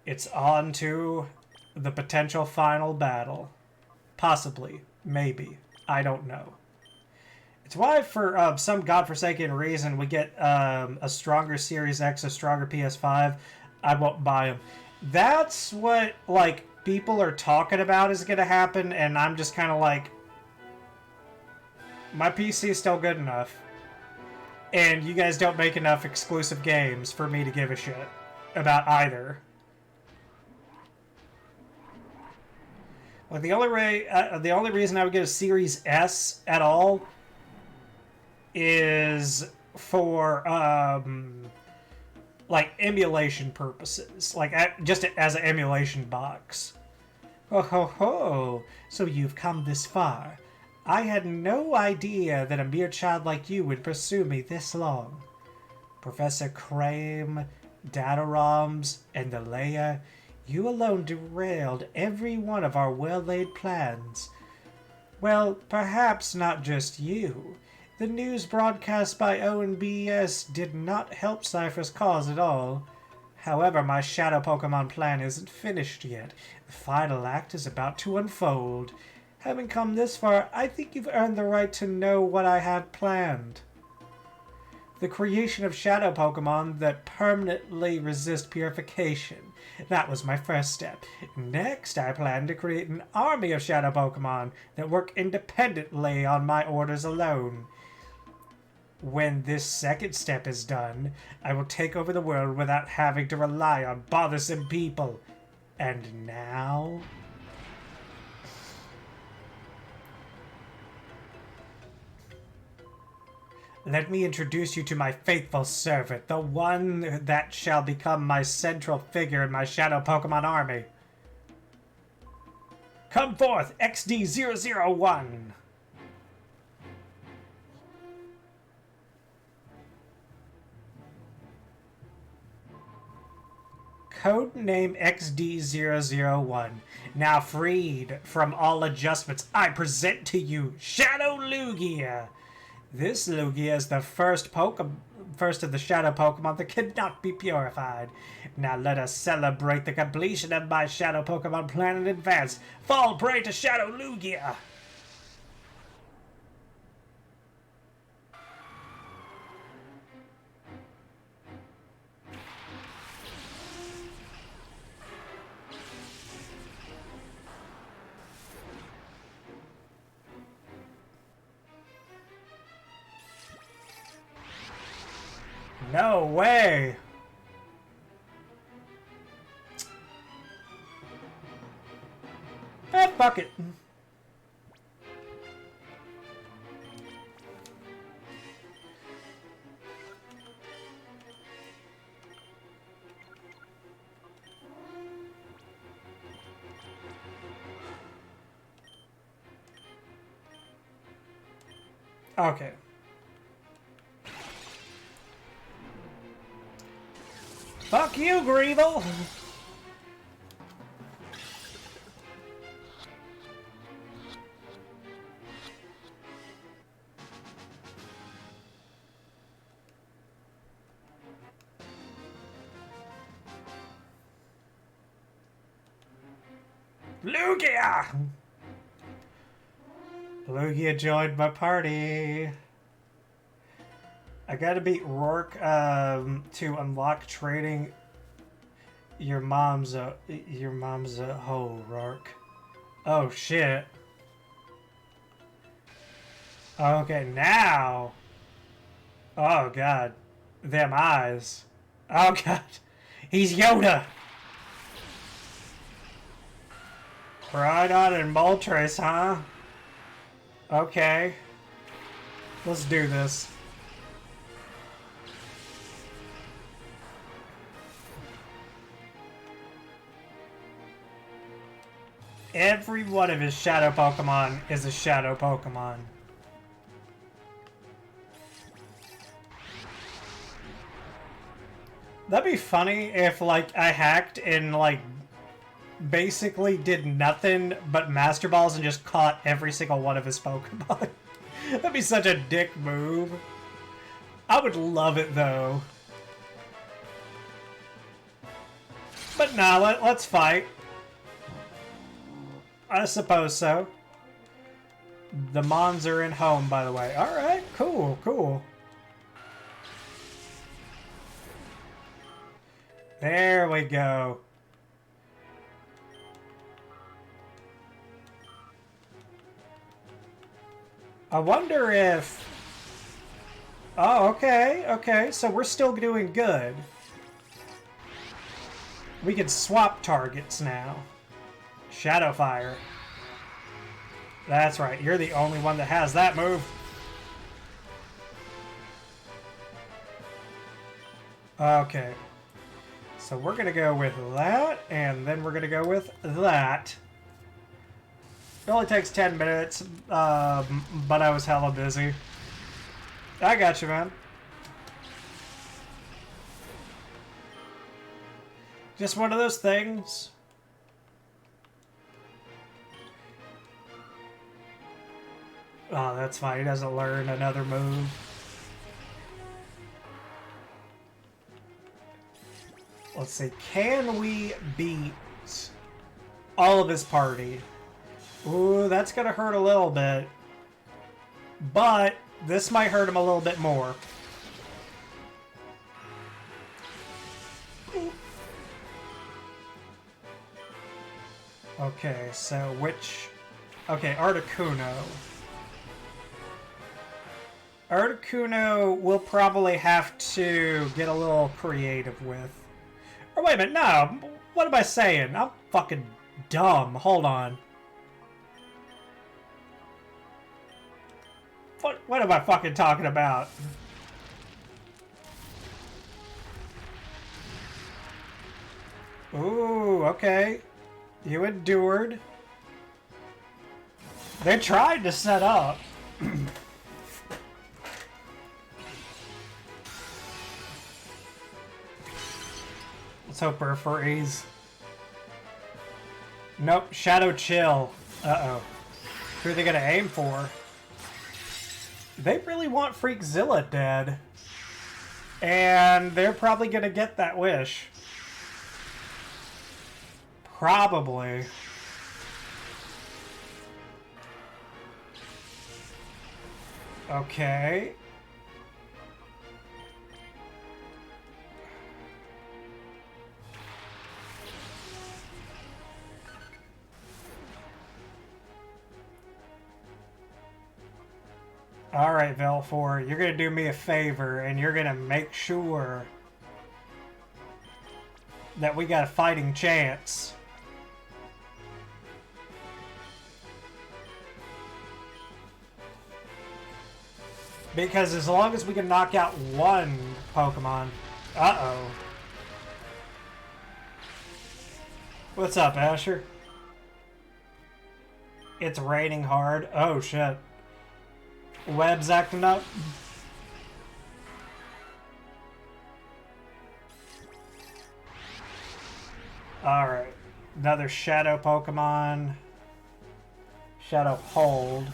It's on to the potential final battle. Possibly. Maybe. I don't know. It's why, for some godforsaken reason, we get a stronger Series X, a stronger PS5. I won't buy them. That's what, like, people are talking about is going to happen, and I'm just kind of like, my PC is still good enough, and you guys don't make enough exclusive games for me to give a shit about either. Like, the only reason I would get a Series S at all is for like emulation purposes, like just as an emulation box. Ho ho ho! So you've come this far. I had no idea that a mere child like you would pursue me this long. Professor Crane, Data ROMs, and the Leia, you alone derailed every one of our well-laid plans. Well, perhaps not just you. The news broadcast by ONBS did not help Cipher's cause at all. However, my Shadow Pokemon plan isn't finished yet. The final act is about to unfold. Having come this far, I think you've earned the right to know what I have planned. The creation of Shadow Pokemon that permanently resist purification. That was my first step. Next, I plan to create an army of Shadow Pokemon that work independently on my orders alone. When this second step is done, I will take over the world without having to rely on bothersome people. And now... let me introduce you to my faithful servant, the one that shall become my central figure in my Shadow Pokemon army. Come forth, XD001! Codename XD001. Now freed from all adjustments, I present to you Shadow Lugia. This Lugia is the first of the Shadow Pokemon that cannot be purified. Now let us celebrate the completion of my Shadow Pokemon plan in advance. Fall prey to Shadow Lugia! No way! Fuck it. Okay. Fuck you, Greeble! Lugia! Lugia joined my party. I gotta beat Rourke to unlock trading your mom's a hoe, Rourke. Oh shit. Okay, now. Oh god. Them eyes. Oh god. He's Yoda. Rhydon and Moltres, huh? Okay. Let's do this. Every one of his Shadow Pokemon is a Shadow Pokemon. That'd be funny if, like, I hacked and, like, basically did nothing but Master Balls and just caught every single one of his Pokemon. That'd be such a dick move. I would love it, though. But nah, let's fight. I suppose so. The Mons are in home, by the way. Alright, cool, cool. There we go. I wonder if... oh, okay, okay, so we're still doing good. We can swap targets now. Shadow Fire. That's right, you're the only one that has that move. Okay. So we're gonna go with that, and then we're gonna go with that. It only takes 10 minutes, but I was hella busy. I got you, man. Just one of those things. Oh, that's fine. He doesn't learn another move. Let's see. Can we beat all of his party? Ooh, that's gonna hurt a little bit. But this might hurt him a little bit more. Okay, so which... Okay, Articuno. Articuno will probably have to get a little creative with. Or wait a minute, no. What am I saying? I'm fucking dumb. Hold on. What am I fucking talking about? Ooh, okay. You endured. They tried to set up. Let's hope for a freeze. Nope, Shadow Chill. Uh-oh. Who are they gonna aim for? They really want Freakzilla dead. And they're probably gonna get that wish. Probably. Okay. Alright, Velfor, you're gonna do me a favor and you're gonna make sure that we got a fighting chance. Because as long as we can knock out one Pokemon... Uh-oh. What's up, Asher? It's raining hard. Oh, shit. Web's acting up. Alright. Another Shadow Pokemon. Shadow Hold.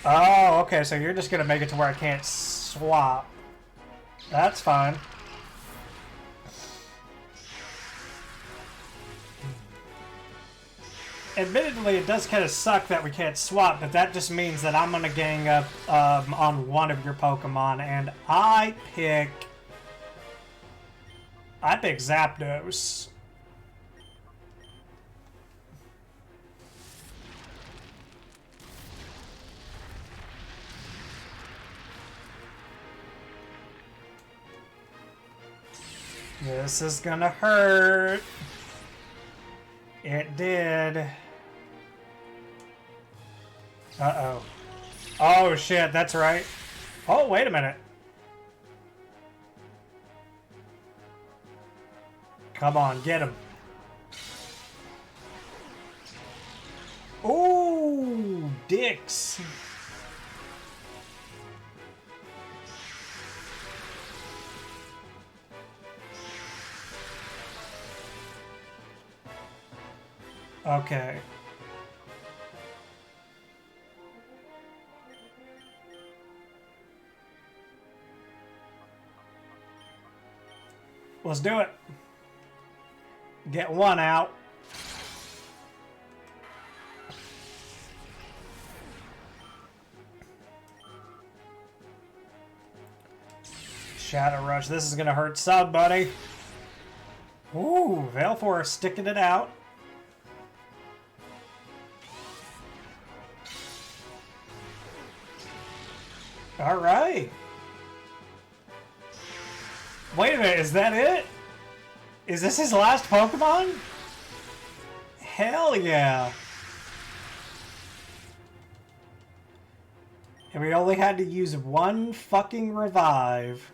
Oh, okay, so you're just gonna make it to where I can't swap. That's fine. Admittedly, it does kind of suck that we can't swap, but that just means that I'm gonna gang up on one of your Pokemon, and I pick Zapdos. This is gonna hurt. It did. Uh-oh. Oh, shit, that's right. Oh, wait a minute. Come on, get him. Ooh, dicks. Okay. Let's do it. Get one out. Shadow Rush. This is gonna hurt somebody. Ooh, Veilfor sticking it out. All right. Wait a minute, is that it? Is this his last Pokemon? Hell yeah. And we only had to use one fucking revive.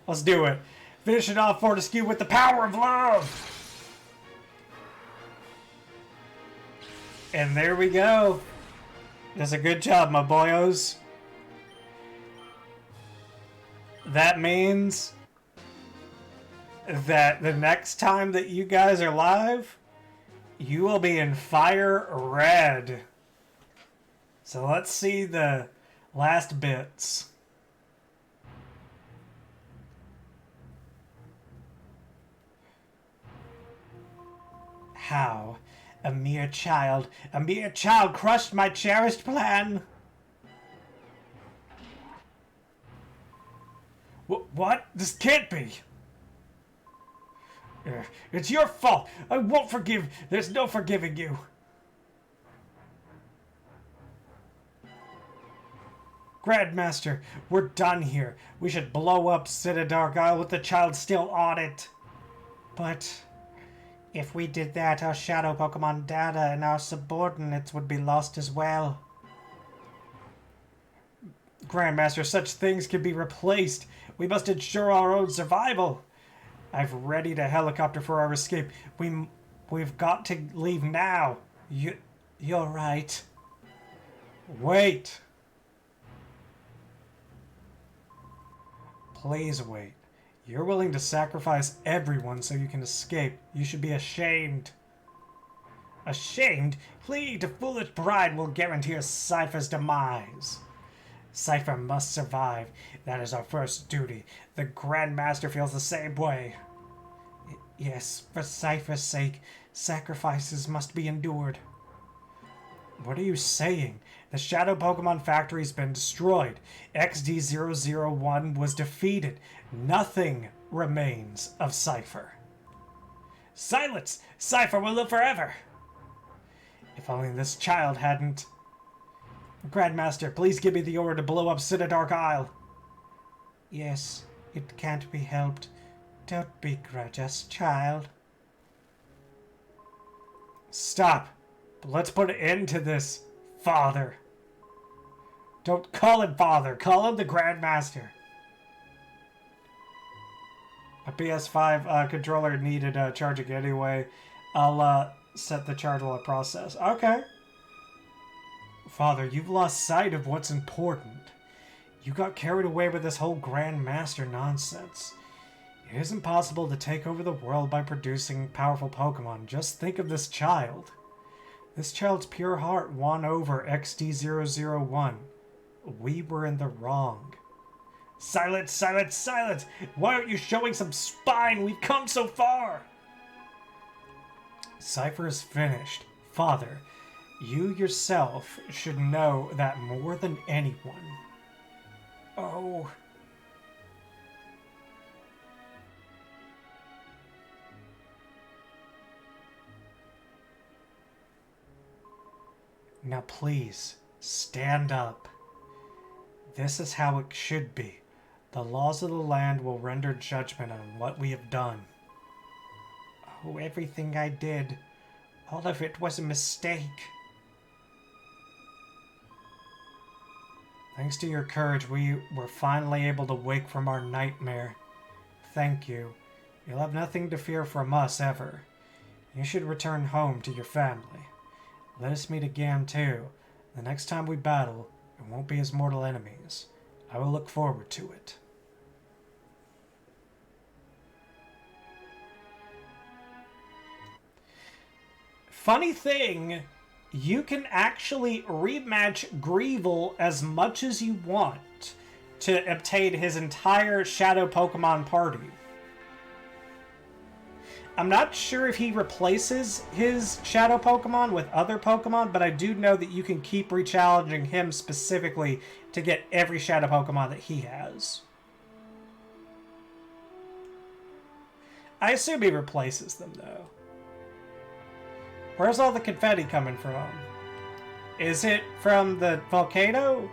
Let's do it. Finish it off, Fortescue, with the power of love. And there we go. That's a good job, my boyos. That means that the next time that you guys are live, you will be in Fire Red. So let's see the last bits. How? A mere child crushed my cherished plan. What? This can't be. It's your fault. I won't forgive. There's no forgiving you. Grandmaster, we're done here. We should blow up City Dark Isle with the child still on it. But if we did that, our shadow Pokemon data and our subordinates would be lost as well. Grandmaster, such things can be replaced. We must ensure our own survival. I've readied a helicopter for our escape. We've got to leave now. You're right. Wait. Please wait. You're willing to sacrifice everyone so you can escape. You should be ashamed. Ashamed? Clinging to foolish pride will guarantee Cipher's demise. Cipher must survive. That is our first duty. The Grandmaster feels the same way. Yes, for Cipher's sake, sacrifices must be endured. What are you saying? The Shadow Pokemon Factory's been destroyed. XD001 was defeated. Nothing remains of Cipher. Silence! Cipher will live forever! If only this child hadn't... Grandmaster, please give me the order to blow up City Dark Isle. Yes, it can't be helped. Don't begrudge us, child. Stop. Let's put an end to this, Father. Don't call him Father. Call him the Grandmaster. A PS5 controller needed charging anyway. I'll set the charge while I process. Okay. Father, you've lost sight of what's important. You got carried away with this whole Grandmaster nonsense. It isn't possible to take over the world by producing powerful Pokemon. Just think of this child. This child's pure heart won over XD001. We were in the wrong. Silence, silence, silence! Why aren't you showing some spine? We've come so far! Cipher is finished. Father, you yourself should know that more than anyone. Oh. Now please, stand up. This is how it should be. The laws of the land will render judgment on what we have done. Oh, everything I did, all of it was a mistake. Thanks to your courage, we were finally able to wake from our nightmare. Thank you. You'll have nothing to fear from us ever. You should return home to your family. Let us meet again, too. The next time we battle, it won't be as mortal enemies. I will look forward to it. Funny thing, you can actually rematch Greevil as much as you want to obtain his entire Shadow Pokemon party. I'm not sure if he replaces his Shadow Pokemon with other Pokemon, but I do know that you can keep re-challenging him specifically to get every Shadow Pokemon that he has. I assume he replaces them, though. Where's all the confetti coming from? Is it from the volcano?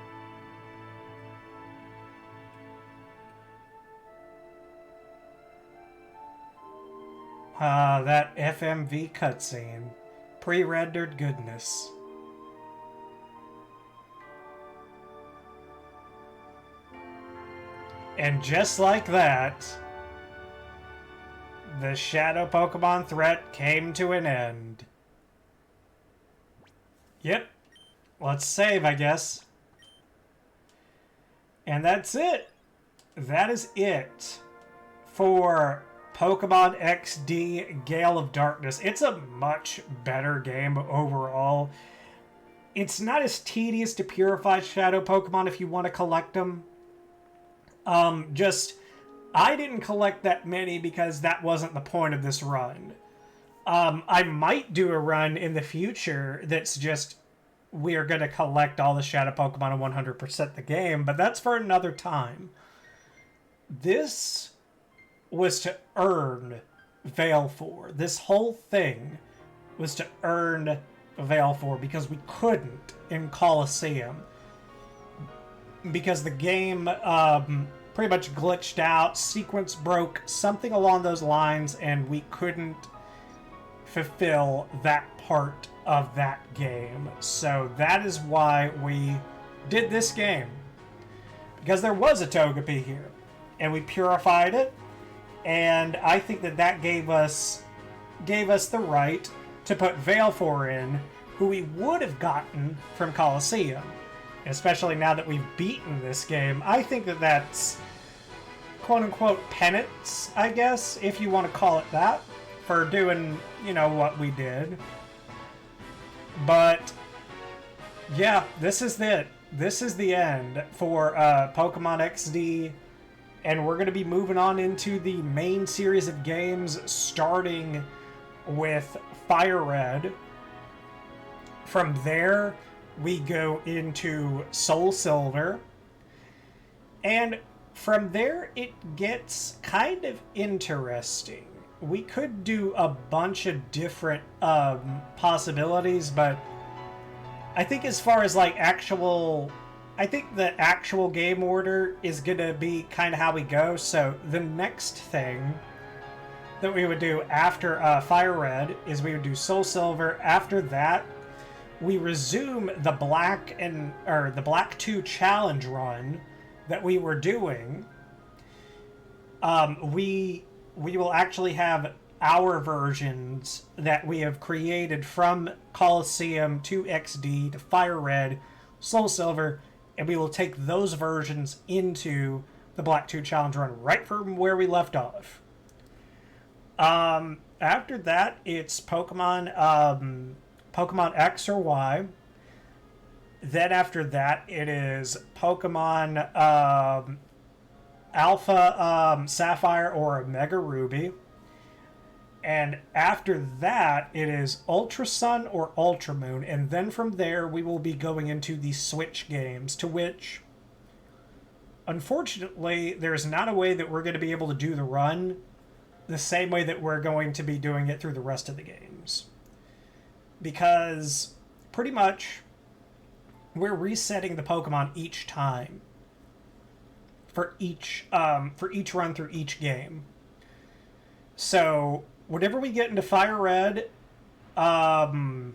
That FMV cutscene. Pre-rendered goodness. And just like that, the Shadow Pokemon threat came to an end. Yep. Let's save, I guess. And that's it. That is it for Pokemon XD Gale of Darkness. It's a much better game overall. It's not as tedious to purify shadow Pokemon if you want to collect them. I didn't collect that many because that wasn't the point of this run. I might do a run in the future that's just we're going to collect all the shadow Pokemon and 100% the game, but that's for another time. This was to earn Veilfor. This whole thing was to earn Veilfor because we couldn't in Colosseum. Because the game pretty much glitched out, sequence broke, something along those lines, and we couldn't fulfill that part of that game. So that is why we did this game. Because there was a Togepi here. And we purified it. And I think that gave us the right to put Veilfor in, who we would have gotten from Colosseum. Especially now that we've beaten this game. I think that's quote-unquote penance, I guess, if you want to call it that, for doing, what we did. But, yeah, this is it. This is the end for Pokemon XD, and we're going to be moving on into the main series of games, starting with Fire Red. From there, we go into Soul Silver, and from there it gets kind of interesting. We could do a bunch of different possibilities, but I think as far as I think the actual game order is gonna be kind of how we go. So the next thing that we would do after Fire Red is we would do Soul Silver. After that, we resume the Black 2 challenge run that we were doing. We will actually have our versions that we have created from Colosseum to XD to Fire Red, Soul Silver, and we will take those versions into the Black 2 challenge run right from where we left off. After that, it's Pokemon X or Y. Then after that, it is Pokemon Alpha Sapphire or Omega Ruby. And after that, it is Ultra Sun or Ultra Moon. And then from there, we will be going into the Switch games, to which, unfortunately, there's not a way that we're going to be able to do the run the same way that we're going to be doing it through the rest of the games. Because, pretty much, we're resetting the Pokemon each time. For each run through each game. So, whenever we get into Fire Red, for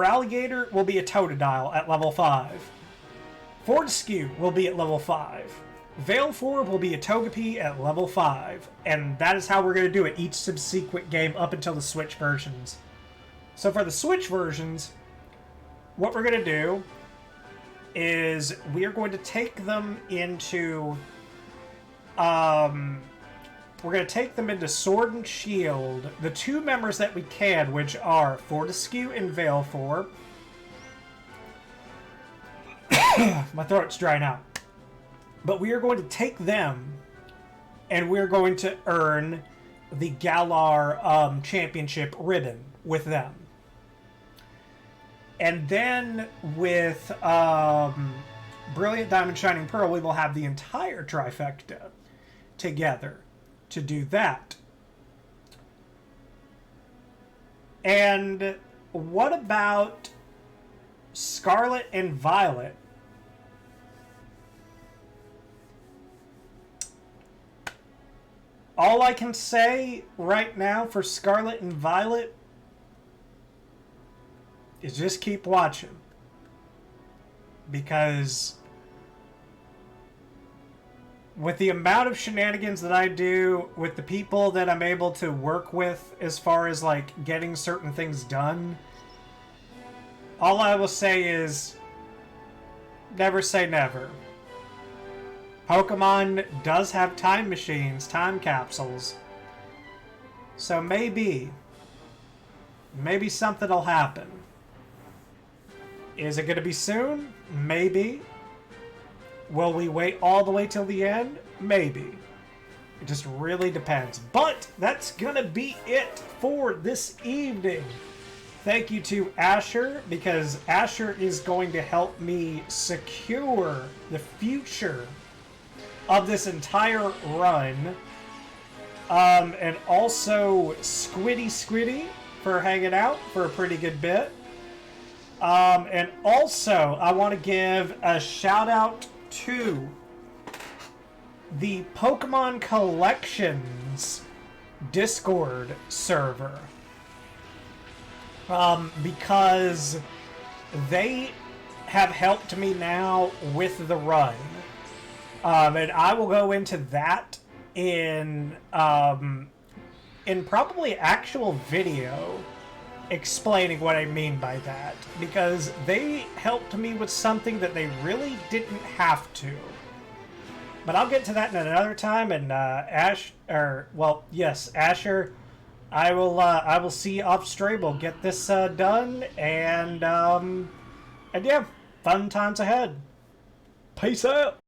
Alligator, will be a Totodile at level 5. Fortescue will be at level 5. Veilfor will be a Togepi at level 5. And that is how we're going to do it each subsequent game up until the Switch versions. So for the Switch versions, what we're going to do is we are going to take them into Sword and Shield, the two members that we can, which are Fortescue and Veilfor. My throat's drying out. But we are going to take them, and we're going to earn the Galar Championship ribbon with them. And then with Brilliant Diamond Shining Pearl, we will have the entire Trifecta together to do that. And what about Scarlet and Violet? All I can say right now for Scarlet and Violet is just keep watching. Because with the amount of shenanigans that I do, with the people that I'm able to work with as far as getting certain things done, all I will say is never say never. Pokemon does have time machines, time capsules. So maybe maybe something will happen. Is it going to be soon? Maybe. Will we wait all the way till the end? Maybe. It just really depends. But that's going to be it for this evening. Thank you to Asher, because Asher is going to help me secure the future of this entire run. And also Squiddy for hanging out for a pretty good bit. And also, I want to give a shout out to the Pokemon Collections Discord server. Because they have helped me now with the run. And I will go into that in probably actual video explaining what I mean by that, because they helped me with something that they really didn't have to. But I'll get to that in another time. And Asher, I will see you off stream. We'll get this done, and yeah, fun times ahead. Peace out.